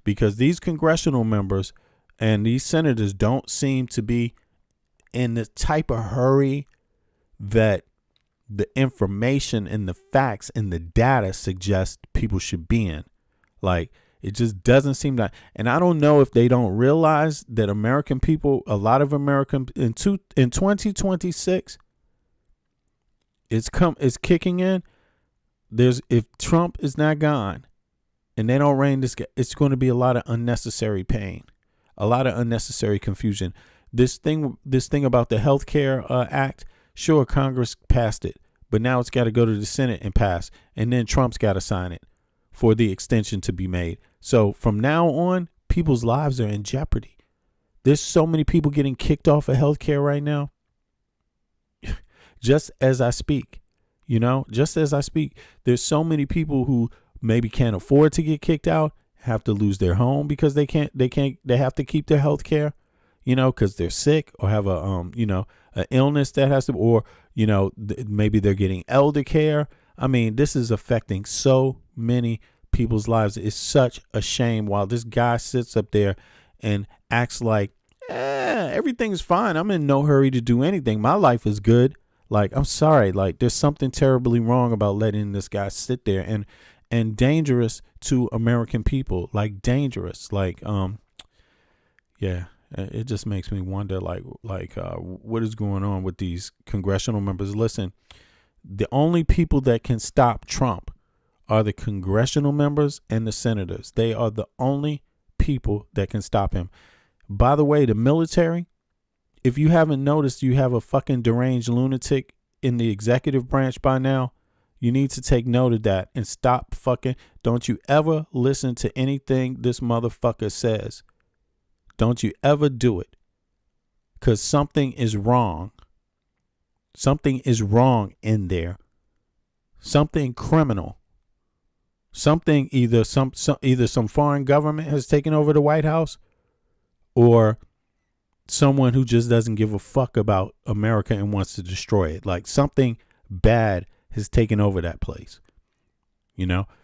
because these congressional members and these senators don't seem to be in the type of hurry that the information and the facts and the data suggest people should be in. Like, It just doesn't seem that. And I don't know if they don't realize that American people, a lot of American in 2026, it's kicking in. If Trump is not gone and they don't rein this guy, it's going to be a lot of unnecessary pain, a lot of unnecessary confusion. This thing about the Healthcare Act, sure, Congress passed it, but now it's got to go to the Senate and pass, and then Trump's got to sign it for the extension to be made. So from now on, people's lives are in jeopardy. There's so many people getting kicked off of healthcare right now. Just as I speak, just as I speak, there's so many people who maybe can't afford to get kicked out, have to lose their home because they have to keep their healthcare, because they're sick or have an illness that has to, or, maybe they're getting elder care. I mean, this is affecting so many people's lives. It's such a shame while this guy sits up there and acts like, everything's fine. I'm in no hurry to do anything. My life is good. Like, I'm sorry. Like, there's something terribly wrong about letting this guy sit there and dangerous to American people, like dangerous. Like, yeah, it just makes me wonder, what is going on with these congressional members? Listen, the only people that can stop Trump are the congressional members and the senators. They are the only people that can stop him. By the way, the military, if you haven't noticed, you have a fucking deranged lunatic in the executive branch by now. You need to take note of that and stop fucking. Don't you ever listen to anything this motherfucker says. Don't you ever do it. Because something is wrong. Something is wrong in there. Something criminal. Something either some foreign government has taken over the White House, or someone who just doesn't give a fuck about America and wants to destroy it. Like, something bad has taken over that place.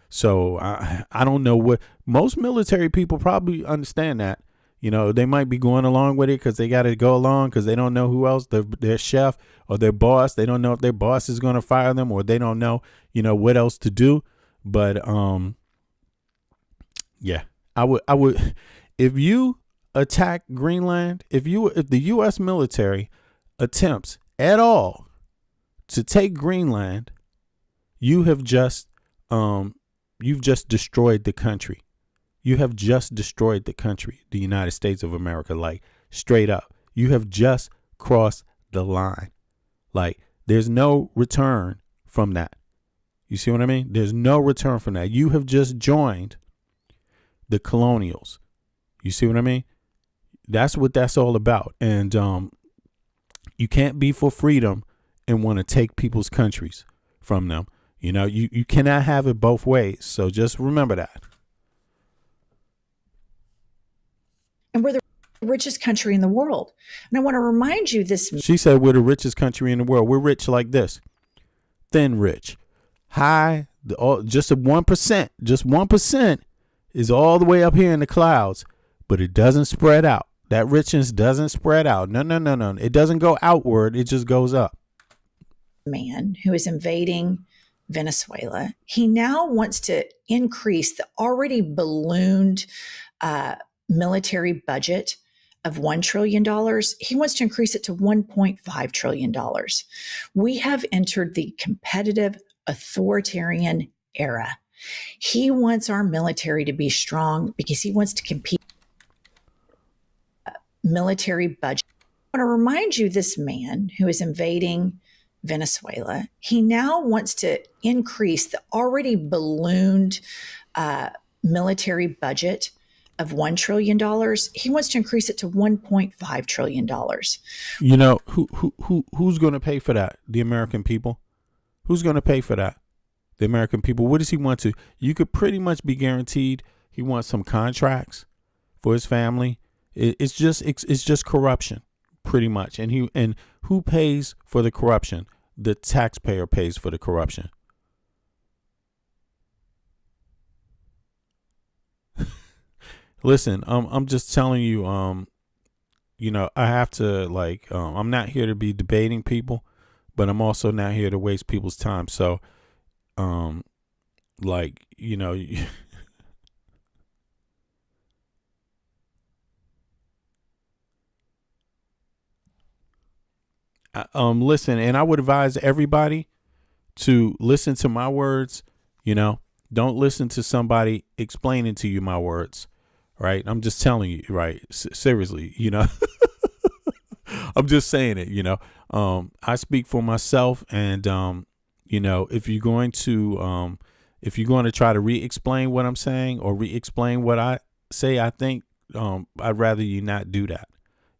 So I don't know what most military people probably understand that. They might be going along with it because they got to go along because they don't know who else, their chef or their boss. They don't know if their boss is going to fire them, or they don't know, what else to do. But yeah, I would if you attack Greenland, if the U.S. military attempts at all to take Greenland, you've just destroyed the country. You have just destroyed the country, the United States of America, like straight up. You have just crossed the line. Like, there's no return from that. You see what I mean? There's no return from that. You have just joined the colonials. You see what I mean? That's what that's all about. And you can't be for freedom and want to take people's countries from them. You cannot have it both ways. So just remember that. And we're the richest country in the world. And I want to remind you this. She said we're the richest country in the world. We're rich like this. Thin rich. High, just a 1%. Just 1% is all the way up here in the clouds. But it doesn't spread out. That richness doesn't spread out. No. It doesn't go outward. It just goes up. Man who is invading Venezuela. He now wants to increase the already ballooned military budget of $1 trillion. He wants to increase it to $1.5 trillion. We have entered the competitive authoritarian era. He wants our military to be strong because he wants to compete. Military budget. I want to remind you this man who is invading Venezuela. He now wants to increase the already ballooned military budget of $1 trillion. He wants to increase it to $1.5 trillion. Who's going to pay for that? The American people. Who's going to pay for that? The American people. What does he want to? You could pretty much be guaranteed he wants some contracts for his family. It's just corruption, pretty much. And who pays for the corruption? The taxpayer pays for the corruption. Listen, I'm just telling you, I have to I'm not here to be debating people, but I'm also not here to waste people's time. So, Listen, and I would advise everybody to listen to my words. Don't listen to somebody explaining to you my words. Right? I'm just telling you. Right? Seriously. I'm just saying it. I speak for myself, and if you're going to try to re-explain what I'm saying or re-explain what I say, I think I'd rather you not do that.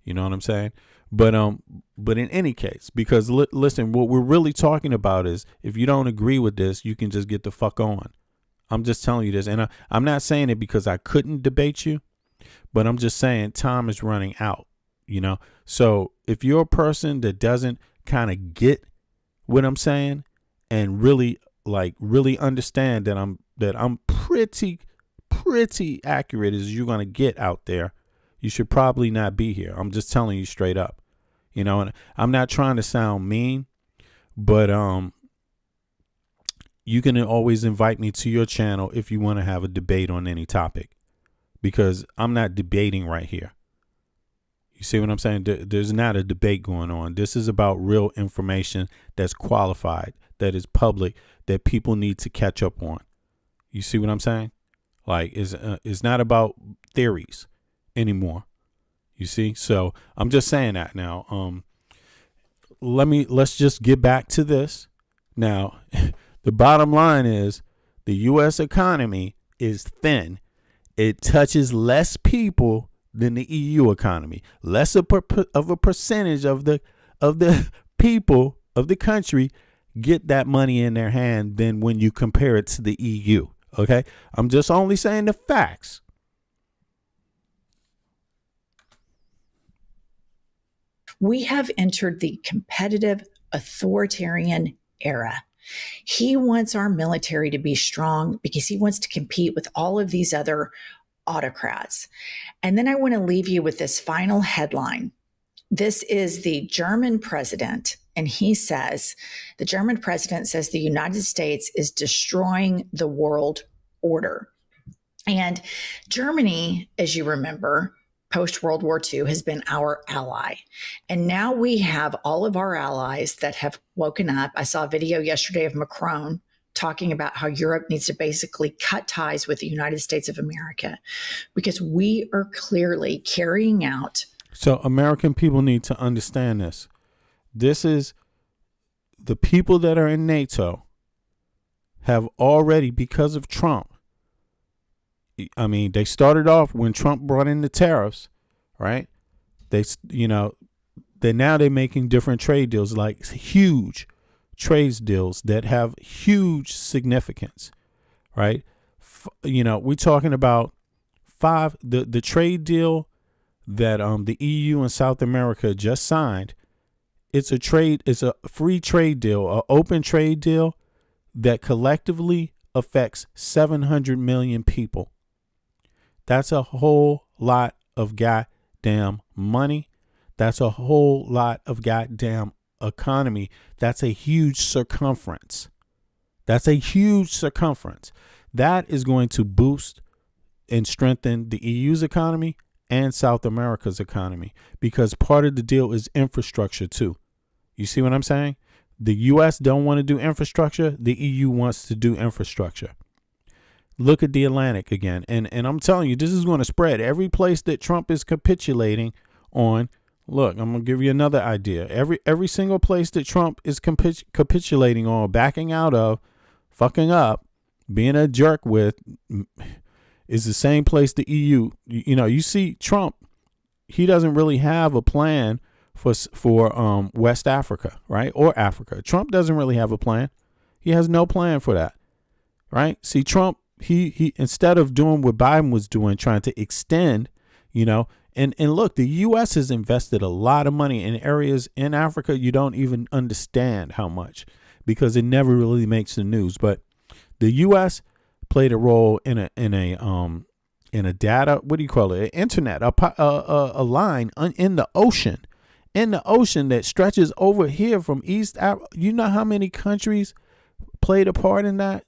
You know what I'm saying? But in any case, because listen, what we're really talking about is, if you don't agree with this, you can just get the fuck on. I'm just telling you this, and I'm not saying it because I couldn't debate you, but I'm just saying time is running out. So if you're a person that doesn't kind of get what I'm saying and really understand that I'm pretty accurate as you're going to get out there, you should probably not be here. I'm just telling you straight up, and I'm not trying to sound mean, but you can always invite me to your channel if you want to have a debate on any topic, because I'm not debating right here. You see what I'm saying? There's not a debate going on. This is about real information that's qualified, that is public, that people need to catch up on. You see what I'm saying? Like, it's not about theories anymore. You see? So I'm just saying that now. Let's just get back to this. Now, the bottom line is the U.S. economy is thin. It touches less people than the EU economy. Less of a percentage of the people of the country get that money in their hand than when you compare it to the EU. Okay? I'm just only saying the facts. We have entered the competitive authoritarian era. He wants our military to be strong because he wants to compete with all of these other autocrats. And then I want to leave you with this final headline. This is the German president, and the German president says the United States is destroying the world order. And Germany, as you remember, post-World War II has been our ally. And now we have all of our allies that have woken up. I saw a video yesterday of Macron talking about how Europe needs to basically cut ties with the United States of America because we are clearly carrying out. So American people need to understand this. This is the people that are in NATO have already, because of Trump. I mean, they started off when Trump brought in the tariffs, right? Now they're making different trade deals, like huge trade deals that have huge significance, right? We're talking about the trade deal that the EU and South America just signed. It's a free trade deal, an open trade deal that collectively affects 700 million people. That's a whole lot of goddamn money. That's a whole lot of goddamn economy. That's a huge circumference. That is going to boost and strengthen the EU's economy and South America's economy, because part of the deal is infrastructure too. You see what I'm saying? The U.S. don't want to do infrastructure. The EU wants to do infrastructure. Look at the Atlantic again. And I'm telling you, this is going to spread. Every place that Trump is capitulating on, look, I'm going to give you another idea. Every single place that Trump is capitulating on, backing out of, fucking up, being a jerk with, is the same place the EU. You see Trump, he doesn't really have a plan for West Africa, right? Or Africa. Trump doesn't really have a plan. He has no plan for that, right? See, Trump, he instead of doing what Biden was doing, trying to extend, and look, the U.S. has invested a lot of money in areas in Africa you don't even understand how much, because it never really makes the news. But the U.S. played a role in a data, what do you call it? An internet, a line in the ocean that stretches over here from East Africa. You know how many countries played a part in that?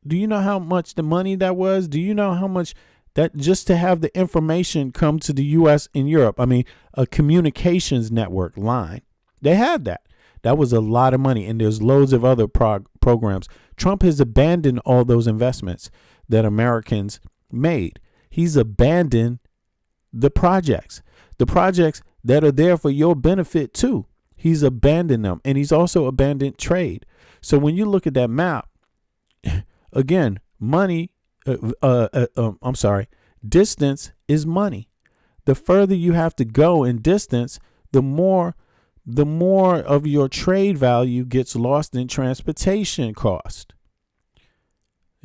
Do you know how much the money that was? Do you know how much that just to have the information come to the U.S. and Europe? I mean, a communications network line. They had that. That was a lot of money. And there's loads of other programs. Trump has abandoned all those investments that Americans made. He's abandoned the projects that are there for your benefit too. He's abandoned them. And he's also abandoned trade. So when you look at that map, again, distance is money. The further you have to go in distance, the more of your trade value gets lost in transportation cost.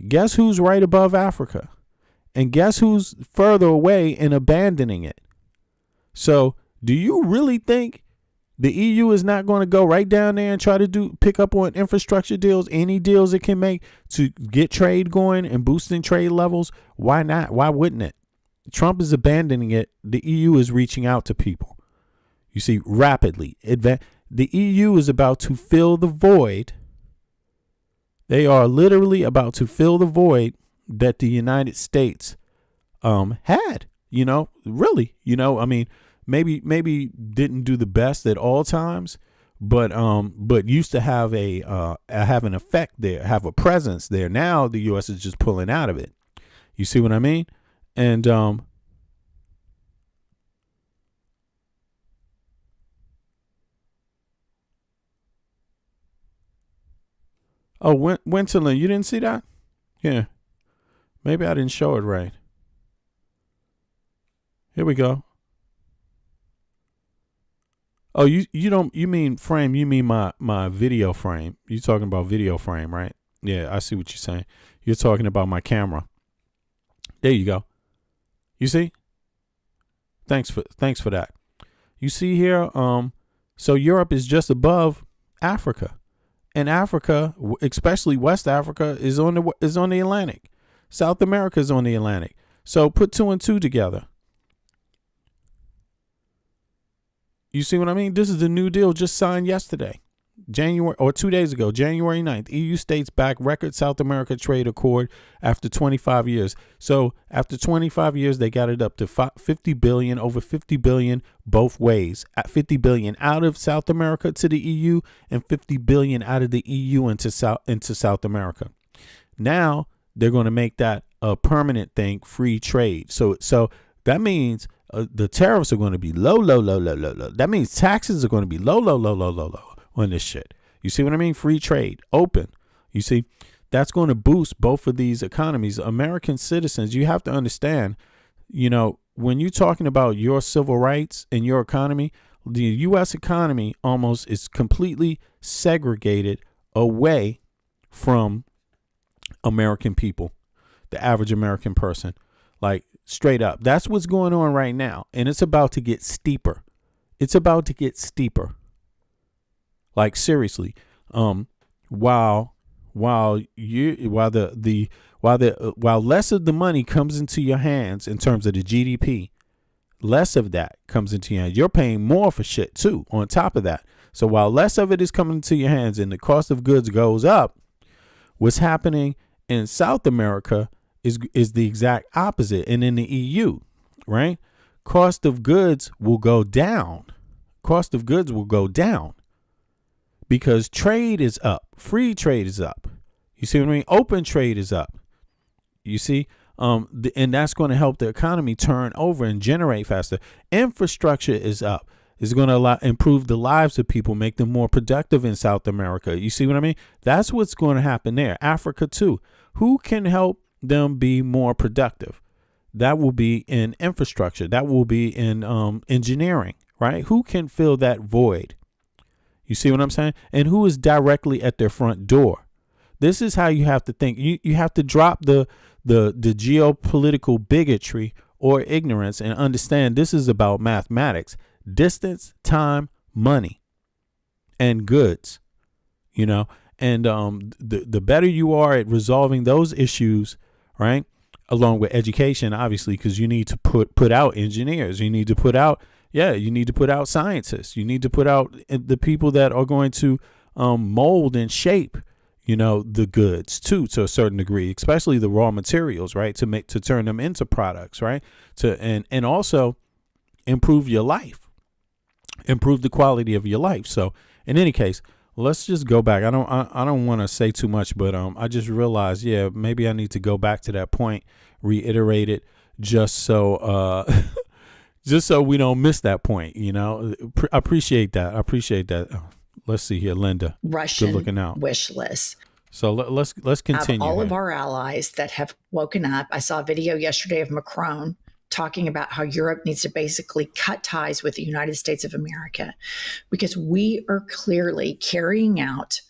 Guess who's right above Africa? And guess who's further away and abandoning it? So do you really think the EU is not going to go right down there and try to pick up on infrastructure deals, any deals it can make to get trade going and boosting trade levels? Why not? Why wouldn't it? Trump is abandoning it. The EU is reaching out to people. You see, rapidly. The EU is about to fill the void. They are literally about to fill the void that the United States had. Really. I mean, maybe didn't do the best at all times, but used to have have an effect there, have a presence there. Now the U.S. is just pulling out of it. You see what I mean? And Winterland, you didn't see that? Yeah, maybe I didn't show it right. Here we go. Oh, you mean frame? You mean my video frame? You talking about video frame, right? Yeah, I see what you're saying. You're talking about my camera. There you go. You see? Thanks for that. You see here, so Europe is just above Africa. And Africa, especially West Africa, is on the Atlantic. South America is on the Atlantic. So put 2 and 2 together. You see what I mean? This is the new deal just signed yesterday, 2 days ago, January 9th. EU states back record South America trade accord after 25 years. So after 25 years, they got it up to 50 billion, over 50 billion both ways. At 50 billion out of South America to the EU and 50 billion out of the EU into South America. Now they're going to make that a permanent thing, free trade. So that means the tariffs are going to be low. That means taxes are going to be low on this shit. You see what I mean? Free trade, open. You see, that's going to boost both of these economies. American citizens, you have to understand, when you're talking about your civil rights and your economy, the U.S. economy almost is completely segregated away from American people, the average American person. Like, straight up. That's what's going on right now. And it's about to get steeper. Like, seriously. While less of the money comes into your hands in terms of the GDP, less of that comes into your hands. You're paying more for shit too on top of that. So while less of it is coming into your hands and the cost of goods goes up, what's happening in South America is the exact opposite. And in the EU, right? Cost of goods will go down. Because trade is up. Free trade is up. You see what I mean? Open trade is up. You see? And that's going to help the economy turn over and generate faster. Infrastructure is up. It's going to improve the lives of people, make them more productive in South America. You see what I mean? That's what's going to happen there. Africa too. Who can help them be more productive? That will be in infrastructure. That will be in engineering, right? Who can fill that void? You see what I'm saying? And who is directly at their front door? This is how you have to think. You have to drop the geopolitical bigotry or ignorance and understand this is about mathematics, distance, time, money, and goods, and the better you are at resolving those issues, right, along with education, obviously, because you need to put out engineers, you need to put out scientists, you need to put out the people that are going to mold and shape the goods too, to a certain degree, especially the raw materials, right, to turn them into products, right, and also improve your life. improve the quality of your life. So in any case, let's just go back. I don't want to say too much, but I just realized, yeah, maybe I need to go back to that point, reiterate it, just so just so we don't miss that point. I appreciate that. Let's see here, Linda. Russian Good looking out. wish list. So let's continue. All of here. our allies that have woken up. I saw a video yesterday of Macron talking about how Europe needs to basically cut ties with the United States of America because we are clearly carrying out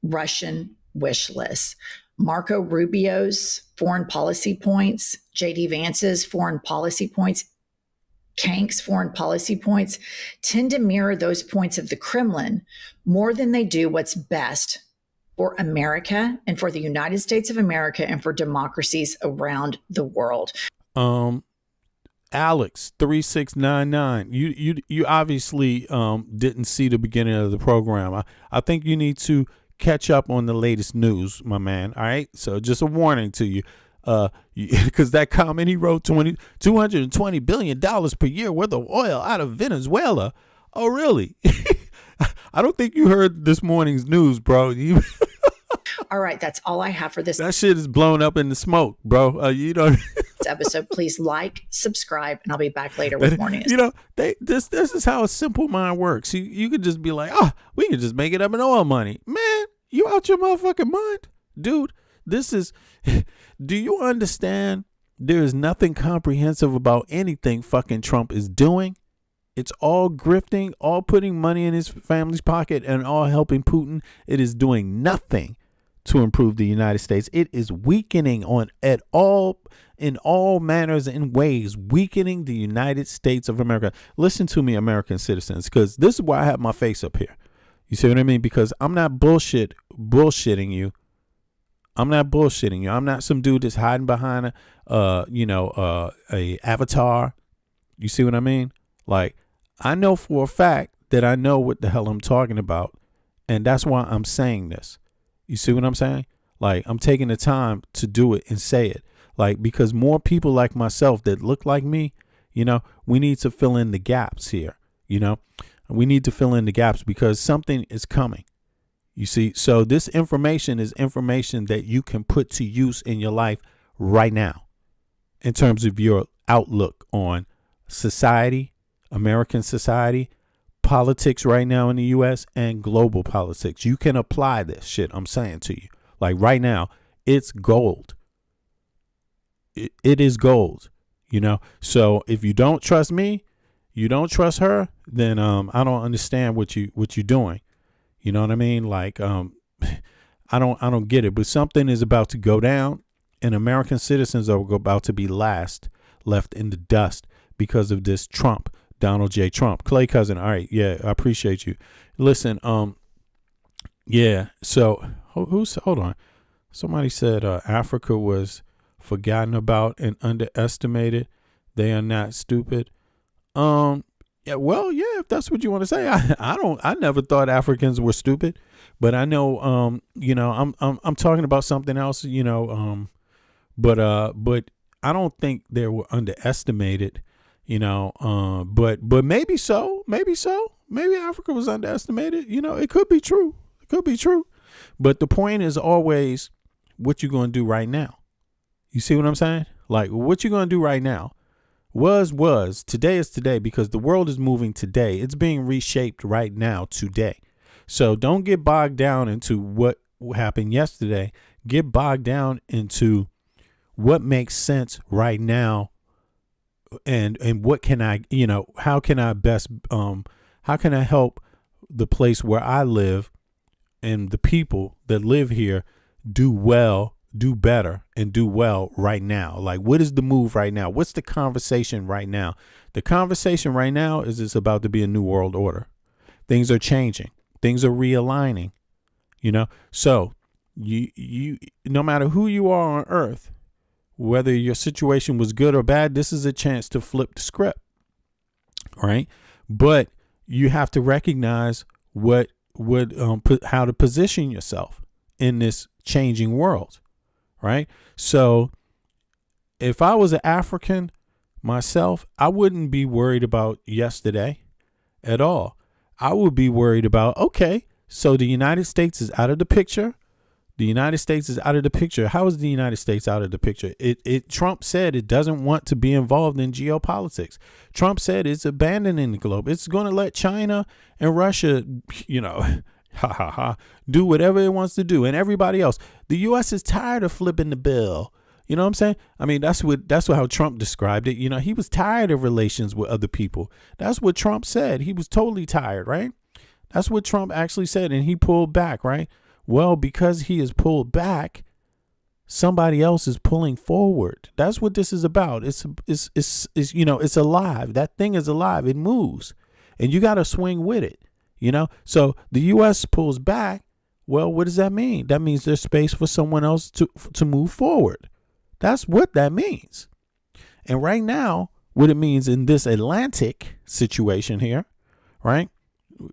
Russian wish lists. Marco Rubio's foreign policy points, J.D. Vance's foreign policy points, Kank's foreign policy points tend to mirror those points of the Kremlin more than they do what's best for America and for the United States of America and for democracies around the world. Alex 3699, you obviously didn't see the beginning of the program. I think you need to catch up on the latest news, my man. All right, so just a warning to you, because that comment he wrote, $220 billion per year worth of oil out of Venezuela. Oh really? I don't think you heard this morning's news, bro. All right, that's all I have for this. That shit is blown up in the smoke, bro. You don't. Episode. Please like, subscribe, and I'll be back later with more news. This is how a simple mind works. You could just be like, we can just make it up in oil money. Man, you out your motherfucking mind? Dude, do you understand? There is nothing comprehensive about anything fucking Trump is doing. It's all grifting, all putting money in his family's pocket, and all helping Putin. It is doing nothing to improve the United States. It is weakening in all manners and ways, weakening the United States of America. Listen to me, American citizens, because this is why I have my face up here. You see what I mean? Because I'm not bullshitting you. I'm not bullshitting you. I'm not some dude that's hiding behind a avatar. You see what I mean? Like, I know for a fact that I know what the hell I'm talking about, and that's why I'm saying this. You see what I'm saying? Like, I'm taking the time to do it and say it. Like, because more people like myself that look like me, we need to fill in the gaps here. We need to fill in the gaps because something is coming. You see, so this information is information that you can put to use in your life right now in terms of your outlook on society, American society, politics right now in the U.S. and global politics. You can apply this shit I'm saying to you. Like right now, it's gold. It is gold, So if you don't trust me, you don't trust her, then I don't understand what you're doing. You know what I mean? Like I don't get it. But something is about to go down, and American citizens are about to be last left in the dust because of this Trump. Donald J. Trump. Clay Cousin. All right. Yeah, I appreciate you. Listen, yeah. So hold on. Somebody said Africa was forgotten about and underestimated. They are not stupid. Yeah, well, yeah, if that's what you want to say. I never thought Africans were stupid, but I know I'm talking about something else, but I don't think they were underestimated. But maybe so. Maybe Africa was underestimated. It could be true. But the point is always what you're going to do right now. You see what I'm saying? Like what you're going to do right now was today is today because the world is moving today. It's being reshaped right now today. So don't get bogged down into what happened yesterday. Get bogged down into what makes sense right now. And what can I, how can I best, how can I help the place where I live and the people that live here do well, do better, and do well right now? Like, what is the move right now? What's the conversation right now? The conversation right now is it's about to be a new world order. Things are changing. Things are realigning, So you no matter who you are on earth, whether your situation was good or bad, this is a chance to flip the script. All right. But you have to recognize how to position yourself in this changing world. Right. So if I was an African myself, I wouldn't be worried about yesterday. at all. I would be worried about, okay, so the United States is out of the picture. The United States is out of the picture. How is the United States out of the picture? Trump said it doesn't want to be involved in geopolitics. Trump said it's abandoning the globe. It's going to let China and Russia, do whatever it wants to do, and everybody else. The U.S. is tired of flipping the bill. You know what I'm saying? I mean, that's how Trump described it. He was tired of relations with other people. That's what Trump said. He was totally tired, right? That's what Trump actually said, and he pulled back, right? Well, because he is pulled back, somebody else is pulling forward. That's what this is about. It's alive. That thing is alive. It moves, and you got to swing with it. So the U.S. pulls back. Well, what does that mean? That means there's space for someone else to move forward. That's what that means. And right now, what it means in this Atlantic situation here, right?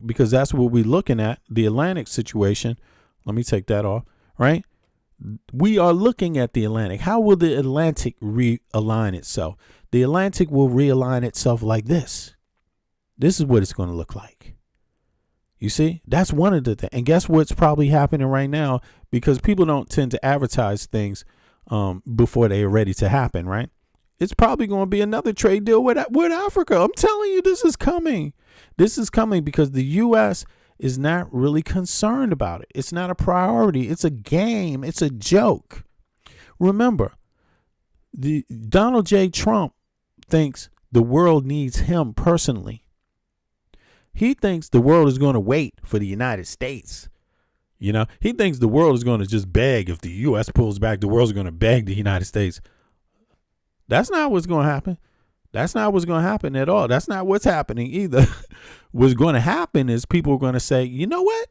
Because that's what we're looking at, the Atlantic situation. Let me take that off, right? We are looking at the Atlantic. How will the Atlantic realign itself? The Atlantic will realign itself like this. This is what it's going to look like. You see, that's one of the things. And guess what's probably happening right now? Because people don't tend to advertise things before they are ready to happen, right? It's probably going to be another trade deal with Africa. I'm telling you, this is coming. This is coming because the U.S. is not really concerned about it. It's not a priority. It's a game. It's a joke. Remember, Donald J. Trump thinks the world needs him personally. He thinks the world is going to wait for the United States. He thinks the world is going to just beg. If the U.S. pulls back, the world's going to beg the United States. That's not what's going to happen. That's not what's going to happen at all. That's not what's happening either. What's going to happen is people are going to say, you know what?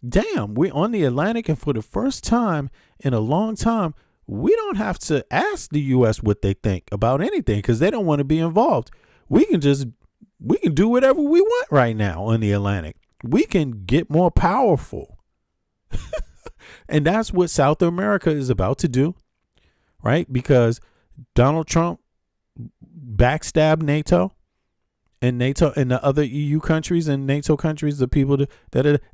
Damn, we're on the Atlantic, and for the first time in a long time, we don't have to ask the U.S. what they think about anything because they don't want to be involved. We can do whatever we want right now on the Atlantic. We can get more powerful. And that's what South America is about to do, right? Because Donald Trump backstabbed NATO and the other EU countries and NATO countries, the people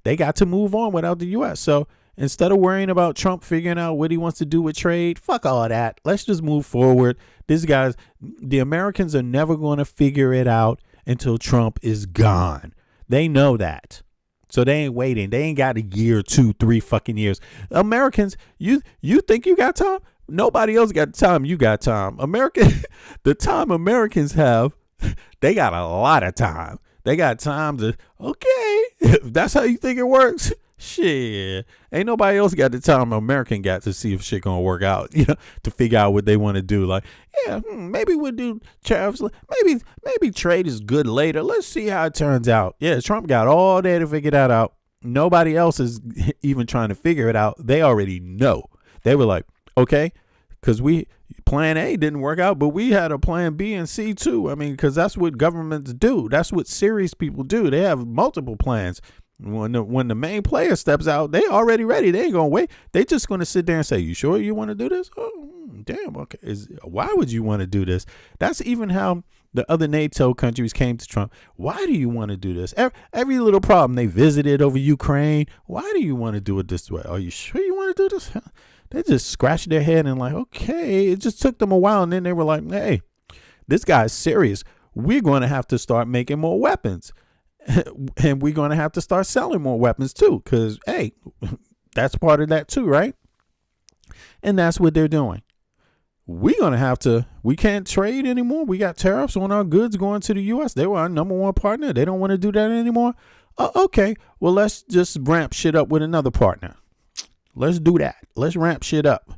they got to move on without the U.S. So instead of worrying about Trump figuring out what he wants to do with trade, fuck all that. Let's just move forward. The Americans are never going to figure it out until Trump is gone. They know that. So they ain't waiting. They ain't got a year, 2, 3 fucking years. Americans, you think you got time? Nobody else got time. You got time. The time Americans have, they got a lot of time. They got time to, okay, if that's how you think it works, shit. Ain't nobody else got the time American got to see if shit gonna work out, to figure out what they want to do. Like, maybe we'll do tariffs. Maybe trade is good later. Let's see how it turns out. Yeah, Trump got all day to figure that out. Nobody else is even trying to figure it out. They already know. They were like, okay, because plan A didn't work out, but we had a plan B and C too. I mean, because that's what governments do. That's what serious people do. They have multiple plans. When the main player steps out, they already ready. They ain't gonna wait. They just gonna sit there and say, "You sure you want to do this?" Oh, damn. Okay. Why would you want to do this? That's even how the other NATO countries came to Trump. Why do you want to do this? Every little problem they visited over Ukraine. Why do you want to do it this way? Are you sure you want to do this? They just scratched their head and like, okay. It just took them a while, and then they were like, "Hey, this guy's serious. We're going to have to start making more weapons." And we're going to have to start selling more weapons too, because, hey, that's part of that too, right? And that's what they're doing. We can't trade anymore. We got tariffs on our goods going to the U.S. They were our number one partner. They don't want to do that anymore. Okay, well, let's just ramp shit up with another partner. Let's do that. Let's ramp shit up.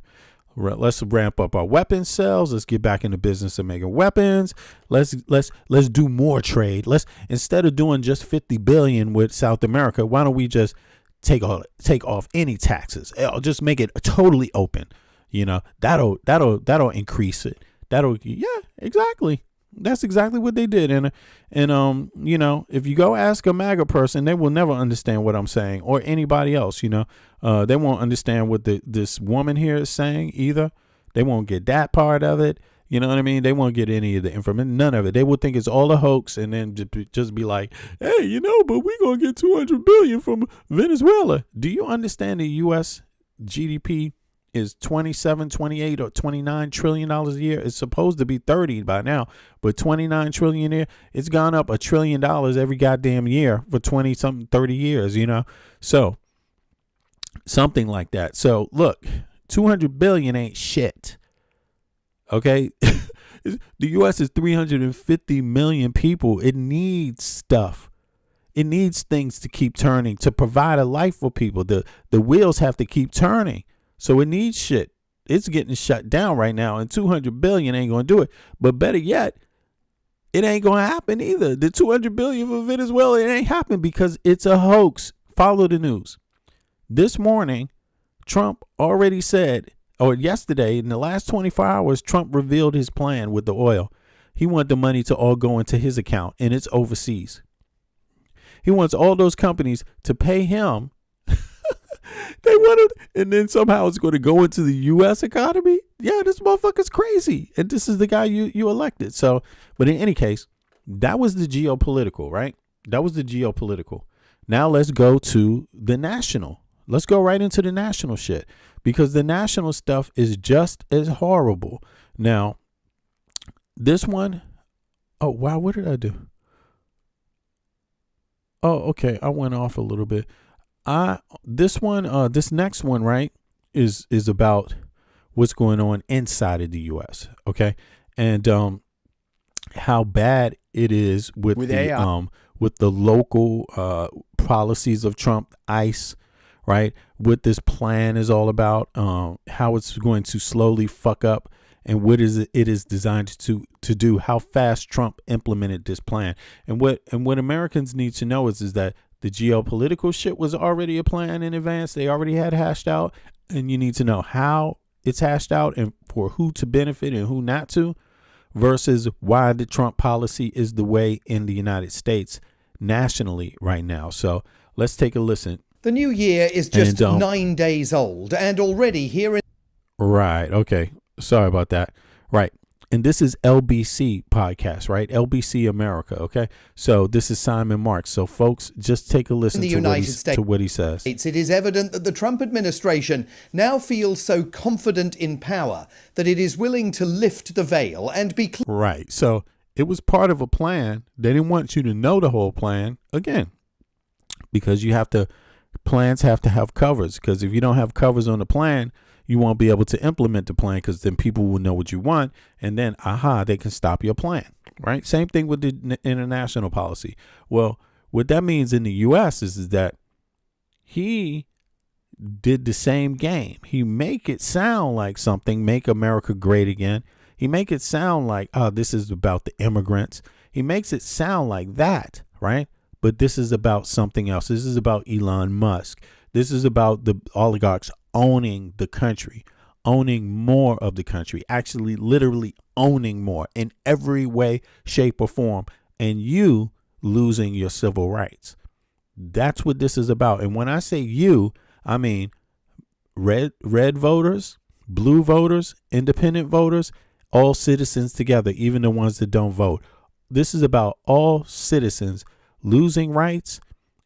Let's ramp up our weapons sales. Let's get back in the business of making weapons. Let's do more trade. Instead of doing just 50 billion with South America, why don't we just take off any taxes? I'll just make it totally open. That'll increase it. Yeah, exactly. That's exactly what they did. And if you go ask a MAGA person, they will never understand what I'm saying, or anybody else. They won't understand what this woman here is saying either. They won't get that part of it. You know what I mean? They won't get any of the information, none of it. They will think it's all a hoax and then just be like, hey, but we're going to get 200 billion from Venezuela. Do you understand the U.S. GDP is 27, 28, or $29 trillion a year? It's supposed to be 30 by now, but 29 trillion a year. It's gone up $1 trillion every goddamn year for 30 years, So something like that. So look, 200 billion ain't shit. Okay. The U.S. is 350 million people. It needs stuff. It needs things to keep turning to provide a life for people. The wheels have to keep turning. So it needs shit. It's getting shut down right now, and 200 billion ain't going to do it. But better yet, it ain't going to happen either. The 200 billion for Venezuela, it ain't happening because it's a hoax. Follow the news. This morning, Trump already said, or yesterday, in the last 24 hours, Trump revealed his plan with the oil. He wanted the money to all go into his account, and it's overseas. He wants all those companies to pay him. They wanted, and then somehow it's going to go into the U.S. economy. Yeah, this motherfucker's crazy. And this is the guy you elected. So, but in any case, that was the geopolitical, right? That was the geopolitical. Now let's go to the national. Let's go right into the national shit, because the national stuff is just as horrible. Now, this one, oh, wow, what did I do? Oh, okay, I went off a little bit. This next one, right, is about what's going on inside of the U.S., okay? And how bad it is with the local policies of Trump, ICE, right? What this plan is all about, how it's going to slowly fuck up, and what it is designed to do, how fast Trump implemented this plan. And what Americans need to know is that the geopolitical shit was already a plan in advance. They already had hashed out, and you need to know how it's hashed out and for who to benefit and who not to, versus why the Trump policy is the way in the United States nationally right now. So let's take a listen. The new year is just 9 days old, and already here in... Right. Okay. Sorry about that. Right. And this is LBC podcast, right? LBC America. Okay. So this is Simon Marks. So folks, just take a listen to what he says. It is evident that the Trump administration now feels so confident in power that it is willing to lift the veil and be clear. Right. So it was part of a plan. They didn't want you to know the whole plan, again, because plans have to have covers, because if you don't have covers on the plan, you won't be able to implement the plan, because then people will know what you want, and then, they can stop your plan, right? Same thing with the international policy. Well, what that means in the U.S. is that he did the same game. He make it sound like something, make America great again. He make it sound like, this is about the immigrants. He makes it sound like that, right? But this is about something else. This is about Elon Musk. This is about the oligarchs owning the country, owning more of the country, actually literally owning more in every way, shape, or form, and you losing your civil rights. That's what this is about. And when I say you, I mean red voters, blue voters, independent voters, all citizens together, even the ones that don't vote. This is about all citizens losing rights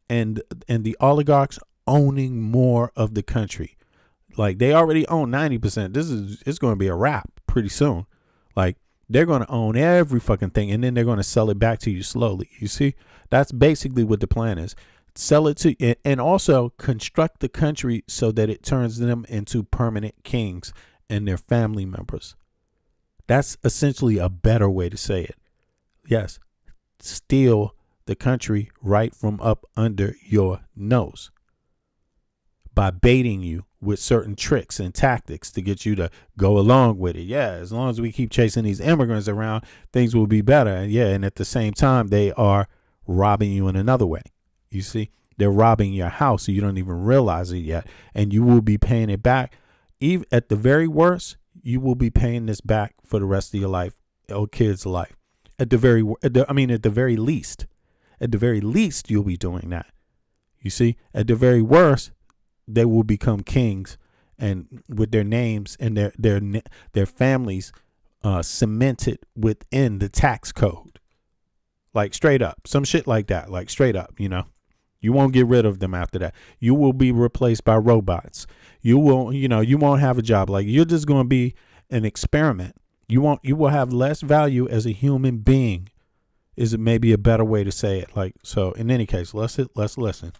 and the oligarchs owning more of the country. Like, they already own 90%. It's going to be a wrap pretty soon. Like, they're going to own every fucking thing, and then they're going to sell it back to you slowly. You see, that's basically what the plan is. Sell it to, and also construct the country so that it turns them into permanent kings and their family members. That's essentially a better way to say it. Yes, steal the country right from up under your nose by baiting you with certain tricks and tactics to get you to go along with it. Yeah, as long as we keep chasing these immigrants around, things will be better. And yeah, and at the same time, they are robbing you in another way. You see, they're robbing your house, so you don't even realize it yet. And you will be paying it back. Even at the very worst, you will be paying this back for the rest of your life, or kids' life. At the very least, you'll be doing that. You see, at the very worst, they will become kings, and with their names and their families cemented within the tax code, like straight up, some shit like that, like straight up. You won't get rid of them after that. You will be replaced by robots. You won't have a job. Like, you're just going to be an experiment. You will have less value as a human being, is maybe a better way to say it. Like, so in any case, let's listen.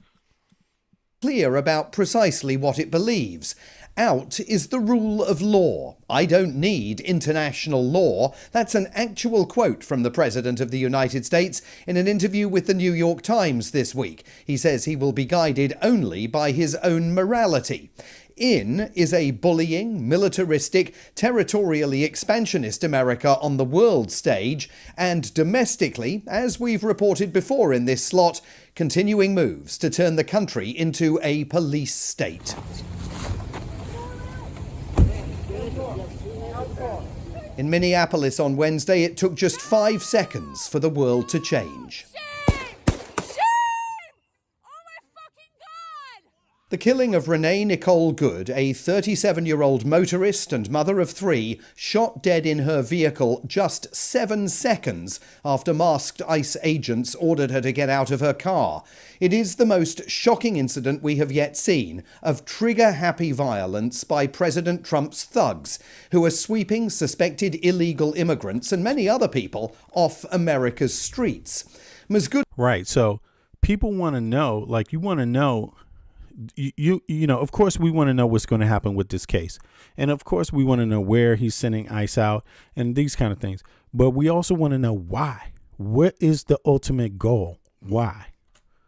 Clear about precisely what it believes. Out is the rule of law. I don't need international law. That's an actual quote from the President of the United States in an interview with the New York Times this week. He says he will be guided only by his own morality. In is a bullying, militaristic, territorially expansionist America on the world stage, and domestically, as we've reported before in this slot, continuing moves to turn the country into a police state. In Minneapolis on Wednesday, it took just 5 seconds for the world to change. The killing of Renee Nicole Good, a 37-year-old motorist and mother of 3, shot dead in her vehicle just 7 seconds after masked ICE agents ordered her to get out of her car. It is the most shocking incident we have yet seen of trigger-happy violence by President Trump's thugs, who are sweeping suspected illegal immigrants and many other people off America's streets. Ms. Good. Right, so people want to know, like, you want to know, you know, of course we want to know what's going to happen with this case. And of course we want to know where he's sending ICE out and these kind of things. But we also want to know why. What is the ultimate goal? Why?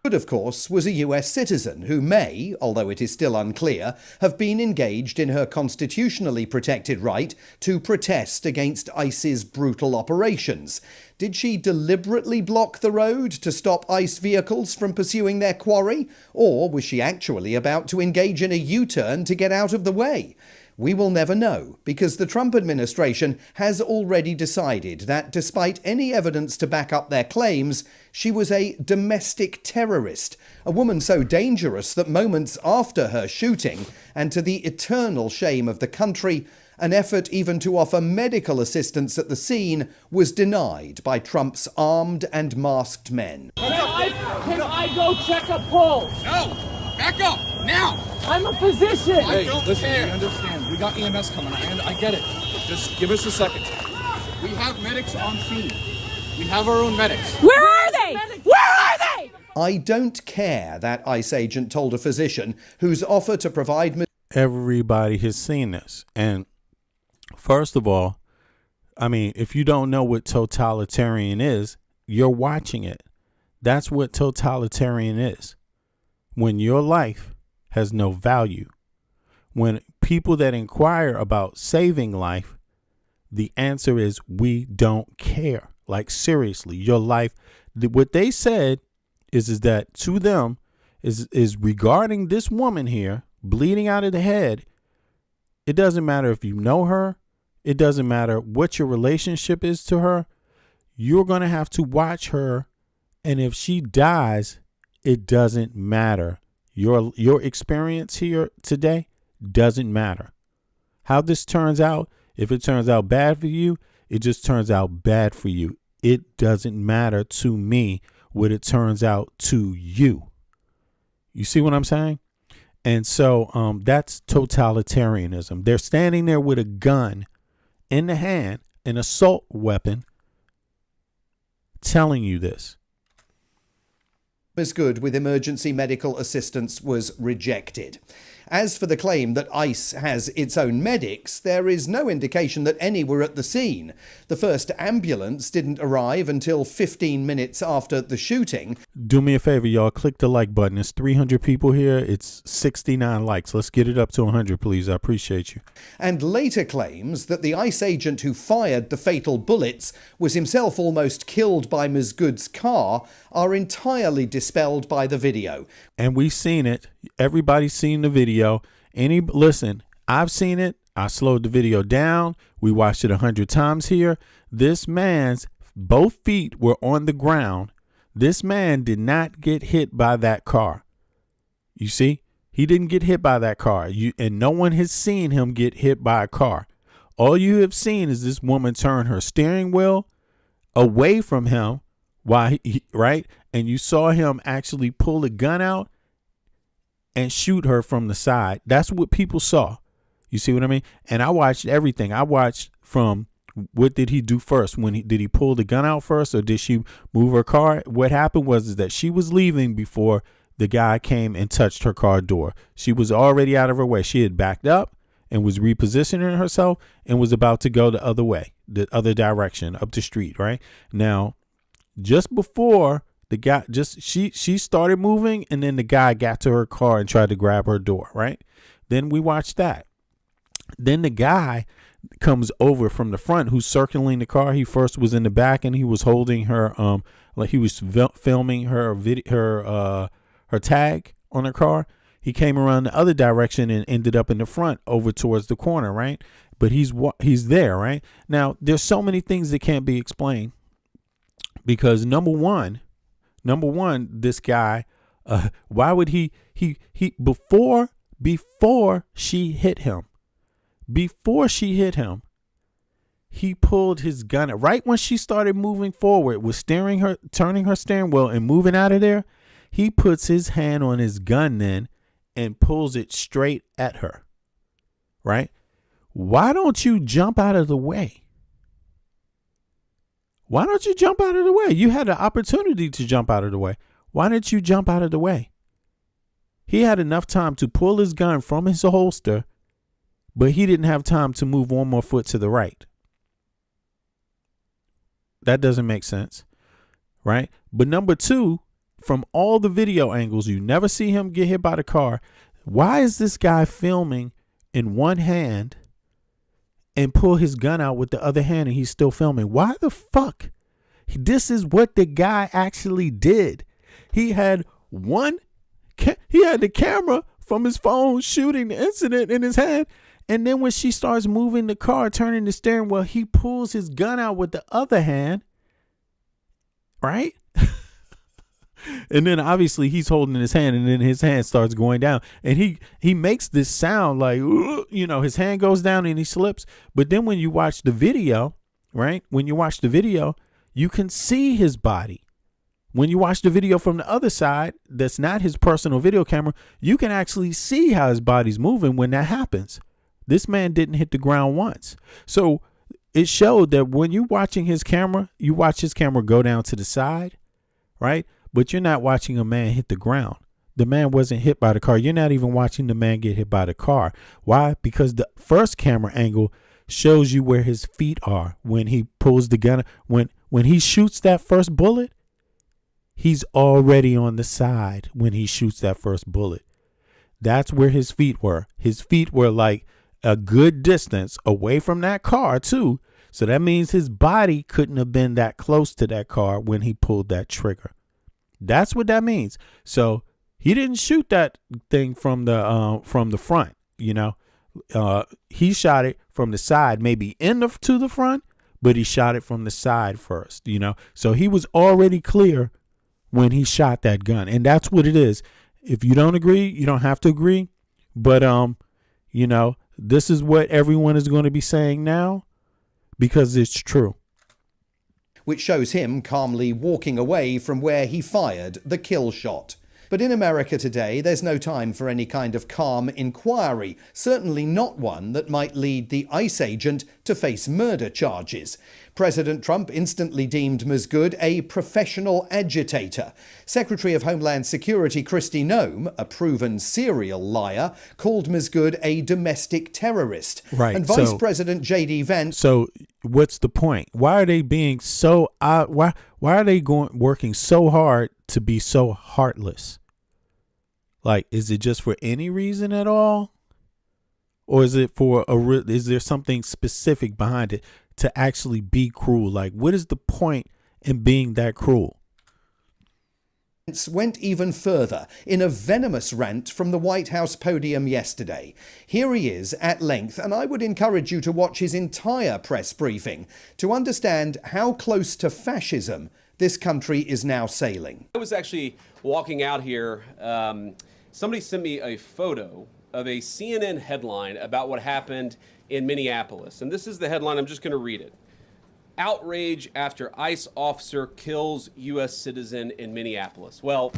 Good, of course, was a US citizen who may, although it is still unclear, have been engaged in her constitutionally protected right to protest against ICE's brutal operations. Did she deliberately block the road to stop ICE vehicles from pursuing their quarry? Or was she actually about to engage in a U-turn to get out of the way? We will never know, because the Trump administration has already decided that despite any evidence to back up their claims, she was a domestic terrorist, a woman so dangerous that moments after her shooting, and to the eternal shame of the country, an effort even to offer medical assistance at the scene was denied by Trump's armed and masked men. Can I go check a pulse? No! Back up! Now! I'm a physician! Hey, listen, we understand. We got EMS coming. I get it. Just give us a second. We have medics on scene. We have our own medics. Where are they? Where are they? I don't care, that ICE agent told a physician whose offer to provide... Everybody has seen this. And first of all, I mean, if you don't know what totalitarian is, you're watching it. That's what totalitarian is. When your life has no value, when people that inquire about saving life, the answer is we don't care. Like, seriously, your life, what they said is that to them is regarding this woman here bleeding out of the head. It doesn't matter if you know her. It doesn't matter what your relationship is to her. You're going to have to watch her. And if she dies, it doesn't matter. Your experience here today doesn't matter. How this turns out, if it turns out bad for you, it just turns out bad for you. It doesn't matter to me what it turns out to you. You see what I'm saying? And so that's totalitarianism. They're standing there with a gun in the hand, an assault weapon, telling you this. Ms. Good with emergency medical assistance was rejected. As for the claim that ICE has its own medics, there is no indication that any were at the scene. The first ambulance didn't arrive until 15 minutes after the shooting. Do me a favor, y'all. Click the like button. It's 300 people here. It's 69 likes. Let's get it up to 100, please. I appreciate you. And later claims that the ICE agent who fired the fatal bullets was himself almost killed by Ms. Good's car are entirely dispelled by the video. And we've seen it. Everybody's seen the video. Listen, I've seen it. I slowed the video down. We watched it 100 times here. This man's both feet were on the ground. This man did not get hit by that car. You see, he didn't get hit by that car. And no one has seen him get hit by a car. All you have seen is this woman turn her steering wheel away from him while right? And you saw him actually pull the gun out and shoot her from the side. That's what people saw. You see what I mean? And I watched everything. I watched from what did he do first? Did he pull the gun out first, or did she move her car? What happened was that she was leaving before the guy came and touched her car door. She was already out of her way. She had backed up and was repositioning herself and was about to go the other way, the other direction, up the street, right? Now, just before the guy, she started moving, and then the guy got to her car and tried to grab her door, right? Then we watched that. Then the guy comes over from the front who's circling the car. He first was in the back and he was holding her, like he was filming her her tag on her car. He came around the other direction and ended up in the front over towards the corner, right? But he's there, right? Now, there's so many things that can't be explained because number one, this guy, why would he before she hit him, he pulled his gun right when she started moving forward, was turning her steering wheel and moving out of there. He puts his hand on his gun then and pulls it straight at her. Right? Why don't you jump out of the way? Why don't you jump out of the way? You had the opportunity to jump out of the way. Why didn't you jump out of the way? He had enough time to pull his gun from his holster, but he didn't have time to move one more foot to the right. That doesn't make sense, right? But number two, from all the video angles, you never see him get hit by the car. Why is this guy filming in one hand and pull his gun out with the other hand and he's still filming? Why the fuck? This is what the guy actually did. He had the camera from his phone shooting the incident in his hand. And then when she starts moving the car, turning the steering wheel, he pulls his gun out with the other hand. Right? And then obviously he's holding his hand, and then his hand starts going down, and he makes this sound like, you know, his hand goes down and he slips. But then when you watch the video, right? When you watch the video, you can see his body. When you watch the video from the other side, that's not his personal video camera, you can actually see how his body's moving when that happens. This man didn't hit the ground once. So it showed that when you're watching his camera, you watch his camera go down to the side, right? But you're not watching a man hit the ground. The man wasn't hit by the car. You're not even watching the man get hit by the car. Why? Because the first camera angle shows you where his feet are when he pulls the gun. When he shoots that first bullet, he's already on the side when he shoots that first bullet. That's where his feet were. His feet were like a good distance away from that car too. So that means his body couldn't have been that close to that car when he pulled that trigger. That's what that means. So he didn't shoot that thing from the front, you know. He shot it from the side, maybe to the front, but he shot it from the side first, you know. So he was already clear when he shot that gun. And that's what it is. If you don't agree, you don't have to agree. But, you know, this is what everyone is going to be saying now because it's true. Which shows him calmly walking away from where he fired the kill shot. But in America today, there's no time for any kind of calm inquiry, certainly not one that might lead the ICE agent to face murder charges. President Trump instantly deemed Masgoud a professional agitator. Secretary of Homeland Security Kristi Noem, a proven serial liar, called Masgoud a domestic terrorist. Right. And Vice President J.D. Vance... So what's the point? Why are they being so... why are they working so hard to be so heartless? Like, is it just for any reason at all? Or is it for is there something specific behind it to actually be cruel? Like, what is the point in being that cruel? Went even further in a venomous rant from the White House podium yesterday. Here he is at length, and I would encourage you to watch his entire press briefing to understand how close to fascism this country is now sailing. I was actually walking out here. Somebody sent me a photo of a CNN headline about what happened in Minneapolis. And this is the headline. I'm just going to read it. Outrage after ICE officer kills U.S. citizen in Minneapolis. Well,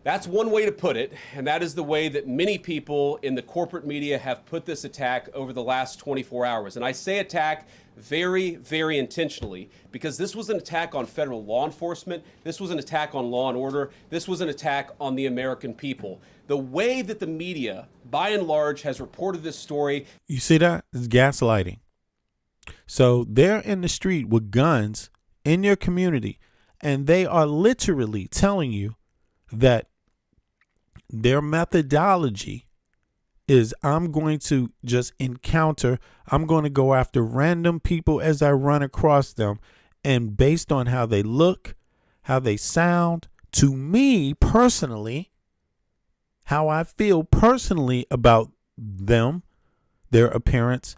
that's one way to put it, and that is the way that many people in the corporate media have put this attack over the last 24 hours. And I say attack very, very intentionally, because this was an attack on federal law enforcement. This was an attack on law and order. This was an attack on the American people. The way that the media, by and large, has reported this story. You see that? It's gaslighting. So they're in the street with guns in your community, and they are literally telling you that their methodology is, I'm going to just encounter, I'm going to go after random people as I run across them. And based on how they look, how they sound, to me personally, how I feel personally about them, their appearance,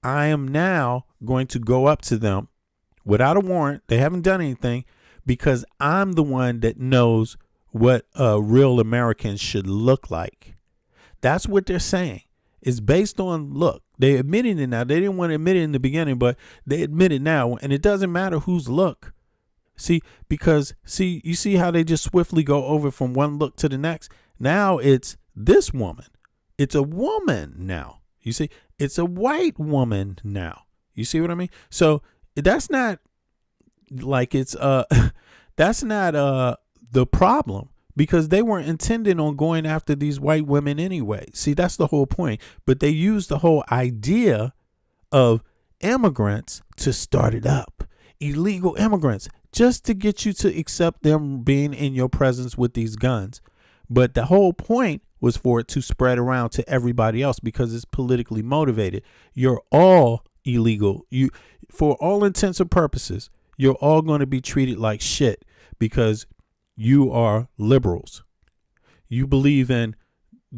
I am now going to go up to them without a warrant. They haven't done anything, because I'm the one that knows what real Americans should look like. That's what they're saying. It's based on look. They admitting it now. They didn't want to admit it in the beginning, but they admit it now. And it doesn't matter whose look. See, because you see how they just swiftly go over from one look to the next. Now it's this woman. It's a woman now. You see, it's a white woman now. You see what I mean? So that's not like it's that's not the problem, because they weren't intending on going after these white women anyway. See, that's the whole point. But they used the whole idea of immigrants to start it up. Illegal immigrants, just to get you to accept them being in your presence with these guns. But the whole point was for it to spread around to everybody else, because it's politically motivated. You're all illegal. You, for all intents and purposes, you're all going to be treated like shit, because you are liberals. You believe in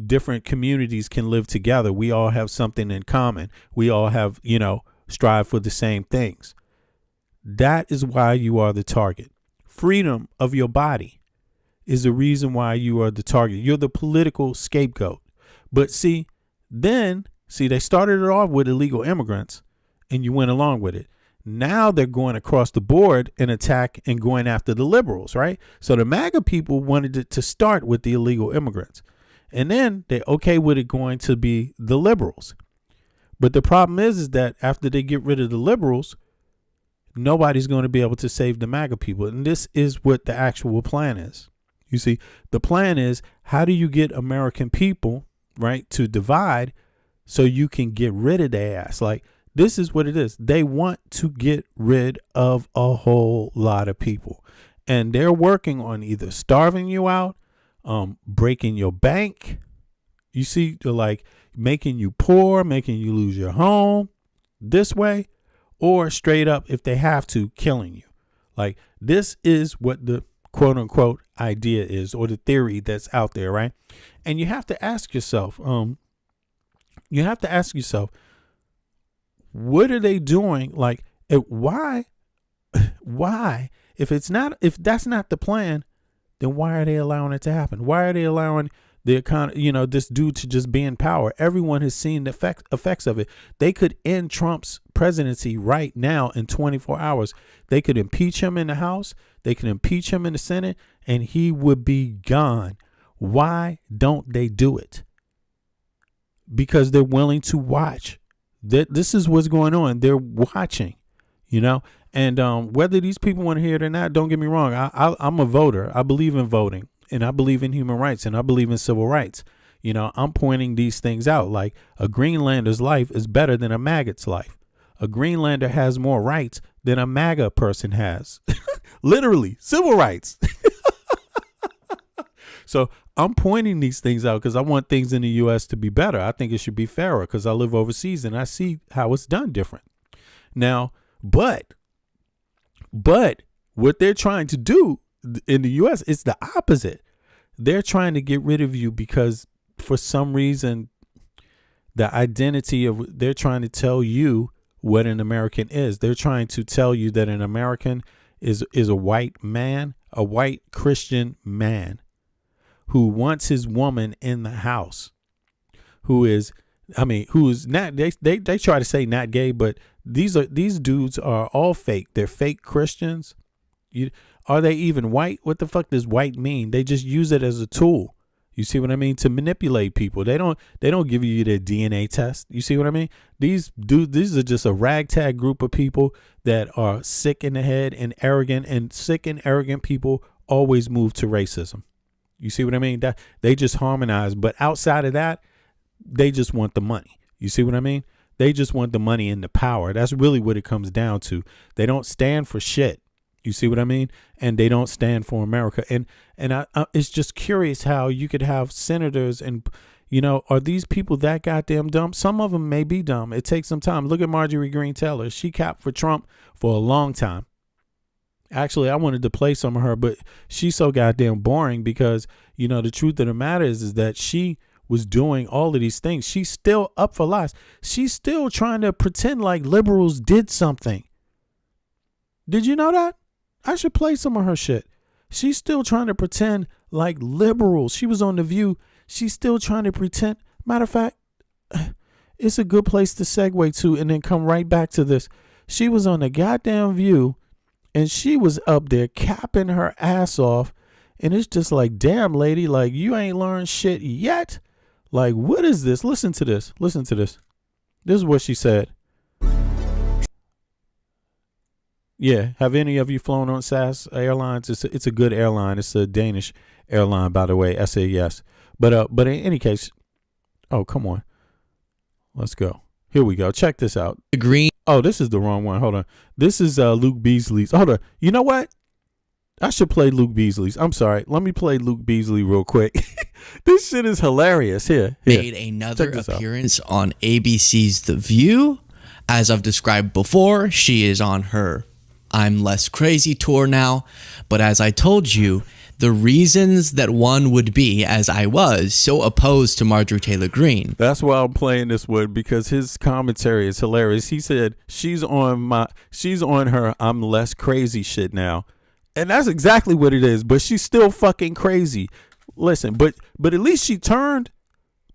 different communities can live together. We all have something in common. We all have, strive for the same things. That is why you are the target. Freedom of your body is the reason why you are the target. You're the political scapegoat. But they started it off with illegal immigrants, and you went along with it. Now they're going across the board and attack and going after the liberals, right? So the MAGA people wanted it to start with the illegal immigrants, and then they're okay with it going to be the liberals. But the problem is that after they get rid of the liberals, nobody's going to be able to save the MAGA people. And this is what the actual plan is. You see, the plan is, how do you get American people, right, to divide so you can get rid of their ass? Like, this is what it is. They want to get rid of a whole lot of people. And they're working on either starving you out, breaking your bank. You see, they're like making you poor, making you lose your home this way, or straight up, if they have to, killing you. Like, this is what the quote unquote idea is, or the theory that's out there, right? And you have to ask yourself, what are they doing? Like, why? If that's not the plan, then why are they allowing it to happen? Why are they allowing the economy, this dude to just be in power? Everyone has seen the effects of it. They could end Trump's presidency right now in 24 hours. They could impeach him in the House. They could impeach him in the Senate, and he would be gone. Why don't they do it? Because they're willing to watch. This is what's going on. They're watching, and whether these people want to hear it or not, don't get me wrong. I'm a voter. I believe in voting, and I believe in human rights, and I believe in civil rights. I'm pointing these things out. Like, a Greenlander's life is better than a maggot's life. A Greenlander has more rights than a MAGA person has. Literally, civil rights. So I'm pointing these things out because I want things in the U.S. to be better. I think it should be fairer because I live overseas and I see how it's done different. Now, but what they're trying to do in the U.S. is the opposite. They're trying to get rid of you because for some reason, the identity of, they're trying to tell you what an American is. They're trying to tell you that an American is a white man, a white Christian man who wants his woman in the house, who's not, they try to say not gay, but these dudes are all fake. They're fake Christians. Are they even white? What the fuck does white mean? They just use it as a tool. You see what I mean? To manipulate people. They don't give you their DNA test. You see what I mean? These are just a ragtag group of people that are sick in the head and arrogant, and sick and arrogant people always move to racism. You see what I mean? That they just harmonize. But outside of that, they just want the money. You see what I mean? They just want the money and the power. That's really what it comes down to. They don't stand for shit. You see what I mean? And they don't stand for America. And I it's just curious how you could have senators and, are these people that goddamn dumb? Some of them may be dumb. It takes some time. Look at Marjorie Greene Taylor. She capped for Trump for a long time. Actually, I wanted to play some of her, but she's so goddamn boring because, the truth of the matter is that she was doing all of these things. She's still up for lies. She's still trying to pretend like liberals did something. Did you know that? I should play some of her shit. She's still trying to pretend like liberals. She was on The View. She's still trying to pretend. Matter of fact, it's a good place to segue to and then come right back to this. She was on the goddamn View and she was up there capping her ass off. And it's just like, damn, lady, like you ain't learned shit yet. Like, what is this? Listen to this. Listen to this. This is what she said. Yeah, have any of you flown on SAS Airlines? It's a good airline. It's a Danish airline, by the way, SAS. But in any case, oh, come on. Let's go. Here we go. Check this out. Green. Oh, this is the wrong one. Hold on. This is Luke Beasley's. Hold on. You know what? I should play Luke Beasley's. I'm sorry. Let me play Luke Beasley real quick. This shit is hilarious. Here. Made another appearance on ABC's The View. As I've described before, she is on her I'm Less Crazy tour now, but as I told you, the reasons that one would be, as I was, so opposed to Marjorie Taylor Greene. That's why I'm playing this one, because his commentary is hilarious. He said she's on her I'm Less Crazy shit now. And that's exactly what it is, but she's still fucking crazy. Listen, but at least she turned.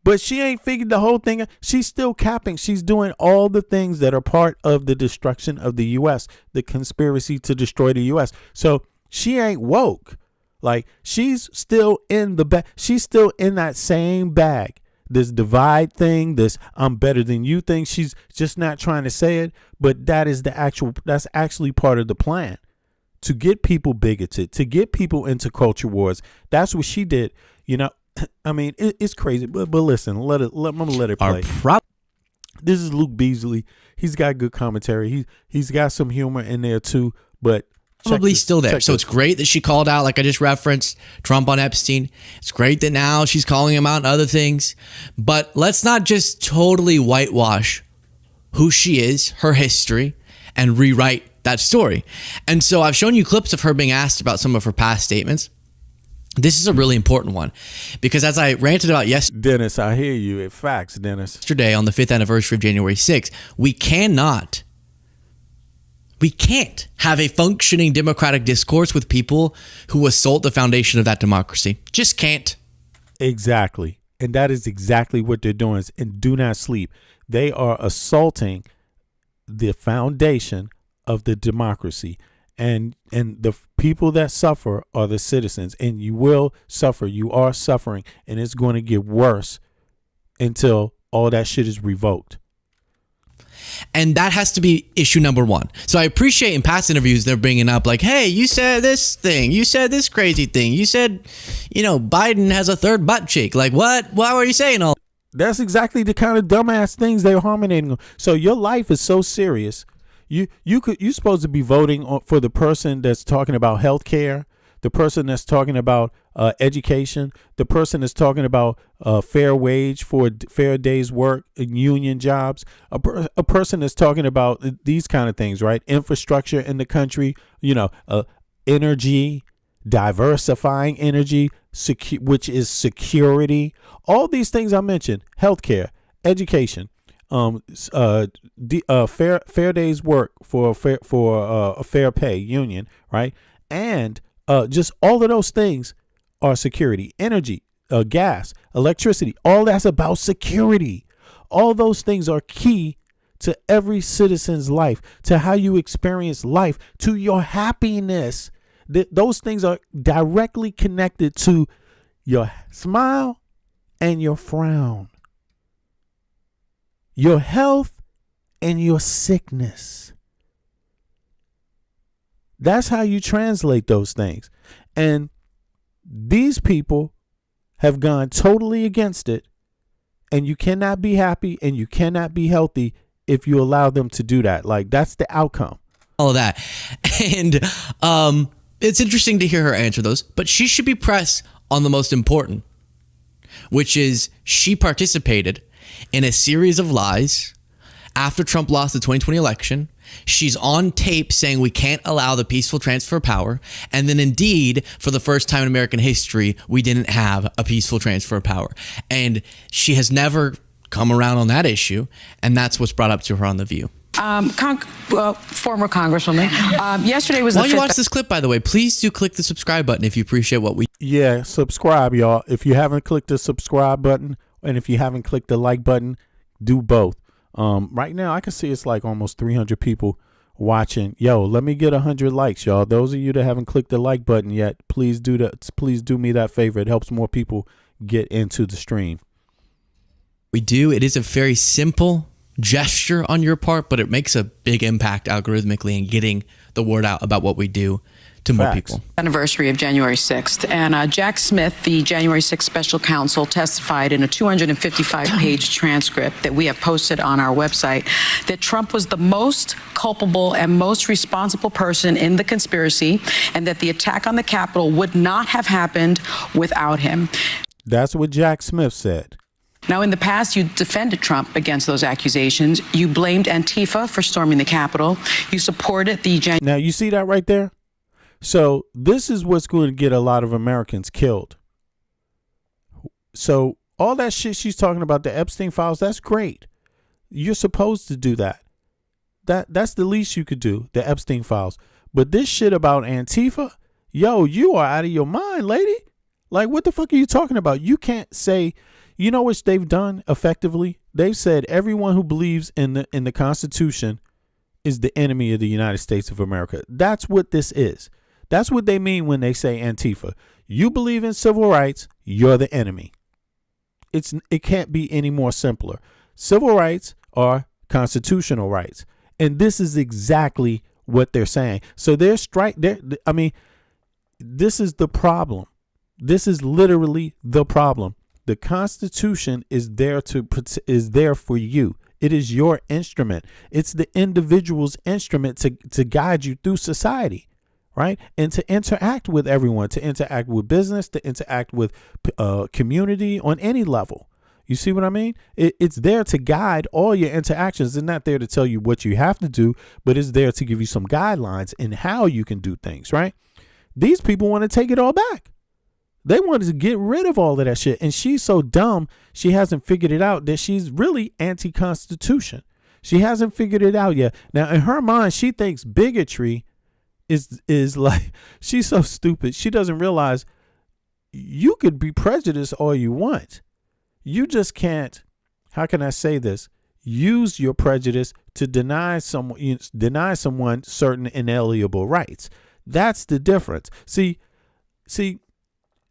But she ain't figured the whole thing out. She's still capping. She's doing all the things that are part of the destruction of the U.S., the conspiracy to destroy the U.S. So she ain't woke. Like, she's still in the bag. She's still in that same bag. This divide thing, this I'm better than you thing. She's just not trying to say it. But that's actually part of the plan. To get people bigoted, to get people into culture wars. That's what she did. I mean, it's crazy, but listen, I'm gonna let it play. This is Luke Beasley. He's got good commentary. He's got some humor in there too, but probably still there. So it's great that she called out, like I just referenced, Trump on Epstein. It's great that now she's calling him out and other things, but let's not just totally whitewash who she is, her history, and rewrite that story. And so I've shown you clips of her being asked about some of her past statements. This is a really important one because as I ranted about Dennis, I hear you. It facts, Dennis. Yesterday on the 5th anniversary of January 6th, we can't have a functioning democratic discourse with people who assault the foundation of that democracy. Just can't. Exactly. And that is exactly what they're doing. And do not sleep. They are assaulting the foundation of the democracy. And the people that suffer are the citizens, and you will suffer. You are suffering, and it's going to get worse until all that shit is revoked. And that has to be issue number one. So I appreciate in past interviews they're bringing up like, hey, you said this thing, you said this crazy thing, you said, Biden has a third butt cheek. Like, what? Why were you saying all? That's exactly the kind of dumbass things they're harminating. So your life is so serious. You're supposed to be voting for the person that's talking about health care, the person that's talking about education, the person that's talking about fair wage for fair day's work and union jobs, a person that's talking about these kind of things, right? Infrastructure in the country, energy, diversifying energy, which is security. All these things I mentioned, health care, education. Fair day's work for a fair pay union, right? And just all of those things are security, energy, gas, electricity. All that's about security. All those things are key to every citizen's life, to how you experience life, to your happiness. Those things are directly connected to your smile and your frown, your health and your sickness. That's how you translate those things. And these people have gone totally against it. And you cannot be happy and you cannot be healthy if you allow them to do that. Like, that's the outcome. All of that. And it's interesting to hear her answer those, but she should be pressed on the most important, which is she participated in a series of lies after Trump lost the 2020 election. She's on tape saying we can't allow the peaceful transfer of power. And then indeed, for the first time in American history, we didn't have a peaceful transfer of power. And she has never come around on that issue. And that's what's brought up to her on The View. Former Congresswoman, yesterday was While you watch this clip, by the way, please do click the subscribe button if you appreciate what we... Yeah, subscribe, y'all. If you haven't clicked the subscribe button and if you haven't clicked the like button, do both. Right now, I can see it's like almost 300 people watching. Yo, let me get 100 likes, y'all. Those of you that haven't clicked the like button yet, please do that. Please do me that favor. It helps more people get into the stream. We do. It is a very simple gesture on your part, but it makes a big impact algorithmically in getting the word out about what we do to more people. Anniversary of January 6th. And Jack Smith, the January 6th special counsel, testified in a 255-page transcript that we have posted on our website that Trump was the most culpable and most responsible person in the conspiracy and that the attack on the Capitol would not have happened without him. That's what Jack Smith said. Now, in the past, you defended Trump against those accusations. You blamed Antifa for storming the Capitol. You supported the... Now, you see that right there? So this is what's going to get a lot of Americans killed. So all that shit she's talking about, the Epstein files, that's great. You're supposed to do that. That's the least you could do, the Epstein files. But this shit about Antifa, yo, you are out of your mind, lady. Like, what the fuck are you talking about? You can't say... You know what they've done effectively? They've said everyone who believes in the Constitution is the enemy of the United States of America. That's what this is. That's what they mean when they say Antifa. You believe in civil rights, you're the enemy. It can't be any more simpler. Civil rights are constitutional rights. And this is exactly what they're saying. So this is the problem. This is literally the problem. The Constitution is there for you. It is your instrument. It's the individual's instrument to guide you through society, right? And to interact with everyone, to interact with business, to interact with community on any level. You see what I mean? It's there to guide all your interactions. It's not there to tell you what you have to do, but it's there to give you some guidelines in how you can do things, right? These people want to take it all back. They wanted to get rid of all of that shit. And she's so dumb, she hasn't figured it out that she's really anti-Constitution. She hasn't figured it out yet. Now, in her mind, she thinks bigotry is like, she's so stupid. She doesn't realize you could be prejudiced all you want. You just can't, how can I say this? Use your prejudice to deny someone certain inalienable rights. That's the difference. See,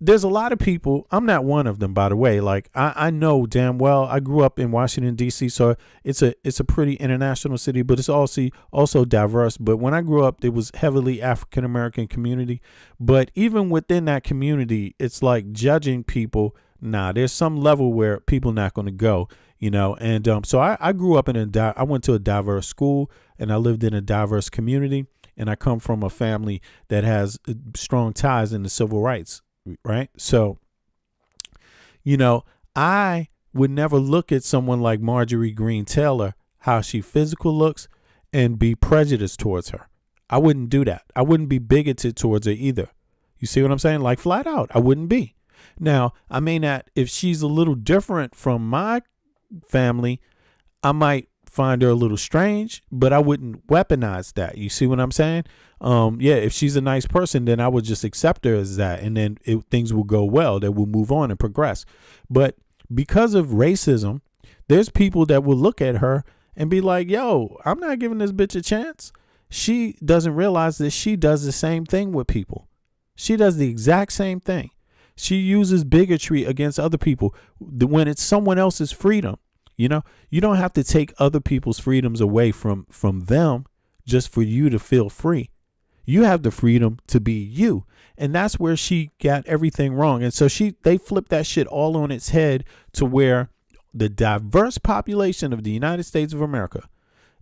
there's a lot of people, I'm not one of them, by the way. Like, I know damn well, I grew up in Washington, D.C., so it's a pretty international city, but it's also diverse. But when I grew up, it was heavily African-American community. But even within that community, it's like judging people. Nah, there's some level where people not going to go, you know. And so I grew up I went to a diverse school, and I lived in a diverse community. And I come from a family that has strong ties in the civil rights. Right. So, you know, I would never look at someone like Marjorie Greene Taylor, how she physical looks, and be prejudiced towards her. I wouldn't do that. I wouldn't be bigoted towards her either. You see what I'm saying? Like, flat out, I wouldn't be. Now, I may not, if she's a little different from my family, I might find her a little strange, but I wouldn't weaponize that. You see what I'm saying? Yeah, if she's a nice person, then I would just accept her as that, and then things will go well. That will move on and progress. But because of racism, there's people that will look at her and be like, yo, I'm not giving this bitch a chance. She doesn't realize that she does the same thing with people. She does the exact same thing. She uses bigotry against other people when it's someone else's freedom. You know, you don't have to take other people's freedoms away from them just for you to feel free. You have the freedom to be you. And that's where she got everything wrong. And so they flipped that shit all on its head to where the diverse population of the United States of America,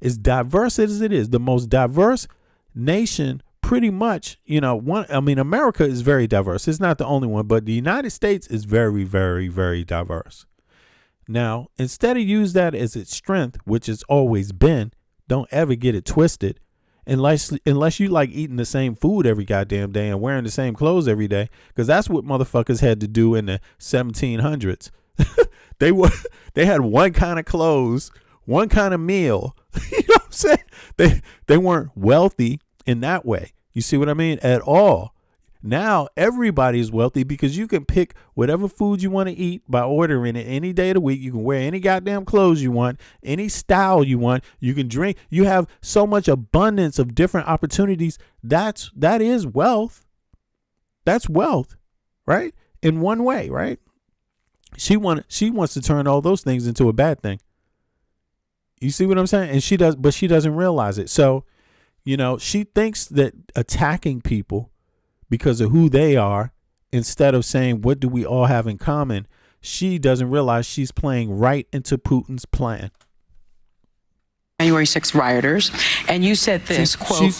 as diverse as it is, the most diverse nation, pretty much, America is very diverse. It's not the only one, but the United States is very, very, very diverse. Now, instead of use that as its strength, which it's always been, don't ever get it twisted. Unless you like eating the same food every goddamn day and wearing the same clothes every day, because that's what motherfuckers had to do in the 1700s. They had one kind of clothes, one kind of meal. You know what I'm saying? They weren't wealthy in that way. You see what I mean? At all. Now everybody's wealthy because you can pick whatever food you want to eat by ordering it any day of the week. You can wear any goddamn clothes you want, any style you want. You can drink. You have so much abundance of different opportunities. That is wealth. That's wealth, right? In one way, right? She wants to turn all those things into a bad thing. You see what I'm saying? And she does, but she doesn't realize it. So, she thinks that attacking people because of who they are, instead of saying, what do we all have in common? She doesn't realize she's playing right into Putin's plan. January 6th rioters. And you said this, quote,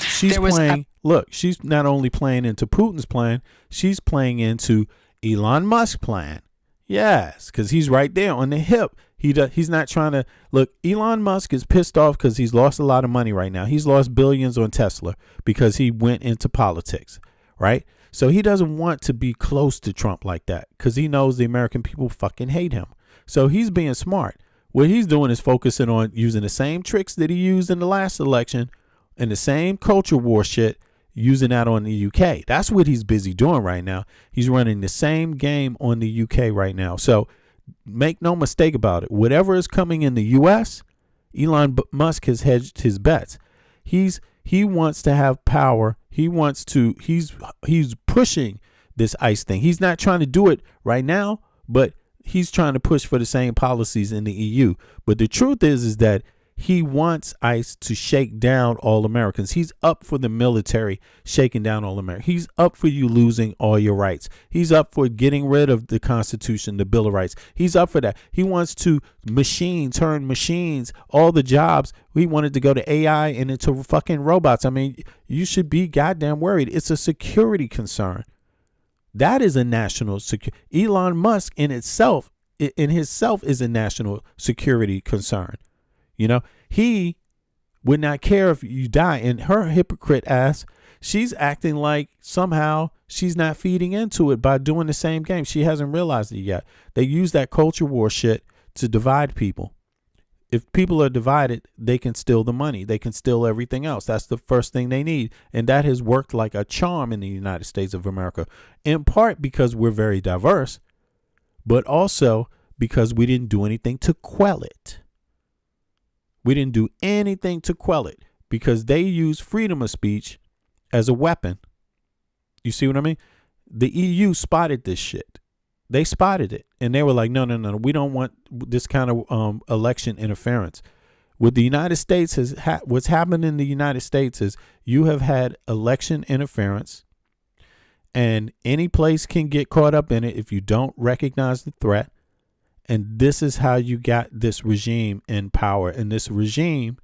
she's not only playing into Putin's plan, she's playing into Elon Musk's plan. Yes, because he's right there on the hip. He's not trying to look. Elon Musk is pissed off because he's lost a lot of money right now. He's lost billions on Tesla because he went into politics, right? So he doesn't want to be close to Trump like that because he knows the American people fucking hate him. So he's being smart. What he's doing is focusing on using the same tricks that he used in the last election and the same culture war shit, using that on the UK. That's what he's busy doing right now. He's running the same game on the UK right now. So make no mistake about it. Whatever is coming in the US, Elon Musk has hedged his bets. He wants to have power. He's pushing this ICE thing. He's not trying to do it right now, but he's trying to push for the same policies in the EU. But the truth is that he wants ICE to shake down all Americans. He's up for the military shaking down all Americans. He's up for you losing all your rights. He's up for getting rid of the Constitution, the Bill of Rights. He's up for that. He wants to turn machines, all the jobs. He wanted to go to AI and into fucking robots. I mean, you should be goddamn worried. It's a security concern. That is a national security. Elon Musk in himself is a national security concern. He would not care if you die. And her hypocrite ass, she's acting like somehow she's not feeding into it by doing the same game. She hasn't realized it yet. They use that culture war shit to divide people. If people are divided, they can steal the money. They can steal everything else. That's the first thing they need. And that has worked like a charm in the United States of America, in part because we're very diverse, but also because we didn't do anything to quell it. We didn't do anything to quell it because they use freedom of speech as a weapon. You see what I mean? The EU spotted this shit. They spotted it and they were like, no, we don't want this kind of election interference. With the United States, what's happened in the United States is you have had election interference, and any place can get caught up in it if you don't recognize the threat. And this is how you got this regime in power. And this regime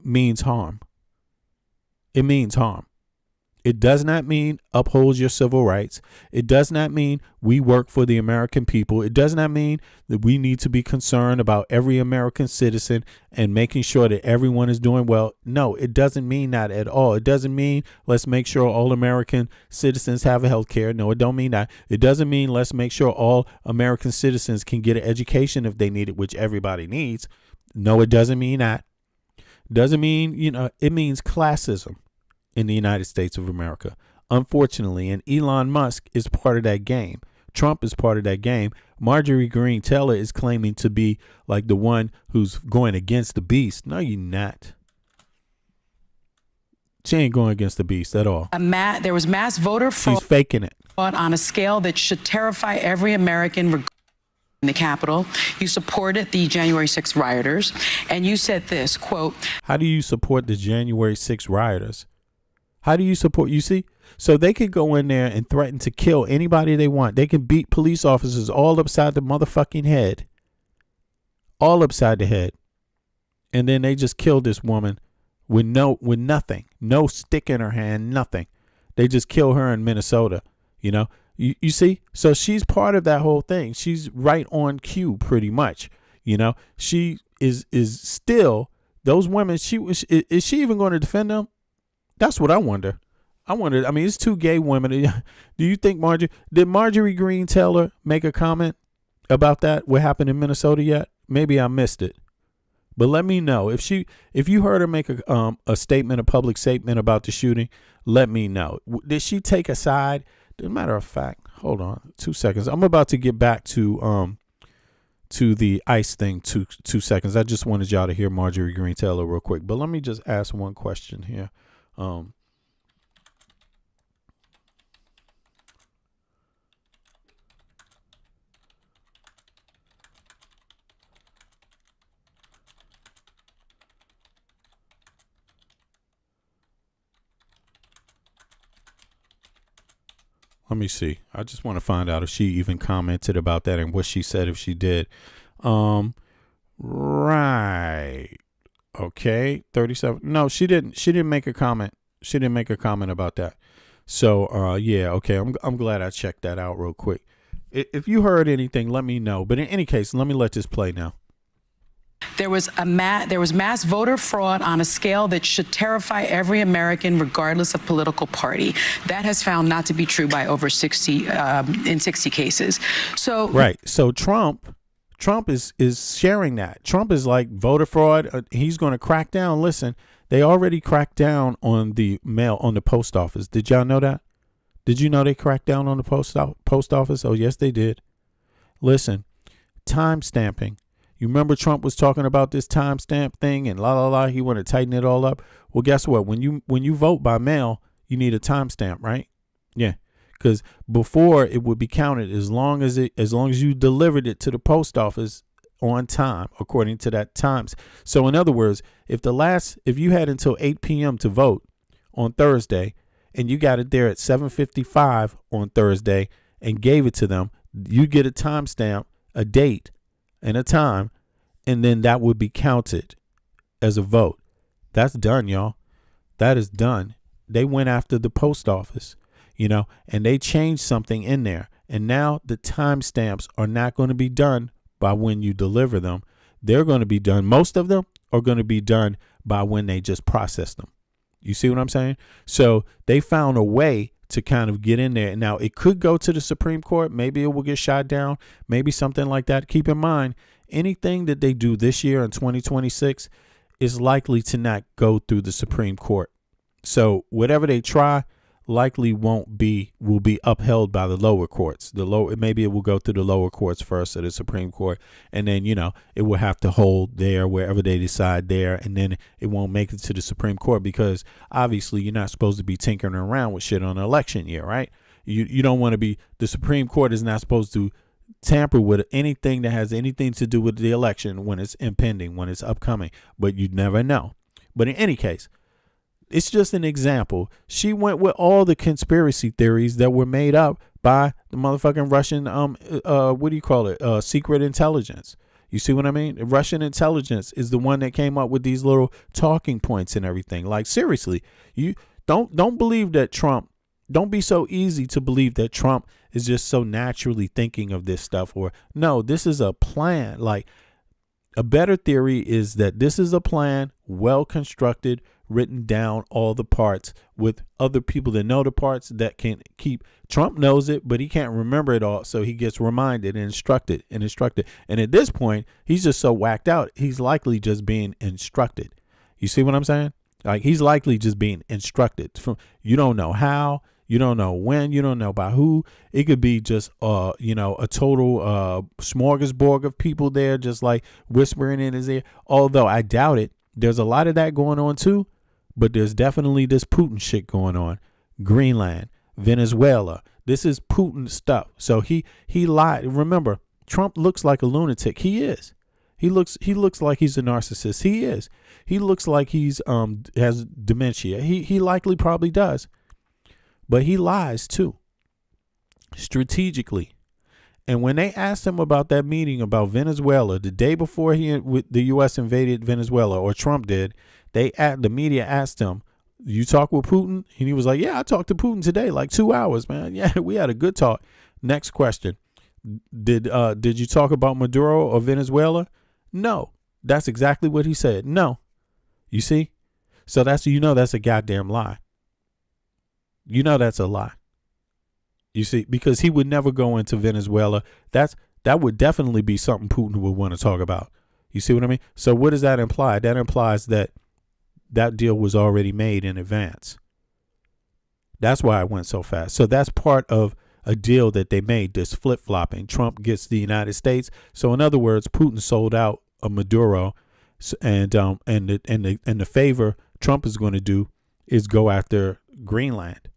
means harm. It means harm. It does not mean uphold your civil rights. It does not mean we work for the American people. It does not mean that we need to be concerned about every American citizen and making sure that everyone is doing well. No, it doesn't mean that at all. It doesn't mean let's make sure all American citizens have health care. No, it don't mean that. It doesn't mean let's make sure all American citizens can get an education if they need it, which everybody needs. No, it doesn't mean that. Doesn't mean, it means classism in the United States of America, unfortunately. And Elon Musk is part of that game. Trump is part of that game. Marjorie Green Taylor is claiming to be like the one who's going against the beast. No, you're not. She ain't going against the beast at all. There was mass voter fraud. She's faking it. On a scale that should terrify every American in the Capitol. You supported the January 6th rioters, and you said this, quote, how do you support the January 6th rioters? How do you support, you see? So they could go in there and threaten to kill anybody they want. They can beat police officers all upside the motherfucking head. All upside the head. And then they just killed this woman with nothing. No stick in her hand, nothing. They just kill her in Minnesota, You see? So she's part of that whole thing. She's right on cue pretty much. She is still those women. Is she even going to defend them? That's what I wonder. I mean, it's two gay women. Do you think did Marjorie Green Taylor make a comment about that? What happened in Minnesota yet? Maybe I missed it. But let me know if you heard her make a statement, a public statement about the shooting. Let me know. Did she take a side? As a matter of fact, hold on 2 seconds. I'm about to get back to the ICE thing. 2 seconds. I just wanted y'all to hear Marjorie Green Taylor real quick. But let me just ask one question here. Let me see. I just want to find out if she even commented about that and what she said if she did. Right. Okay. 37. No, she didn't. She didn't make a comment. She didn't make a comment about that. So, yeah. Okay. I'm glad I checked that out real quick. If you heard anything, let me know. But in any case, let me let this play now. There was mass voter fraud on a scale that should terrify every American, regardless of political party. That has found not to be true by over 60 cases. So right. So Trump is sharing that. Trump is like voter fraud. He's going to crack down. Listen, they already cracked down on the mail on the post office. Did y'all know that? Did you know they cracked down on the post office? Oh, yes, they did. Listen, time stamping. You remember Trump was talking about this timestamp thing and he wanted to tighten it all up. Well, guess what? When you vote by mail, you need a timestamp, right? Yeah, because before it would be counted as long as you delivered it to the post office on time, according to that times. So in other words, if you had until 8 p.m. to vote on Thursday and you got it there at 7:55 on Thursday and gave it to them, you get a timestamp, a date, and a time, and then that would be counted as a vote. That's done, y'all. That is done. They went after the post office, and they changed something in there. And now the timestamps are not going to be done by when you deliver them. They're going to be done. Most of them are going to be done by when they just process them. You see what I'm saying? So they found a way to kind of get in there. Now, it could go to the Supreme Court. Maybe it will get shot down. Maybe something like that. Keep in mind, anything that they do this year in 2026 is likely to not go through the Supreme Court. So whatever they try likely will be upheld by the lower courts. Maybe it will go through the lower courts first, or the Supreme Court, and then it will have to hold there wherever they decide there, and then it won't make it to the Supreme Court because obviously you're not supposed to be tinkering around with shit on an election year, right? You don't want to be. The Supreme Court is not supposed to tamper with anything that has anything to do with the election when it's impending, when it's upcoming, but you never know. But in any case, it's just an example. She went with all the conspiracy theories that were made up by the motherfucking Russian, secret intelligence. You see what I mean? Russian intelligence is the one that came up with these little talking points and everything. Like, seriously, you don't believe that Trump, don't be so easy to believe that Trump is just so naturally thinking of this stuff. Or no, this is a plan. Like, a better theory is that this is a plan, well constructed, written down all the parts with other people that know the parts that can keep. Trump knows it, but he can't remember it all. So he gets reminded and instructed and instructed. And at this point, he's just so whacked out. He's likely just being instructed. You see what I'm saying? Like, he's likely just being instructed. From, you don't know how, you don't know when, you don't know by who. It could be just, a total smorgasbord of people there, just like whispering in his ear. Although I doubt it. There's a lot of that going on too, but there's definitely this Putin shit going on. Greenland, Venezuela. This is Putin stuff. So he lied. Remember, Trump looks like a lunatic. He is. He looks like he's a narcissist. He is. He looks like he's has dementia. He likely probably does. But he lies too. Strategically. And when they asked him about that meeting about Venezuela the day before the U.S. invaded Venezuela, or Trump did, the media asked him, "You talk with Putin?" And he was like, "Yeah, I talked to Putin today, like 2 hours, man. Yeah, we had a good talk." Next question: Did you talk about Maduro or Venezuela? No, that's exactly what he said. No, you see, so that's a goddamn lie. You know that's a lie. You see, because he would never go into Venezuela. That would definitely be something Putin would want to talk about. You see what I mean? So what does that imply? That implies that deal was already made in advance. That's why it went so fast. So that's part of a deal that they made, this flip-flopping. Trump gets the United States. So in other words, Putin sold out a Maduro, and the favor Trump is going to do is go after Greenland.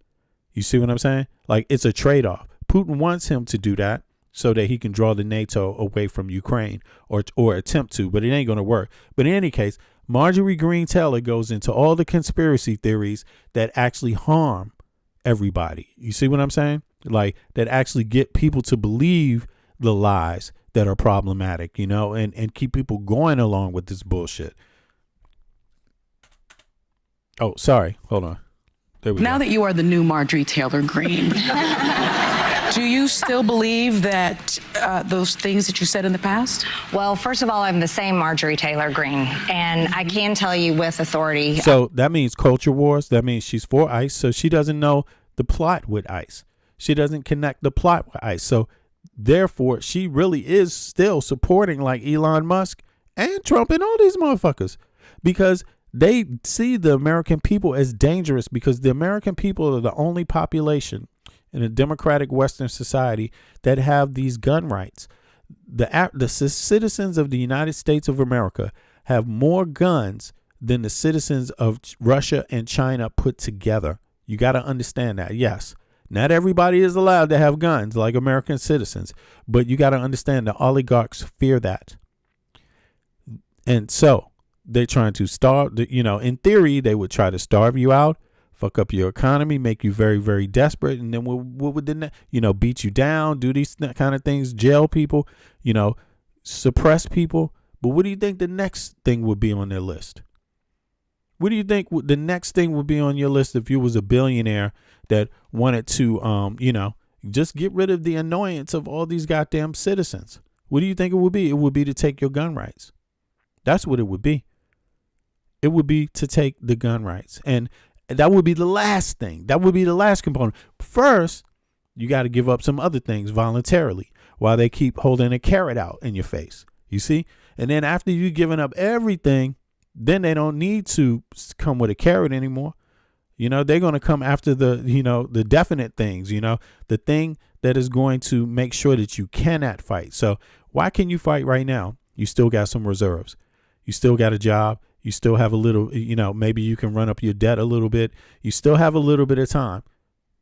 You see what I'm saying? Like, it's a trade-off. Putin wants him to do that so that he can draw the NATO away from Ukraine, or attempt to, but it ain't going to work. But in any case, Marjorie Green Taylor goes into all the conspiracy theories that actually harm everybody. You see what I'm saying? Like, that actually get people to believe the lies that are problematic, and keep people going along with this bullshit. Oh, sorry. Hold on. Now that you are the new Marjorie Taylor Greene, do you still believe that those things that you said in the past? Well, first of all, I'm the same Marjorie Taylor Greene, and I can tell you with authority. So that means culture wars. That means she's for ICE, so she doesn't know the plot with ICE. She doesn't connect the plot with ICE. So therefore, she really is still supporting like Elon Musk and Trump and all these motherfuckers, because they see the American people as dangerous, because the American people are the only population in a democratic Western society that have these gun rights. The citizens of the United States of America have more guns than the citizens of Russia and China put together. You got to understand that. Yes, not everybody is allowed to have guns like American citizens, but you got to understand the oligarchs fear that. And so they're trying to starve, in theory, they would try to starve you out, fuck up your economy, make you very, very desperate. And then what would then, beat you down, do these kind of things, jail people, suppress people. But what do you think the next thing would be on their list? What do you think the next thing would be on your list if you was a billionaire that wanted to, just get rid of the annoyance of all these goddamn citizens? What do you think it would be? It would be to take your gun rights. That's what it would be. It would be to take the gun rights. And that would be the last thing. That would be the last component. First, you got to give up some other things voluntarily while they keep holding a carrot out in your face. You see? And then after you've given up everything, then they don't need to come with a carrot anymore. They're going to come after the definite things, the thing that is going to make sure that you cannot fight. So why can you fight right now? You still got some reserves. You still got a job. You still have a little, maybe you can run up your debt a little bit. You still have a little bit of time.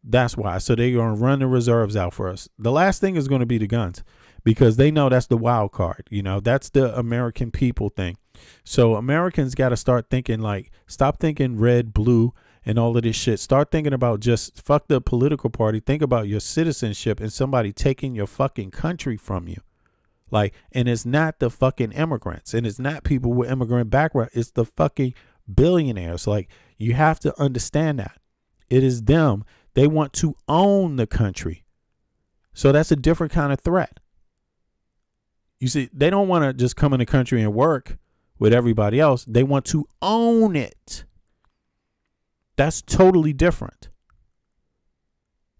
That's why. So they're going to run the reserves out for us. The last thing is going to be the guns, because they know that's the wild card. That's the American people thing. So Americans got to start thinking, stop thinking red, blue, and all of this shit. Start thinking about just fuck the political party. Think about your citizenship and somebody taking your fucking country from you. And it's not the fucking immigrants, and it's not people with immigrant background. It's the fucking billionaires. You have to understand that it is them. They want to own the country. So that's a different kind of threat. You see, they don't want to just come in the country and work with everybody else. They want to own it. That's totally different.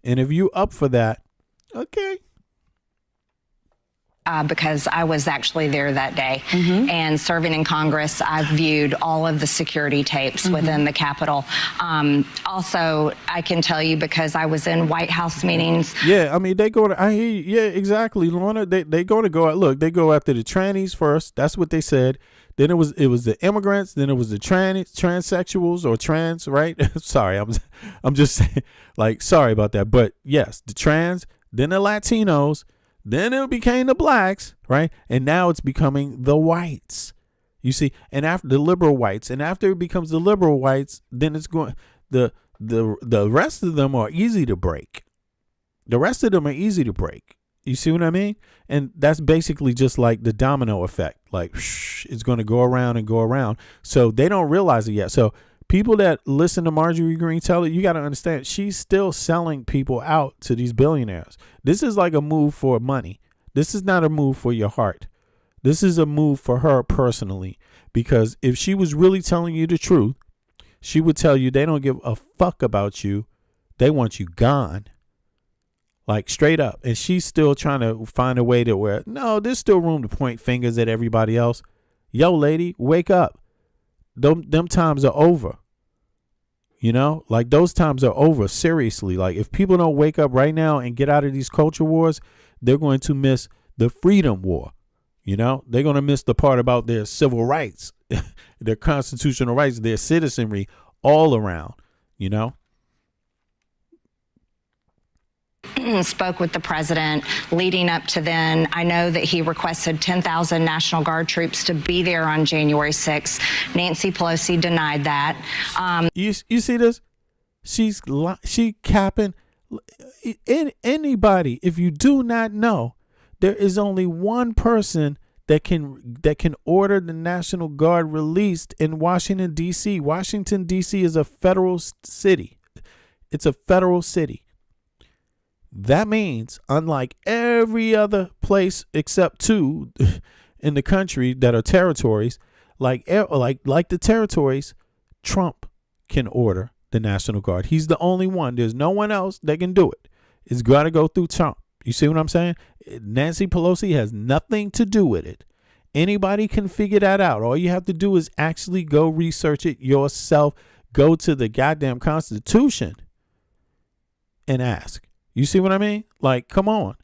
And if you up for that, okay. Because I was actually there that day. And serving in Congress, I've viewed all of the security tapes within the Capitol. Also, I can tell you because I was in White House meetings. Yeah, I mean, they go to, I hear you. Yeah, exactly, Lorna. They going to go out. Look, they go after the trannies first. That's what they said. Then it was the immigrants. Then it was the transsexuals or trans, right? Sorry, I'm just saying, like, sorry about that. But yes, the trans, then the Latinos, then it became the blacks, right? And now it's becoming the whites. You see, and after the liberal whites, and after it becomes the liberal whites, then it's going the rest of them are easy to break. The rest of them are easy to break. You see what I mean? And that's basically just like the domino effect. Like, it's going to go around and go around. So they don't realize it yet. So people that listen to Marjorie Greene Taylor, you got to understand, she's still selling people out to these billionaires. This is like a move for money. This is not a move for your heart. This is a move for her personally, because if she was really telling you the truth, she would tell you they don't give a fuck about you. They want you gone. Like, straight up. And she's still trying to find a way to where, no, there's still room to point fingers at everybody else. Yo, lady, wake up. Them times are over. You know, like, those times are over. Seriously. Like, if people don't wake up right now and get out of these culture wars, they're going to miss the freedom war. You know, they're going to miss the part about their civil rights, their constitutional rights, their citizenry all around, you know. Spoke with the president leading up to then. I know that he requested 10,000 National Guard troops to be there on January 6th. Nancy Pelosi denied that. You see this? She capping. Anybody, if you do not know, there is only one person that can order the National Guard released in Washington, D.C. Washington, D.C. is a federal city. It's a federal city. That means, unlike every other place except two in the country that are territories, like the territories, Trump can order the National Guard. He's the only one. There's no one else that can do it. It's got to go through Trump. You see what I'm saying? Nancy Pelosi has nothing to do with it. Anybody can figure that out. All you have to do is actually go research it yourself. Go to the goddamn Constitution and ask. You see what I mean? Like, come on.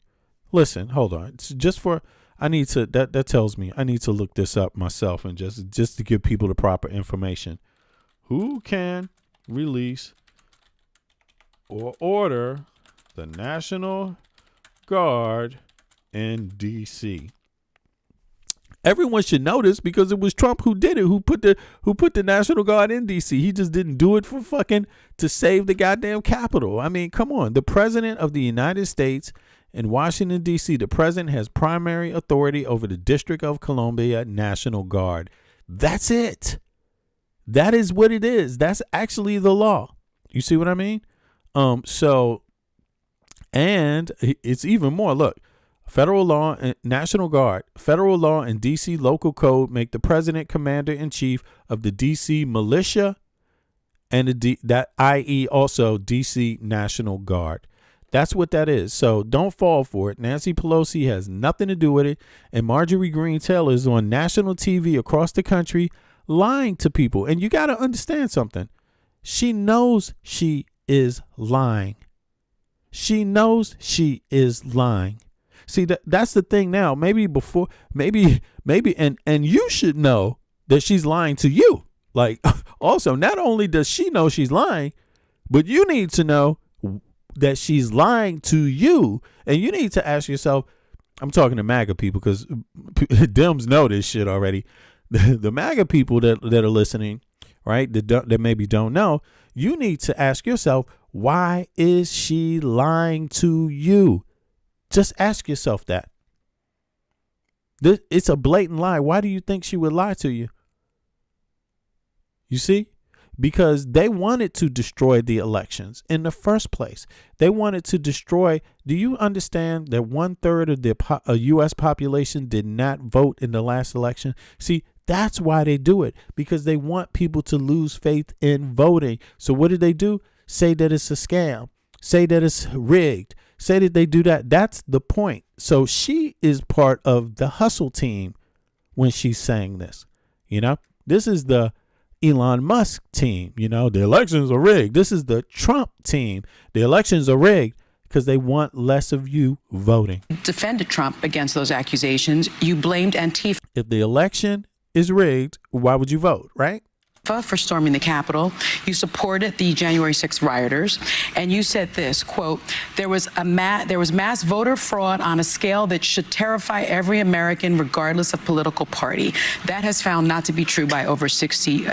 Listen, hold on. It's just for, I need to, that tells me I need to look this up myself and just to give people the proper information. Who can release or order the National Guard in D.C.? Everyone should know this because it was Trump who did it, who put the National Guard in D.C. He just didn't do it for fucking to save the goddamn Capitol. I mean, come on. The president of the United States in Washington, D.C., the president has primary authority over the District of Columbia National Guard. That's it. That is what it is. That's actually the law. You see what I mean? So, and it's even more. Look. Federal law and National Guard, federal law and D.C. local code make the president commander-in-chief of the D.C. militia and i.e. also D.C. National Guard. That's what that is. So don't fall for it. Nancy Pelosi has nothing to do with it. And Marjorie Greene Taylor is on national TV across the country lying to people. And you got to understand something. She knows she is lying. She knows she is lying. See, that's the thing now. Maybe and you should know that she's lying to you. Like, also, not only does she know she's lying, but you need to know that she's lying to you. And you need to ask yourself, I'm talking to MAGA people because Dems know this shit already. The MAGA people that are listening, right, that maybe don't know, you need to ask yourself, why is she lying to you? Just ask yourself that. It's a blatant lie. Why do you think she would lie to you? You see? Because they wanted to destroy the elections in the first place. They wanted to destroy. Do you understand that 1/3 of the U.S. population did not vote in the last election? See, That's why they do it, because they want people to lose faith in voting. So what did they do? Say that it's a scam. Say that it's rigged. Say that they do that. That's the point. So she is part of the hustle team when she's saying this. You know, this is the Elon Musk team. You know, the elections are rigged. This is the Trump team. The elections are rigged because they want less of you voting. Defended Trump against those accusations. You blamed Antifa. If the election is rigged, why would you vote, right? For storming the Capitol. You supported the January 6th rioters, and you said this, quote, there was mass voter fraud on a scale that should terrify every American regardless of political party. That has found not to be true by over 60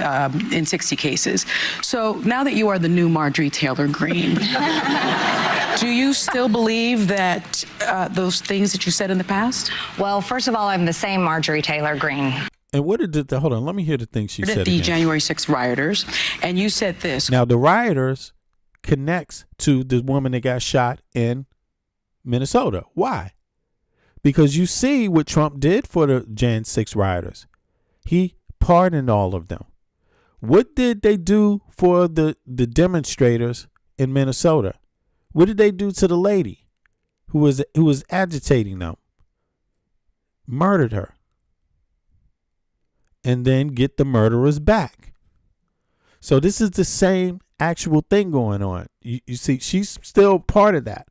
cases. So now that you are the new Marjorie Taylor Greene, do you still believe that those things that you said in the past? Well, first of all, I'm the same Marjorie Taylor Greene. And what did hold on, let me hear the thing she said The again. January 6th rioters, and you said this. Now, the rioters connects to the woman that got shot in Minnesota. Why? Because you see what Trump did for the Jan 6 rioters. He pardoned all of them. What did they do for the demonstrators in Minnesota? What did they do to the lady who was agitating them? Murdered her. And then get the murderers back. So this is the same actual thing going on. You see, she's still part of that.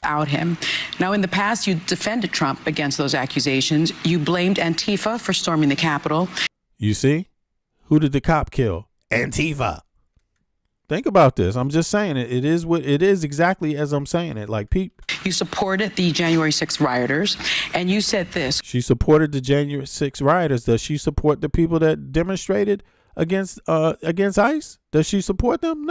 Out him. Now, in the past, you defended Trump against those accusations. You blamed Antifa for storming the Capitol. You see? Who did the cop kill? Antifa. Think about this. I'm just saying it. It is what it is, exactly as I'm saying it. Like, Pete. You supported the January 6th rioters, and you said this. She supported the January 6th rioters. Does she support the people that demonstrated against ICE? Does she support them?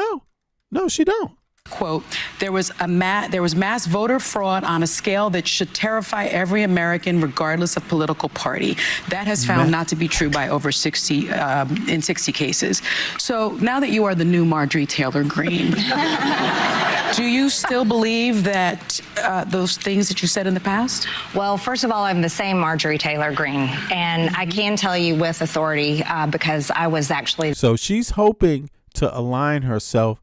No, she don't. Quote, there was mass voter fraud on a scale that should terrify every American regardless of political party. That has found not to be true by over 60 cases. So now that you are the new Marjorie Taylor Greene, do you still believe that those things that you said in the past? Well, first of all, I'm the same Marjorie Taylor Greene, and I can tell you with authority because I was actually. So she's hoping to align herself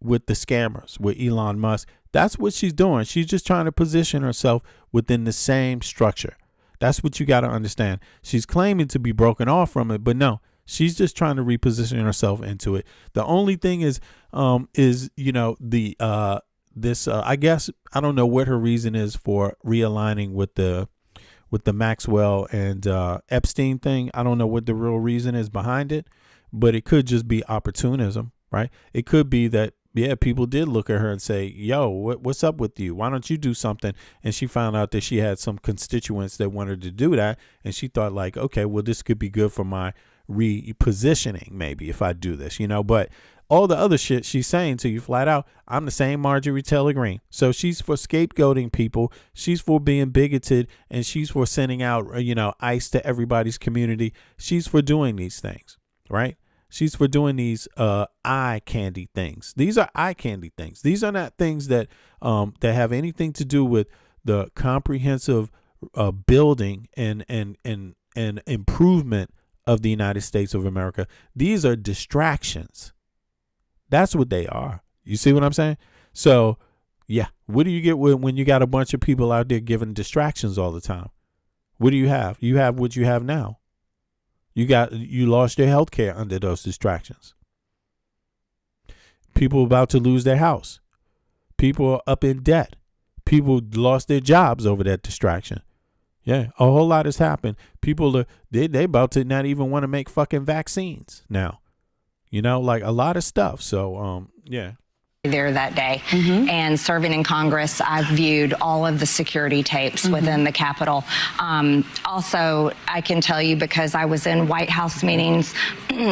with the scammers, with Elon Musk. That's what she's doing. She's just trying to position herself within the same structure. That's what you got to understand. She's claiming to be broken off from it, but no, she's just trying to reposition herself into it. The only thing is you know, I guess I don't know what her reason is for realigning with the Maxwell and Epstein thing. I don't know what the real reason is behind it, but it could just be opportunism, right? It could be that, yeah, people did look at her and say, yo, what's up with you? Why don't you do something? And she found out that she had some constituents that wanted to do that. And she thought like, okay, well, this could be good for my repositioning maybe if I do this, you know. But all the other shit she's saying to you flat out, I'm the same Marjorie Taylor Greene. So she's for scapegoating people. She's for being bigoted, and she's for sending out, you know, ICE to everybody's community. She's for doing these things, right? She's for doing these eye candy things. These are eye candy things. These are not things that have anything to do with the comprehensive building and improvement of the United States of America. These are distractions. That's what they are. You see what I'm saying? So, yeah. What do you get when you got a bunch of people out there giving distractions all the time? What do you have? You have what you have now. You lost your health care under those distractions. People about to lose their house. People are up in debt. People lost their jobs over that distraction. Yeah, a whole lot has happened. People are they about to not even want to make fucking vaccines now. You know, like a lot of stuff. So yeah. There that day, and serving in Congress, I've viewed all of the security tapes within the Capitol. Also, I can tell you because I was in White House meetings,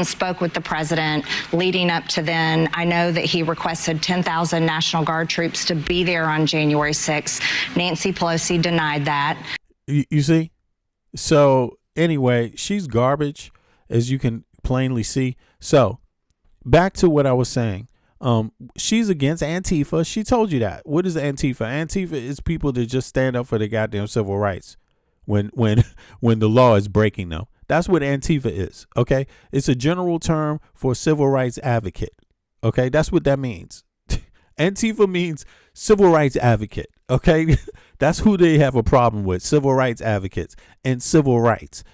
spoke with the president leading up to then. I know that he requested 10,000 National Guard troops to be there on January 6th. Nancy Pelosi denied that. You see? So anyway, she's garbage, as you can plainly see. So back to what I was saying. She's against Antifa. She told you that. What is Antifa? Antifa is people that just stand up for their goddamn civil rights when the law is breaking them. That's what Antifa is. Okay. It's a general term for civil rights advocate. Okay. That's what that means. Antifa means civil rights advocate. Okay. That's who they have a problem with. Civil rights advocates and civil rights,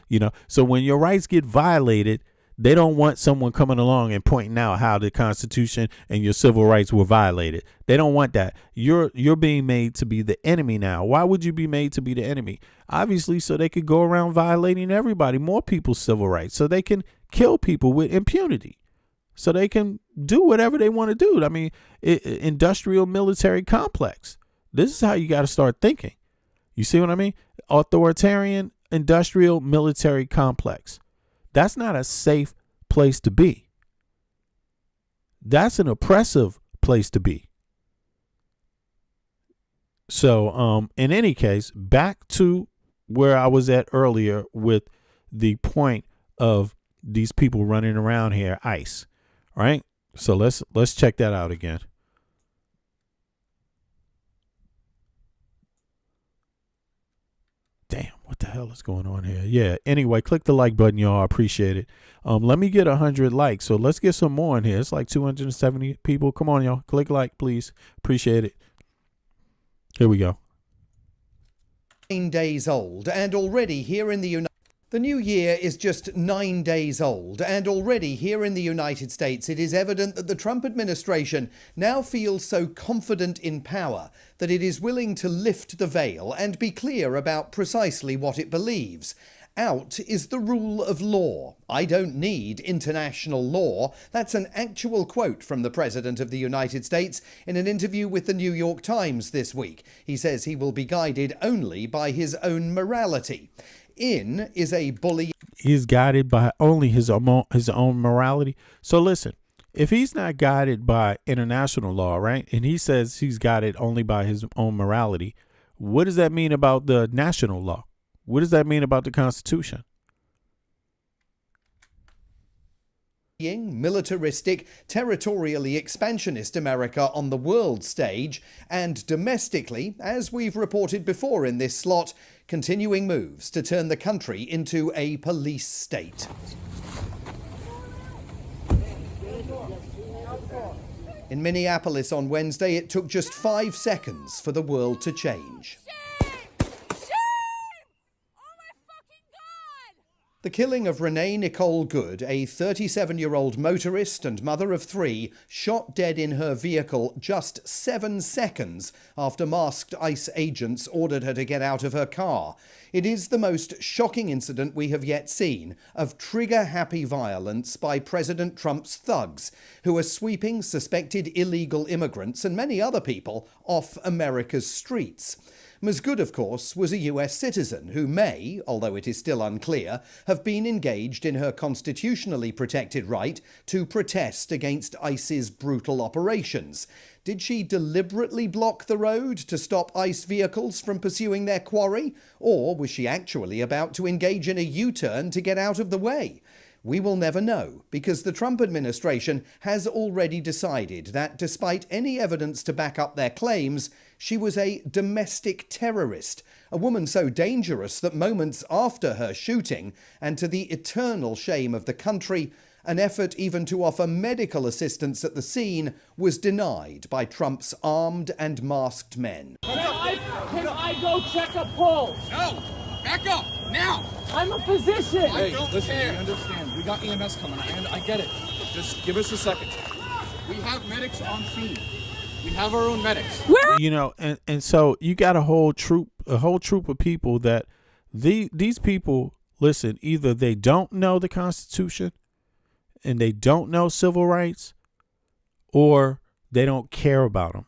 So when your rights get violated, they don't want someone coming along and pointing out how the Constitution and your civil rights were violated. They don't want that. You're being made to be the enemy now. Why would you be made to be the enemy? Obviously, so they could go around violating everybody, more people's civil rights, so they can kill people with impunity, so they can do whatever they want to do. I mean, industrial military complex. This is how you got to start thinking. You see what I mean? Authoritarian industrial military complex. That's not a safe place to be. That's an oppressive place to be. So, in any case, back to where I was at earlier with the point of these people running around here, ICE, right? So let's check that out again. Damn, what the hell is going on here? Yeah, anyway, click the like button, y'all. I appreciate it. Let me get 100 likes. So let's get some more in here. It's like 270 people. Come on, y'all. Click like, please. Appreciate it. Here we go. 9 days old and already here in the new year is just 9 days old, and already here in the United States it is evident that the Trump administration now feels so confident in power that it is willing to lift the veil and be clear about precisely what it believes. Out is the rule of law. I don't need international law. That's an actual quote from the President of the United States in an interview with the New York Times this week. He says he will be guided only by his own morality. In is a bully. He's guided by only his own morality. So listen, if he's not guided by international law, right, and he says he's guided only by his own morality, what does that mean about the national law? What does that mean about the Constitution? Militaristic, territorially expansionist America on the world stage, and domestically, as we've reported before in this slot, continuing moves to turn the country into a police state. In Minneapolis on Wednesday, it took just 5 seconds for the world to change. The killing of Renee Nicole Good, a 37-year-old motorist and mother of 3, shot dead in her vehicle just 7 seconds after masked ICE agents ordered her to get out of her car. It is the most shocking incident we have yet seen of trigger-happy violence by President Trump's thugs, who are sweeping suspected illegal immigrants and many other people off America's streets. Ms. Good, of course, was a US citizen who may, although it is still unclear, have been engaged in her constitutionally protected right to protest against ICE's brutal operations. Did she deliberately block the road to stop ICE vehicles from pursuing their quarry? Or was she actually about to engage in a U-turn to get out of the way? We will never know, because the Trump administration has already decided that despite any evidence to back up their claims, she was a domestic terrorist, a woman so dangerous that moments after her shooting, and to the eternal shame of the country, an effort even to offer medical assistance at the scene was denied by Trump's armed and masked men. Can I go check a pulse? No! Back up! Now! I'm a physician! Hey, listen, we understand. We got EMS coming, and I get it. Just give us a second. We have medics on scene. We have our own medics. You know, and so you got a whole troop of people that these people, listen, either they don't know the Constitution and they don't know civil rights, or they don't care about them.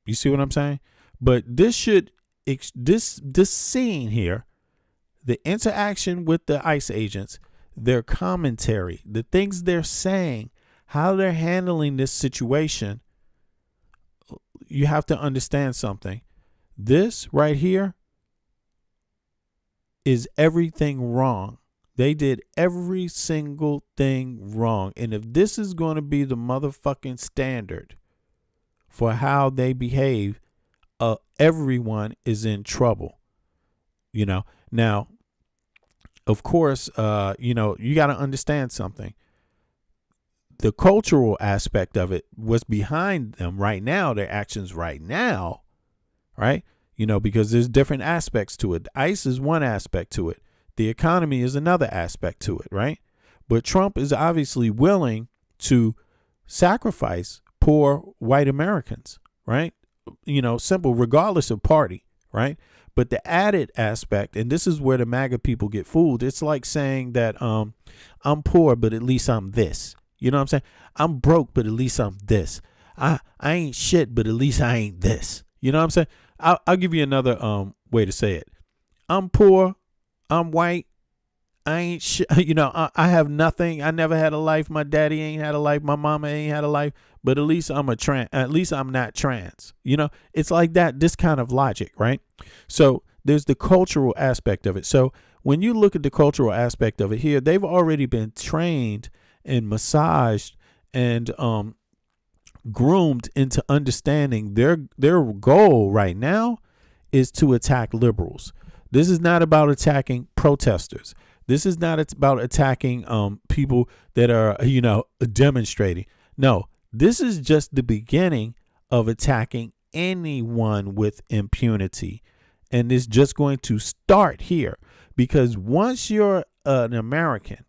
You see what I'm saying? But this scene here, the interaction with the ICE agents, their commentary, the things they're saying, how they're handling this situation, you have to understand something. This right here is everything wrong. They did every single thing wrong. And if this is going to be the motherfucking standard for how they behave, everyone is in trouble. You know, now of course, you know, you got to understand something. The cultural aspect of it was behind them right now, their actions right now, right? You know, because there's different aspects to it. ICE is one aspect to it. The economy is another aspect to it, right? But Trump is obviously willing to sacrifice poor white Americans, right? You know, simple, regardless of party, right? But the added aspect, and this is where the MAGA people get fooled. It's like saying that I'm poor, but at least I'm this. You know what I'm saying? I'm broke, but at least I'm this. I ain't shit, but at least I ain't this. You know what I'm saying? I'll give you another way to say it. I'm poor. I'm white. I ain't shit. You know, I have nothing. I never had a life. My daddy ain't had a life. My mama ain't had a life. But at least I'm at least I'm not trans. You know, it's like that. This kind of logic, right? So there's the cultural aspect of it. So when you look at the cultural aspect of it here, they've already been trained and massaged and groomed into understanding their goal right now is to attack liberals. This is not about attacking protesters. This is not about attacking people that are, you know, demonstrating. No, this is just the beginning of attacking anyone with impunity. And it's just going to start here, because once you're an American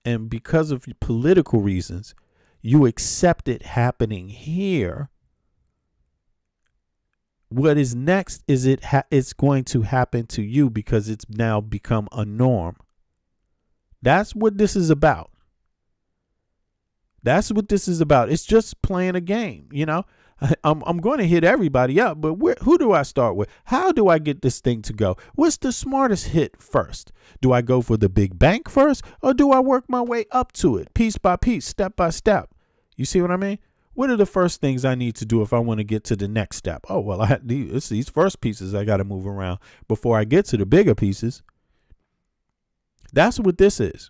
and because of political reasons, you accept it happening here, what is next is it's going to happen to you because it's now become a norm. That's what this is about. That's what this is about. It's just playing a game, you know. I'm going to hit everybody up, but who do I start with? How do I get this thing to go? What's the smartest hit first? Do I go for the big bank first, or do I work my way up to it, piece by piece, step by step? You see what I mean? What are the first things I need to do if I want to get to the next step? Oh, well, it's these first pieces I got to move around before I get to the bigger pieces. That's what this is.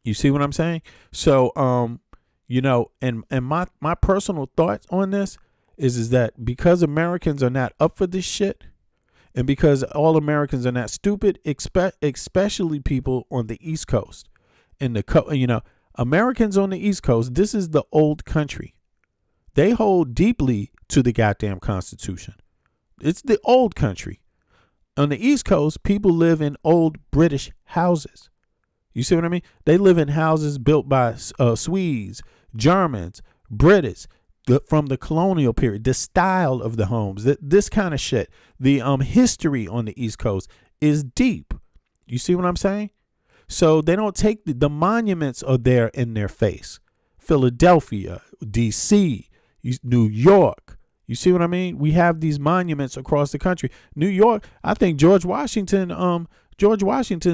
You see what I'm saying? So, you know, and my personal thoughts on this is that because Americans are not up for this shit, and because all Americans are not stupid, especially people on the East Coast, and you know, Americans on the East Coast, this is the old country. They hold deeply to the goddamn Constitution. It's the old country. On the East Coast, people live in old British houses. You see what I mean? They live in houses built by Swedes, Germans, British, from the colonial period. The style of the homes, this kind of shit. The history on the East Coast is deep. You see what I'm saying? So they don't take the monuments are there in their face. Philadelphia, D.C., New York. You see what I mean? We have these monuments across the country. New York, I think George Washington's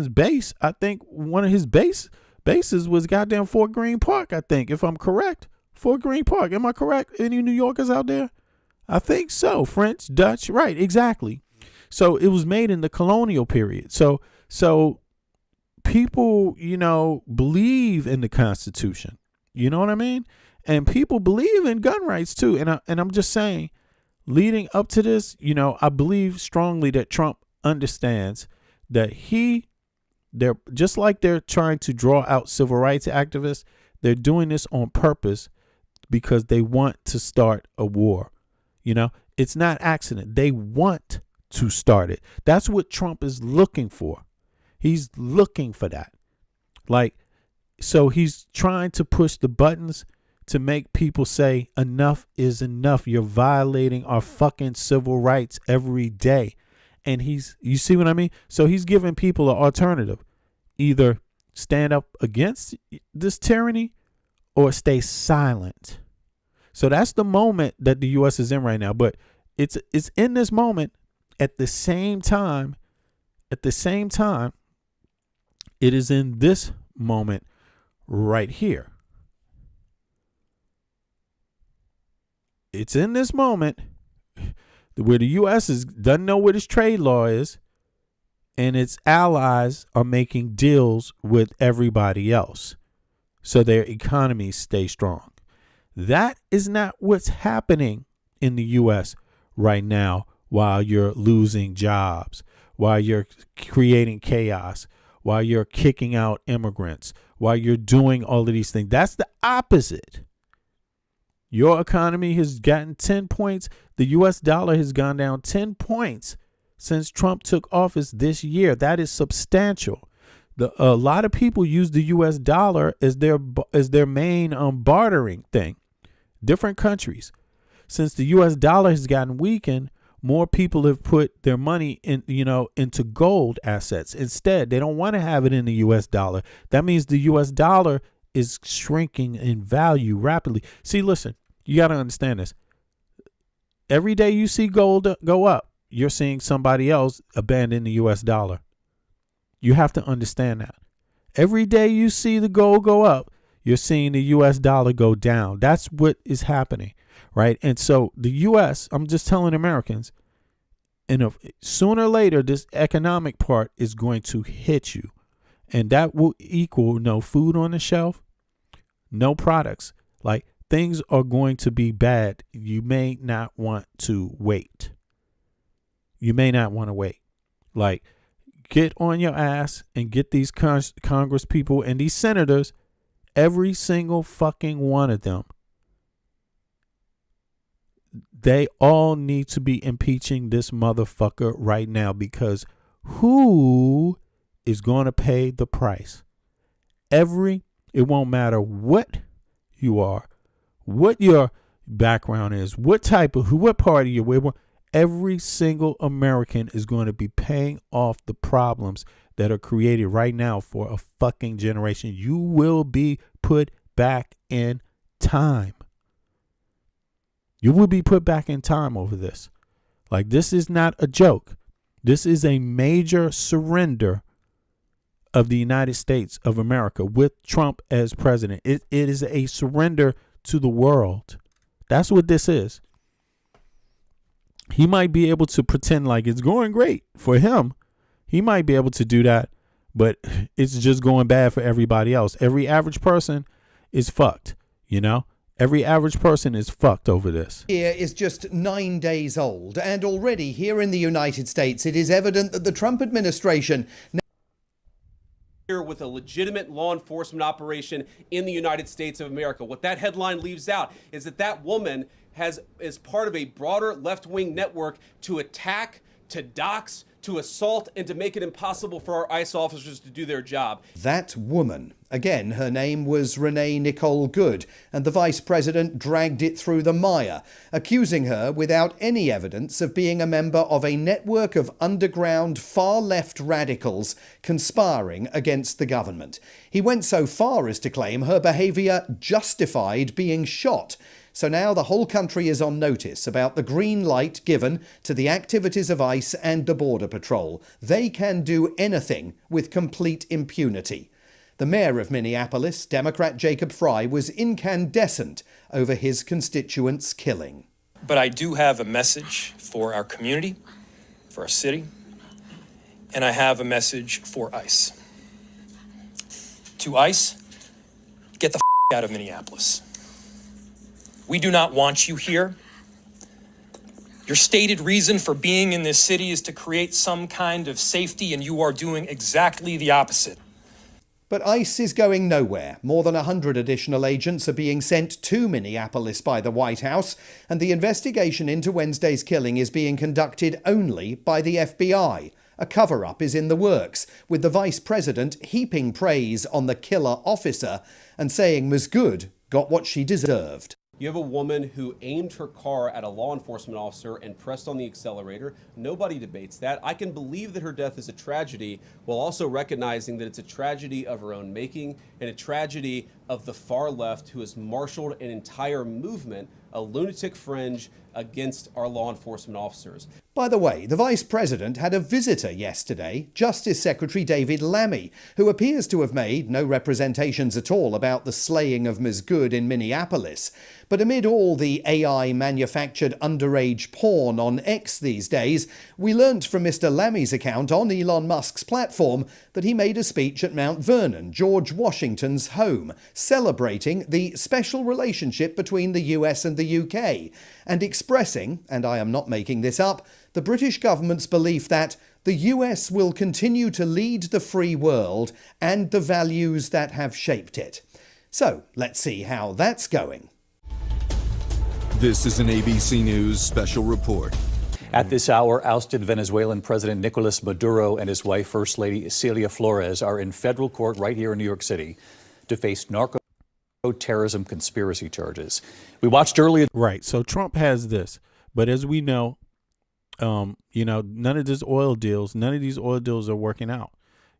base, I think one of his bases was goddamn Fort Greene Park, I think, if I'm correct. Fort Greene Park. Am I correct? Any New Yorkers out there? I think so. French, Dutch. Right, exactly. So it was made in the colonial period. So people, you know, believe in the Constitution. You know what I mean? And people believe in gun rights too. And I'm just saying, leading up to this, you know, I believe strongly that Trump understands that they're just like they're trying to draw out civil rights activists. They're doing this on purpose because they want to start a war. You know, it's not accident. They want to start it. That's what Trump is looking for. He's looking for that. Like, so he's trying to push the buttons to make people say enough is enough. You're violating our fucking civil rights every day. And you see what I mean? So he's giving people an alternative. Either stand up against this tyranny or stay silent. So that's the moment that the U.S. is in right now. But it's in this moment at the same time, it is in this moment right here. It's in this moment where the U.S. doesn't know what its trade law is, and its allies are making deals with everybody else so their economies stay strong. That is not what's happening in the U.S. right now while you're losing jobs, while you're creating chaos, while you're kicking out immigrants, while you're doing all of these things. That's the opposite. Your economy has gotten 10 points. The U.S. dollar has gone down 10 points since Trump took office this year. That is substantial. A lot of people use the U.S. dollar as their main bartering thing. Different countries. Since the U.S. dollar has gotten weakened, more people have put their money into gold assets. Instead, they don't want to have it in the U.S. dollar. That means the U.S. dollar is shrinking in value rapidly. See, listen, you got to understand this. Every day you see gold go up, you're seeing somebody else abandon the U.S. dollar. You have to understand that. Every day you see the gold go up, you're seeing the U.S. dollar go down. That's what is happening, right? And so the U.S., I'm just telling Americans, sooner or later, this economic part is going to hit you. And that will equal no food on the shelf, no products. Like, things are going to be bad. You may not want to wait. You may not want to wait. Like, get on your ass and get these Congress people and these senators, every single fucking one of them. They all need to be impeaching this motherfucker right now, because who is going to pay the price? It won't matter what you are, what your background is, what party you're with. Every single American is going to be paying off the problems that are created right now for a fucking generation. You will be put back in time. You will be put back in time over this. Like, this is not a joke. This is a major surrender of the United States of America with Trump as president. It is a surrender to the world. That's what this is. He might be able to pretend like it's going great for him. He might be able to do that, but it's just going bad for everybody else. Every average person is fucked, Every average person is fucked over this. Year is just 9 days old, and already here in the United States, it is evident that the Trump administration... with a legitimate law enforcement operation in the United States of America. What that headline leaves out is that woman is part of a broader left-wing network to attack, to dox, to assault, and to make it impossible for our ICE officers to do their job. That woman, again, her name was Renee Nicole Good, and the vice president dragged it through the mire, accusing her without any evidence of being a member of a network of underground far-left radicals conspiring against the government. He went so far as to claim her behaviour justified being shot. So now the whole country is on notice about the green light given to the activities of ICE and the Border Patrol. They can do anything with complete impunity. The mayor of Minneapolis, Democrat Jacob Frey, was incandescent over his constituents' killing. But I do have a message for our community, for our city, and I have a message for ICE. To ICE, get the out of Minneapolis. We do not want you here. Your stated reason for being in this city is to create some kind of safety, and you are doing exactly the opposite. But ICE is going nowhere. More than 100 additional agents are being sent to Minneapolis by the White House, and the investigation into Wednesday's killing is being conducted only by the FBI. A cover-up is in the works, with the vice president heaping praise on the killer officer and saying Ms. Good got what she deserved. You have a woman who aimed her car at a law enforcement officer and pressed on the accelerator. Nobody debates that. I can believe that her death is a tragedy, while also recognizing that it's a tragedy of her own making and a tragedy of the far left who has marshaled an entire movement, a lunatic fringe, against our law enforcement officers. By the way, the Vice President had a visitor yesterday, Justice Secretary David Lammy, who appears to have made no representations at all about the slaying of Ms. Good in Minneapolis. But amid all the AI-manufactured underage porn on X these days, we learnt from Mr. Lammy's account on Elon Musk's platform that he made a speech at Mount Vernon, George Washington's home, celebrating the special relationship between the US and the UK, and expressing, and I am not making this up, the British government's belief that the US will continue to lead the free world and the values that have shaped it. So let's see how that's going. This is an ABC News special report. At this hour, ousted Venezuelan President Nicolas Maduro and his wife, First Lady Celia Flores, are in federal court right here in New York City to face narco-terrorism conspiracy charges. We watched earlier. Right. So Trump has this. But as we know, none of these oil deals are working out,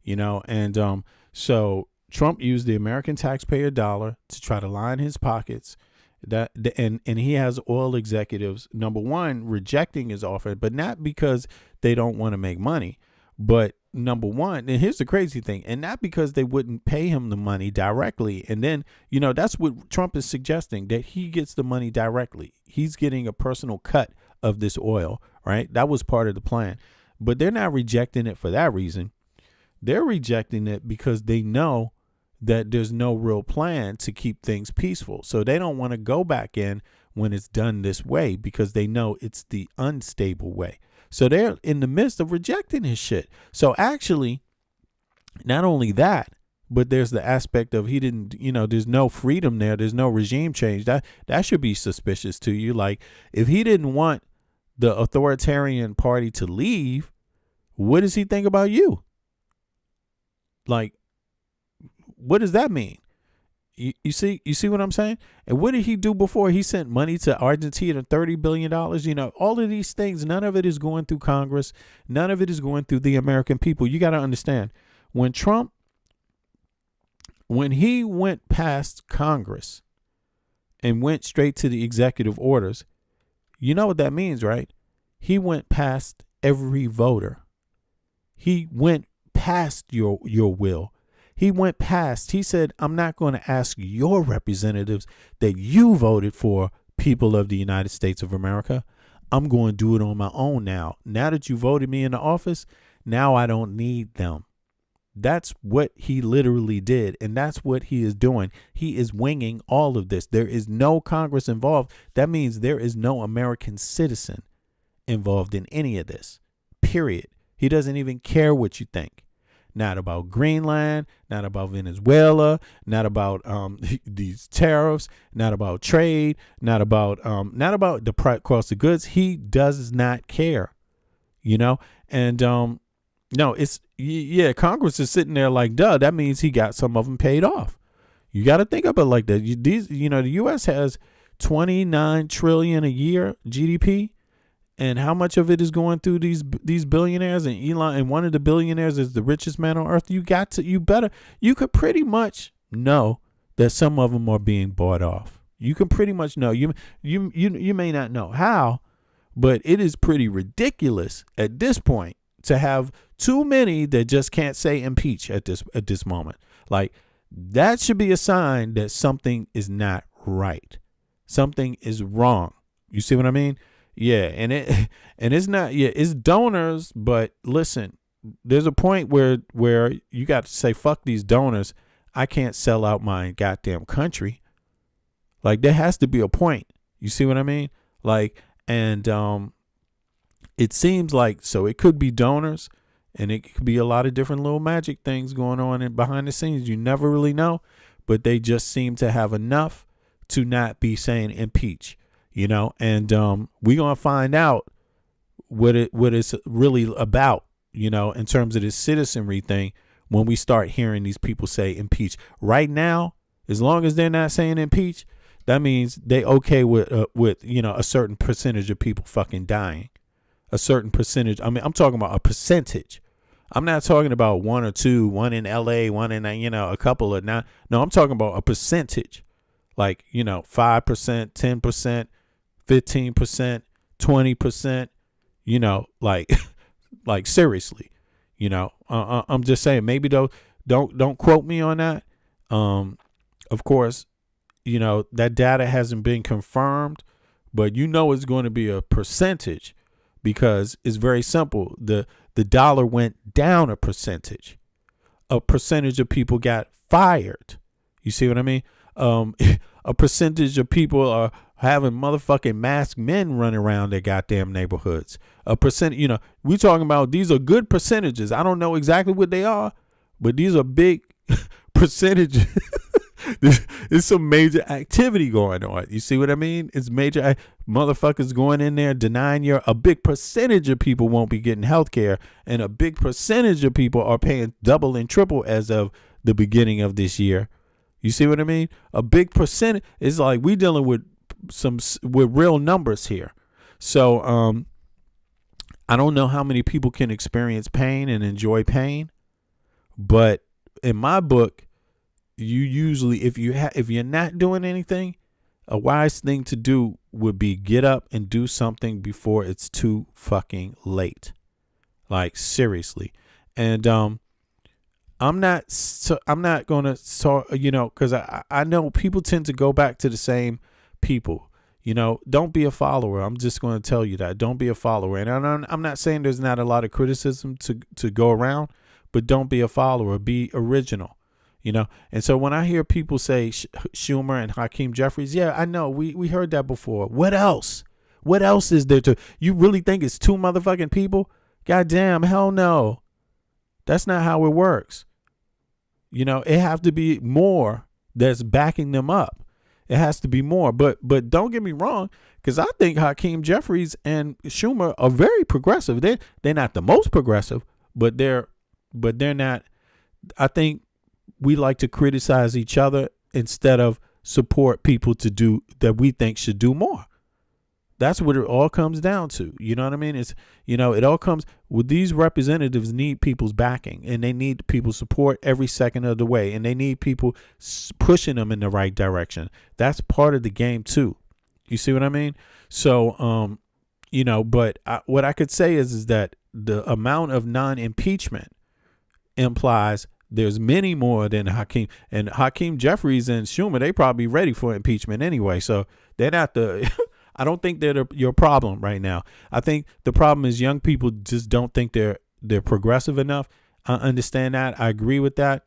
and so Trump used the American taxpayer dollar to try to line his pockets. And he has oil executives, number one, rejecting his offer, but not because they don't want to make money, but number one, and here's the crazy thing, and not because they wouldn't pay him the money directly. And then, that's what Trump is suggesting, that he gets the money directly. He's getting a personal cut of this oil, right? That was part of the plan. But they're not rejecting it for that reason. They're rejecting it because they know that there's no real plan to keep things peaceful. So they don't want to go back in when it's done this way because they know it's the unstable way. So they're in the midst of rejecting his shit. So actually, not only that, but there's the aspect of he didn't, there's no freedom there. There's no regime change. That should be suspicious to you. Like, if he didn't want the authoritarian party to leave, what does he think about you? Like, what does that mean? You see what I'm saying? And what did he do before? He sent money to Argentina, $30 billion. All of these things, none of it is going through Congress. None of it is going through the American people. You got to understand, when he went past Congress and went straight to the executive orders, you know what that means, right? He went past every voter. He went past your will. He went past, he said, I'm not going to ask your representatives that you voted for, people of the United States of America. I'm going to do it on my own now. Now that you voted me into office, now I don't need them. That's what he literally did. And that's what he is doing. He is winging all of this. There is no Congress involved. That means there is no American citizen involved in any of this, period. He doesn't even care what you think. Not about Greenland, not about Venezuela, not about these tariffs, not about trade, not about the cost of goods. He does not care, And no, it's Congress is sitting there like, duh. That means he got some of them paid off. You got to think of it like that. The U.S. has $29 trillion a year GDP. And how much of it is going through these billionaires, and Elon, and one of the billionaires is the richest man on earth. You could pretty much know that some of them are being bought off. You can pretty much know. You may not know how, but it is pretty ridiculous at this point to have too many that just can't say impeach at this moment. Like, that should be a sign that something is not right. Something is wrong. You see what I mean? Yeah, and it's not, it's donors, but listen, there's a point where you got to say, fuck these donors. I can't sell out my goddamn country. Like, there has to be a point. You see what I mean? Like, and it seems like, so it could be donors, and it could be a lot of different little magic things going on behind the scenes. You never really know, but they just seem to have enough to not be saying impeach. And we're going to find out what it's really about, in terms of this citizenry thing, when we start hearing these people say impeach. Right now, as long as they're not saying impeach, that means they okay with a certain percentage of people fucking dying. A certain percentage. I mean, I'm talking about a percentage. I'm not talking about one or two, one in LA, one in, a couple of not. No, I'm talking about a percentage. Like, 5%, 10%. 15%, 20%, like seriously, I'm just saying, maybe don't quote me on that. Of course, that data hasn't been confirmed, but it's going to be a percentage, because it's very simple. The dollar went down a percentage of people got fired. You see what I mean? A percentage of people having motherfucking masked men running around their goddamn neighborhoods. A percent, we talking about these are good percentages. I don't know exactly what they are, but these are big percentages. There's some major activity going on. You see what I mean? It's major motherfuckers going in there denying a big percentage of people won't be getting health care, and a big percentage of people are paying double and triple as of the beginning of this year. You see what I mean? A big percentage. It's like we dealing with real numbers here. So I don't know how many people can experience pain and enjoy pain, but in my book, you usually, if you're not doing anything, a wise thing to do would be get up and do something before it's too fucking late. Like, seriously. And I'm not going to, because I know people tend to go back to the same people. Don't be a follower. I'm just going to tell you that. Don't be a follower. And I'm not saying there's not a lot of criticism to go around, but don't be a follower. Be original. And so when I hear people say Schumer and Hakeem Jeffries, yeah, I know we heard that before. What else? What else is there you really think it's two motherfucking people? Goddamn, hell no. That's not how it works. It have to be more that's backing them up. It has to be more. But don't get me wrong, because I think Hakeem Jeffries and Schumer are very progressive. They're not the most progressive, but they're not. I think we like to criticize each other instead of support people to do that we think should do more. That's what it all comes down to. You know what I mean? It's, it all comes with these representatives need people's backing, and they need people's support every second of the way. And they need people pushing them in the right direction. That's part of the game too. You see what I mean? So, but what I could say is that the amount of non-impeachment implies there's many more than Hakeem. And Hakeem Jeffries and Schumer, they probably ready for impeachment anyway. So they're not I don't think they're your problem right now. I think the problem is young people just don't think they're progressive enough. I understand that. I agree with that.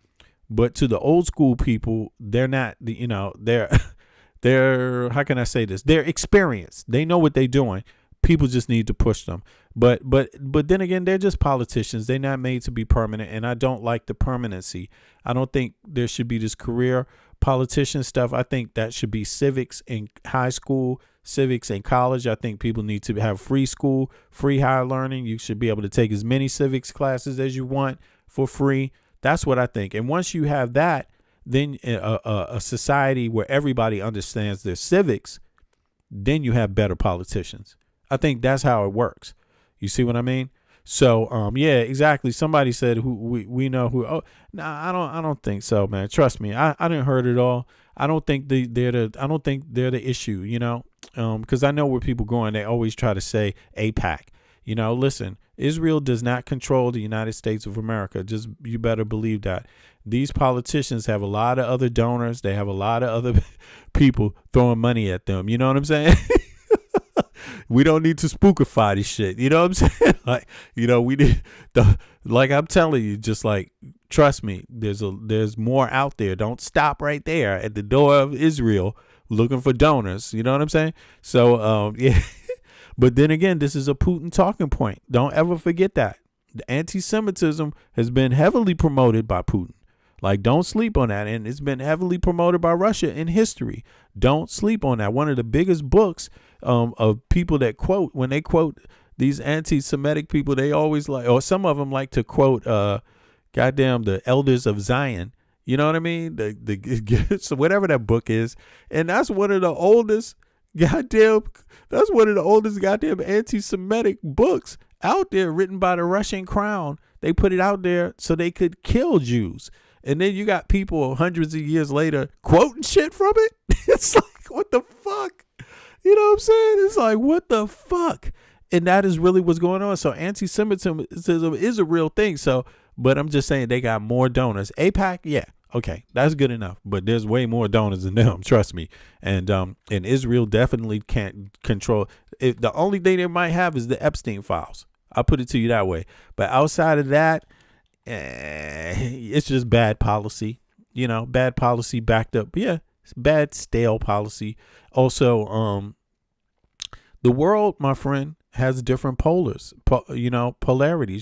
But to the old school people, they're not, they're how can I say this? They're experienced. They know what they're doing. People just need to push them. But then again, they're just politicians. They're not made to be permanent, and I don't like the permanency. I don't think there should be this career politician stuff. I think that should be civics in high school, civics in college. I think people need to have free school, free higher learning. You should be able to take as many civics classes as you want for free. That's what I think. And once you have that, then a society where everybody understands their civics, then you have better politicians. I think that's how it works. You see what I mean? So, yeah, exactly. Somebody said who we know who. Oh, no, I don't think so, man. Trust me. I didn't heard it all. I don't think they're the issue, because I know where people going. They always try to say a pact. Listen, Israel does not control the United States of America. Just, you better believe that. These politicians have a lot of other donors. They have a lot of other people throwing money at them. You know what I'm saying? We don't need to spookify this shit. You know what I'm saying? Like, we need like I'm telling you, just like, trust me, there's more out there. Don't stop right there at the door of Israel looking for donors. You know what I'm saying? So, yeah. But then again, this is a Putin talking point. Don't ever forget that. The anti-Semitism has been heavily promoted by Putin. Like, don't sleep on that. And it's been heavily promoted by Russia in history. Don't sleep on that. One of the biggest books of people that quote, when they quote these anti-Semitic people, they always like, or some of them like to quote, the elders of Zion. You know what I mean? So whatever that book is. And that's one of the oldest goddamn anti-Semitic books out there, written by the Russian crown. They put it out there so they could kill Jews. And then you got people hundreds of years later quoting shit from it. It's like, what the fuck? You know what I'm saying? It's like, what the fuck? And that is really what's going on. So anti-Semitism is a real thing. So, but I'm just saying they got more donors. AIPAC, yeah, okay, that's good enough. But there's way more donors than them, trust me. And Israel definitely can't control it. The only thing they might have is the Epstein files. I'll put it to you that way. But outside of that, it's just bad policy. Bad policy backed up. Yeah, bad, stale policy. Also, the world, my friend, has different polarities.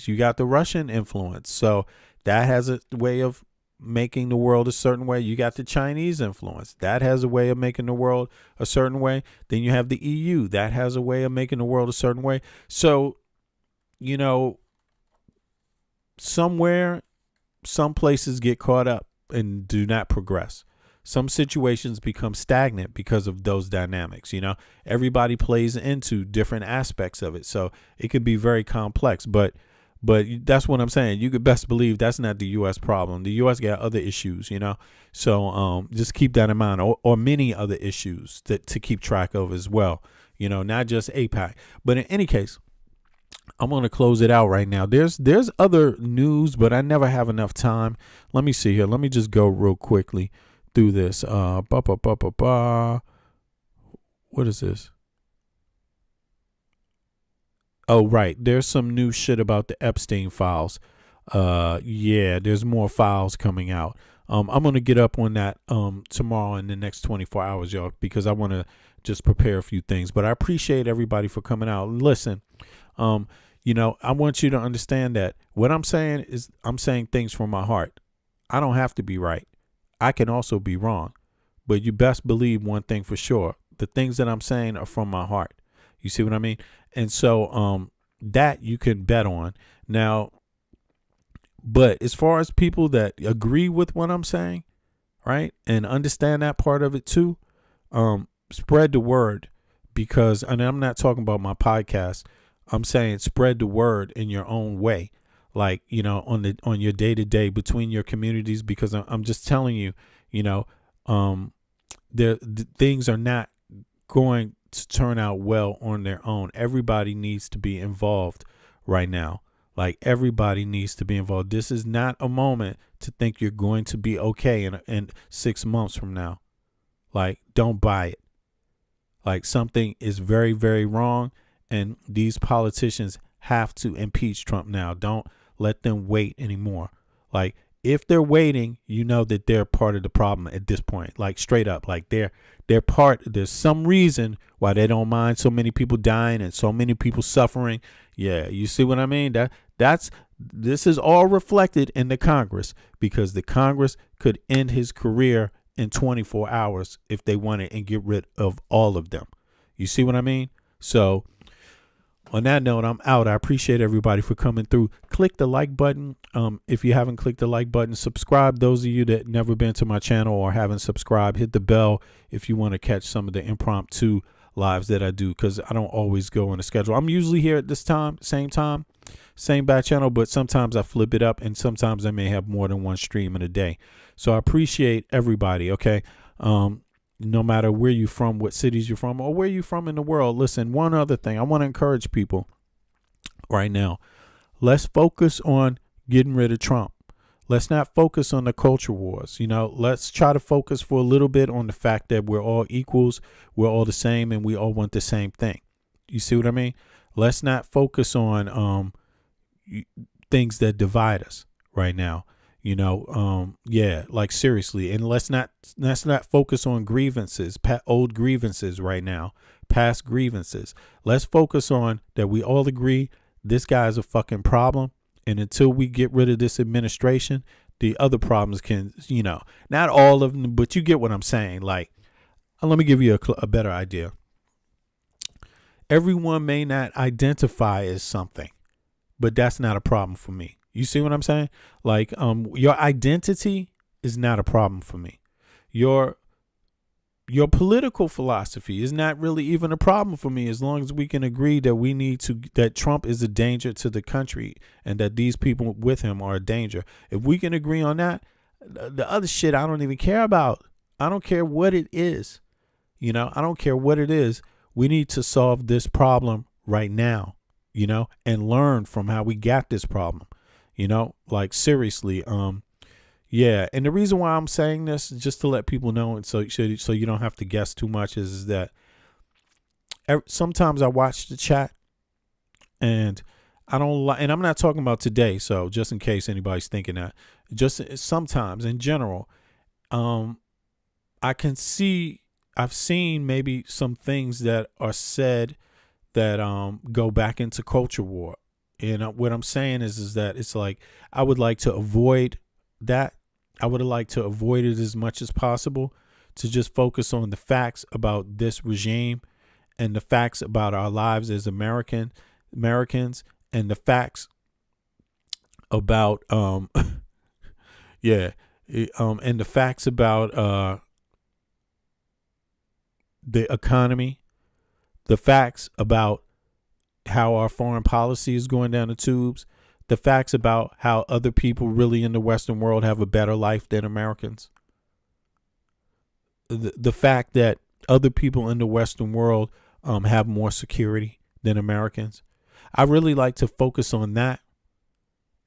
You got the Russian influence, so that has a way of making the world a certain way. You got the Chinese influence, that has a way of making the world a certain way. Then you have the EU, that has a way of making the world a certain way. So, somewhere, some places get caught up and do not progress. Some situations become stagnant because of those dynamics. Everybody plays into different aspects of it, so it could be very complex. But that's what I'm saying. You could best believe that's not the U.S. problem. The U.S. got other issues, So just keep that in mind, or many other issues to keep track of as well. Not just APAC. But in any case, I'm going to close it out right now. There's other news, but I never have enough time. Let me see here. Let me just go real quickly through this. What is this? Oh, right. There's some new shit about the Epstein files. There's more files coming out. I'm going to get up on that tomorrow in the next 24 hours, y'all, because I want to just prepare a few things. But I appreciate everybody for coming out. Listen, I want you to understand that what I'm saying is I'm saying things from my heart. I don't have to be right. I can also be wrong. But you best believe one thing for sure. The things that I'm saying are from my heart. You see what I mean? And so that you can bet on. Now, but as far as people that agree with what I'm saying, right, and understand that part of it too, spread the word, because, and I'm not talking about my podcast. I'm saying spread the word in your own way, like, on your day to day between your communities, because I'm just telling you, things are not going to turn out well on their own. Everybody needs to be involved right now. Like, everybody needs to be involved. This is not a moment to think you're going to be okay in 6 months from now. Like, don't buy it. Like, something is very, very wrong, and these politicians have to impeach Trump now. Don't let them wait anymore. Like, if they're waiting, that they're part of the problem at this point. Like, straight up, like they're part. There's some reason why they don't mind so many people dying and so many people suffering. Yeah, you see what I mean? This is all reflected in the Congress, because the Congress could end his career in 24 hours if they wanted and get rid of all of them. You see what I mean? So on that note, I'm out. I appreciate everybody for coming through. Click the like button. If you haven't clicked the like button, subscribe. Those of you that never been to my channel or haven't subscribed, hit the bell if you want to catch some of the impromptu lives that I do, because I don't always go on a schedule. I'm usually here at this time, same back channel, but sometimes I flip it up, and sometimes I may have more than one stream in a day. So I appreciate everybody, okay? No matter where you're from, what cities you're from, or where you're from in the world. Listen, one other thing. I want to encourage people right now. Let's focus on getting rid of Trump. Let's not focus on the culture wars. Let's try to focus for a little bit on the fact that we're all equals, we're all the same, and we all want the same thing. You see what I mean? Let's not focus on things that divide us right now. Like, seriously. And let's not focus on grievances, old grievances right now, past grievances. Let's focus on that we all agree this guy's a fucking problem. And until we get rid of this administration, the other problems can, not all of them, but you get what I'm saying. Like, let me give you a better idea. Everyone may not identify as something, but that's not a problem for me. You see what I'm saying? Like, your identity is not a problem for me. Your political philosophy is not really even a problem for me, as long as we can agree that that Trump is a danger to the country and that these people with him are a danger. If we can agree on that, the other shit I don't even care about. I don't care what it is. I don't care what it is. We need to solve this problem right now, and learn from how we got this problem. Like, seriously. Yeah. And the reason why I'm saying this is just to let people know, and so you don't have to guess too much, is that sometimes I watch the chat and I don't like, and I'm not talking about today. So just in case anybody's thinking that, just sometimes in general, I can see, I've seen maybe some things that are said that go back into culture war. And what I'm saying is that it's like I would like to avoid that. I would like to avoid it as much as possible, to just focus on the facts about this regime and the facts about our lives as Americans, and the facts about and the facts about the economy, the facts about how our foreign policy is going down the tubes, the facts about how other people really in the Western world have a better life than Americans, the fact that other people in the Western world have more security than Americans. I really like to focus on that.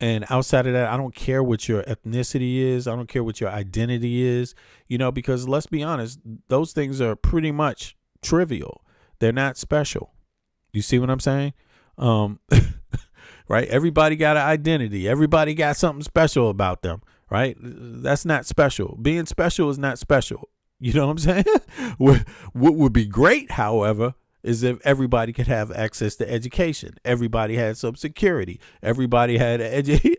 And outside of that, I don't care what your ethnicity is. I don't care what your identity is, because let's be honest, those things are pretty much trivial. They're not special. You see what I'm saying? Right? Everybody got an identity. Everybody got something special about them, right? That's not special. Being special is not special. You know what I'm saying? What would be great, however, is if everybody could have access to education. Everybody had some security. Everybody had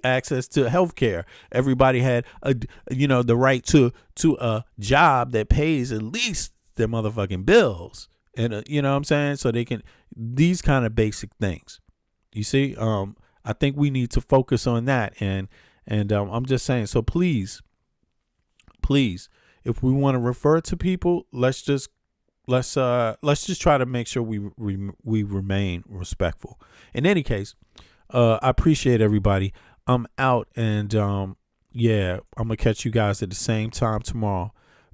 access to health care. Everybody had the right to a job that pays at least their motherfucking bills. And you know what I'm saying? So they can, these kind of basic things. You see, I think we need to focus on that. And I'm just saying, so please, if we want to refer to people, let's just try to make sure we remain respectful. In any case, I appreciate everybody. I'm out, and I'm gonna catch you guys at the same time tomorrow.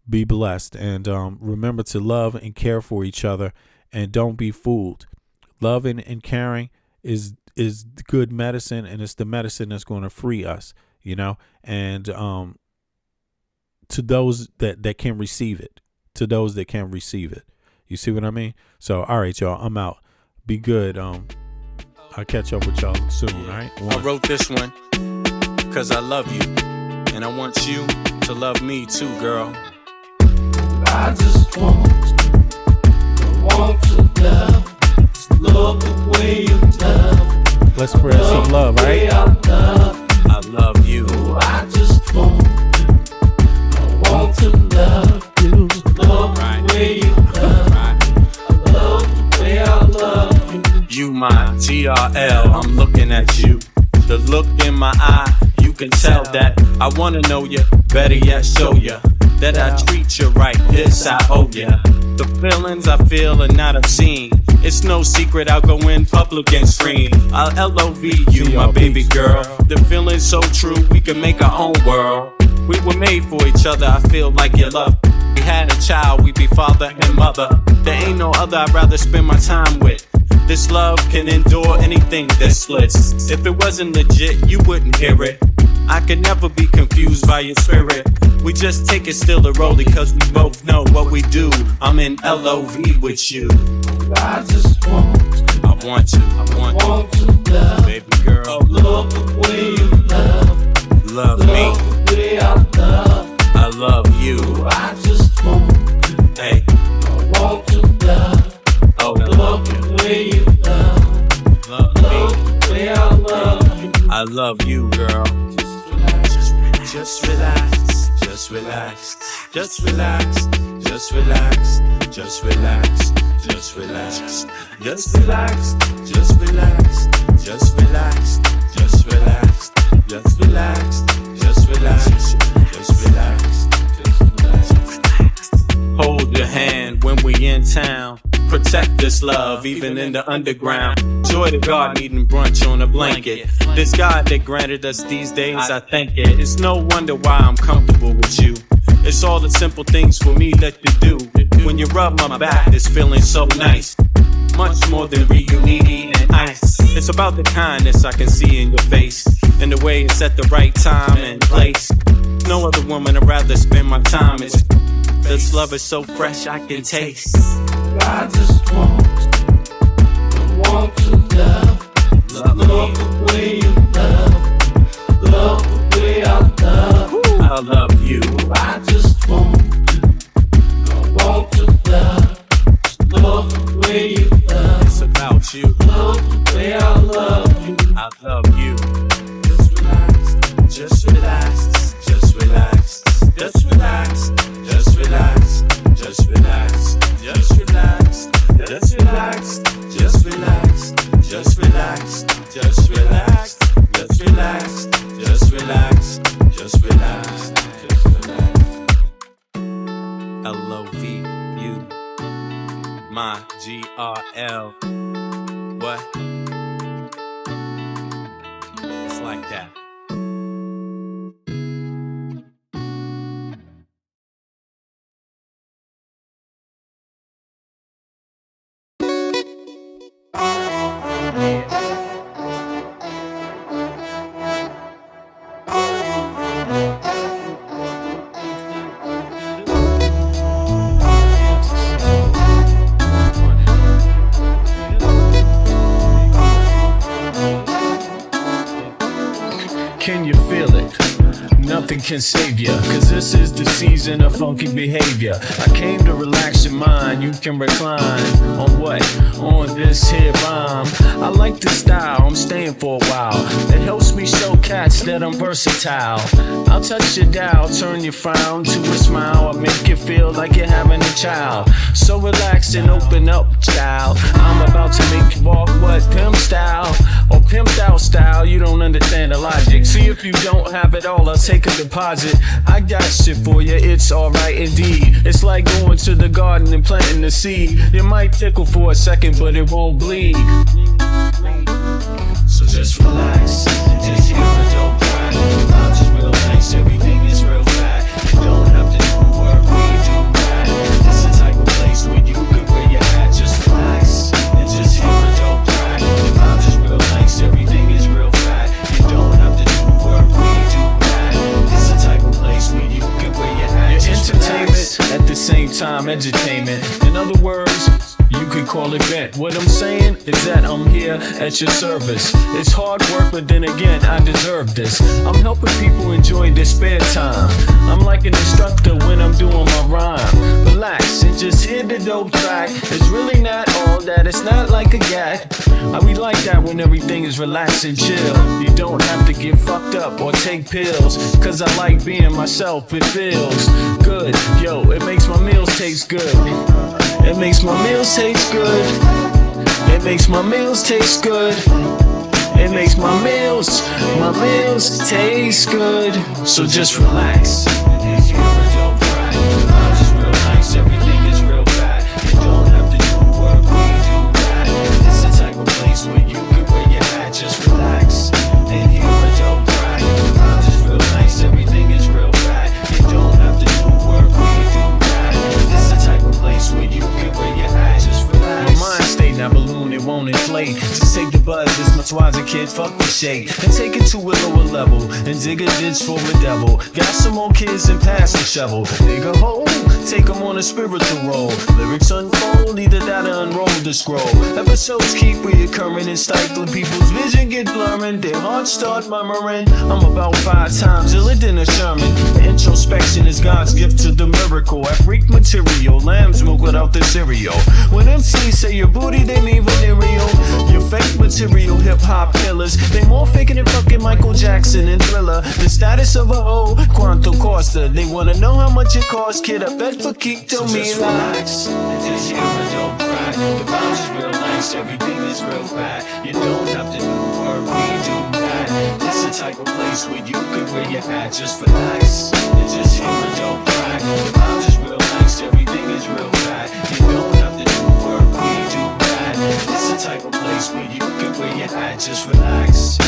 Be blessed, and remember to love and care for each other, and don't be fooled. Loving and caring is good medicine, and it's the medicine that's going to free us. And to those that can receive it. To those that can receive it. You see what I mean? So, all right, y'all, I'm out. Be good. I'll catch up with y'all soon, all right? I wrote this one because I love you, and I want you to love me too, girl. I just want to love the way you love. Let's spread some love, right? I love you. I just want to love you. Love the way you love. I love the way I love you. You my TRL, I'm looking at you. The look in my eye, you can tell that I wanna know you, better yet show you that I treat you right, this I owe ya. The feelings I feel are not obscene. It's no secret I'll go in public and scream. I'll LOV you, my baby girl. The feeling's so true, we can make our own world. We were made for each other, I feel like you love. We had a child, we be father and mother. There ain't no other I'd rather spend my time with. This love can endure anything that splits. If it wasn't legit, you wouldn't hear it. I could never be confused by your spirit. We just take it still a rollie cause we both know what we do. I'm in LOV with you. I just want to love, baby girl. Love the way you love. Love me. Love the way I love. I love you. I just want to. Hey. I want to love. Oh, love the way you love. Love me. The way I love you. I love you, girl. Just relax, just relax, just relax, just relax, just relax, just relax, just relax, just relax, just relax, just relax, just relax, just relax, just relax, just relax. Hold your hand when we in town. Protect this love, even in the underground. Joy to God, eating brunch on a blanket. This God that granted us these days, I thank it. It's no wonder why I'm comfortable with you. It's all the simple things for me that you do. When you rub my back, this feeling so nice. Much more than reunion and ice. It's about the kindness I can see in your face, and the way it's at the right time and place. No other woman I'd rather spend my time with. This love is so fresh I can taste. I just want to love. Love the way you love. Love the way I love. I love you. I just want at you. Love the way I love you. I love you. Just relax, just relax, just relax, just relax, just relax, just relax, just relax, just relax, just relax, just relax, just relax, just relax, just relax, just relax. L-O-V-U, my G-R-L. What? It's like that. Can you feel it? Nothing can save ya, cause this is the season of funky behavior. I came to relax your mind, you can recline. On what? On this here rhyme. I like the style, I'm staying for a while. It helps me show cats that I'm versatile. I'll touch your dial, turn your frown to a smile. I'll make you feel like you're having a child. So relax and open up, child. I'm about to make you walk what? Pimp style or pimped out style. You don't understand the logic. See if you don't have it all, I'll take a deposit. I got shit for you, it's alright indeed. It's like going to the garden and planting the seed. It might tickle for a second, but it won't bleed. So just relax, just hear a dope cry. The vibes is real nice, everything is real fat. You don't have to do work, we do that. It's the type of place where you can wear your hat. Just relax, and just hear a dope cry. The vibes is real nice, everything is real fat. You don't have to do work, we do that. It's the type of place where you can wear your hat. Your Just entertainment, relax. at the same time edutainment. In other words, you could call it bent. What I'm saying is that I'm here at your service. It's hard work, but then again, I deserve this. I'm helping people enjoy their spare time. I'm like an instructor when I'm doing my rhyme. Relax and just hear the dope track. It's really not all that, it's not like a gag. We like that when everything is relaxed and chill. You don't have to get fucked up or take pills, cause I like being myself, it feels good. Yo, it makes my meals taste good. It makes my meals taste good. It makes my meals taste good. It makes my meals taste good. So just relax. It's your dope cry. The vibes is real nice, everything is real fat. You don't have to do work, we do that. It's the type of place where you can wear your hat. Just relax and hear a dope cry. The vibes is real nice, everything is real fat. You don't have to do work, we do that. It's the type of place where you can wear your hat. Just relax. My mind state, now balloon, it won't inflate. Just take the buzz, it's much wiser, kid, fuck the shade. And take it to a lower level, and dig a ditch for the devil. Got some more kids and pass the shovel. Dig a hole, take them on a spiritual roll. Lyrics unfold, either that or unroll the scroll. Episodes keep reoccurring and stifling. People's vision get blurring, their hearts start murmuring. I'm about 5 times iller than a Sherman. Introspection is God's gift to the miracle. I freak material, lamb's milk without the cereal. When MCs say your booty, they mean venereal. Your fake material hip-hop killers, they more faking than fucking Michael Jackson and Thriller. The status of a hoe, Quanto Costa. They wanna know how much it costs, kid, I bet for keep tell So me just relax and just hear a dope cry. The vibes is real nice, everything is real fat. You don't have to do work, we do that. It's the type of place where you can wear your hat. Just relax and just hear a dope cry. The vibes is real nice, everything is real fat. You don't have to do work, we do that. It's the type of place where you can wear your hat. Just relax.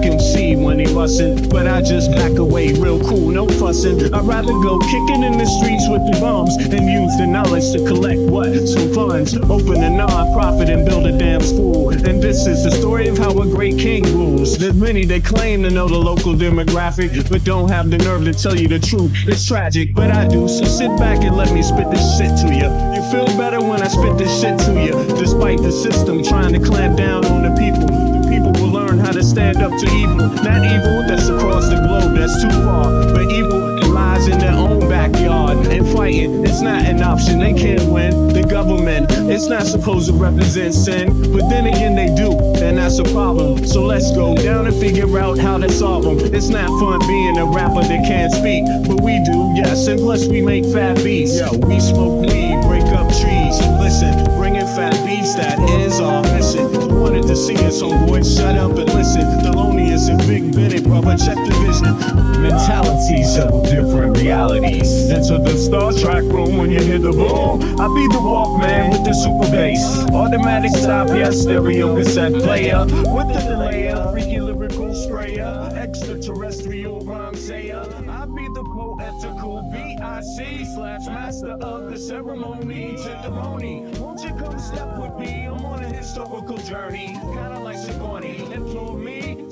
MC when he bustin', but I just back away real cool, no fussin'. I'd rather go kicking in the streets with the bums and use the knowledge to collect what? Some funds, open a non-profit and build a damn school. And this is the story of how a great king rules. There's many that claim to know the local demographic, but don't have the nerve to tell you the truth. It's tragic, but I do, so sit back and let me spit this shit to you. You feel better when I spit this shit to you. Despite the system trying to clamp down on the people will learn how to stand up to evil. Not evil that's across the globe, that's too far, but evil that lies in their own backyard. And fighting, it's not an option, they can't win. The government, it's not supposed to represent sin, but then again they do, and that's a problem. So let's go down and figure out how to solve them. It's not fun being a rapper that can't speak, but we do, yes, and plus we make fat beats. Yo, we smoke weed, break up trees, listen, bringing fat beats, that is our mission. You wanted to see us on board, shut up and listen. Thelonious and Big Bennett, brother, check the vision. Mentalities of different realities. Enter the Star Trek room when you hear the boom. I be the Walkman with the super bass. Automatic stop, yes, stereo cassette player. With the delayer, freaky lyrical sprayer. Extraterrestrial rhyme sayer. I be the poetical VIC/master of the ceremony. Tenderoni, won't you come step with me? I'm on a historical journey. Kinda like Sigourney, implore me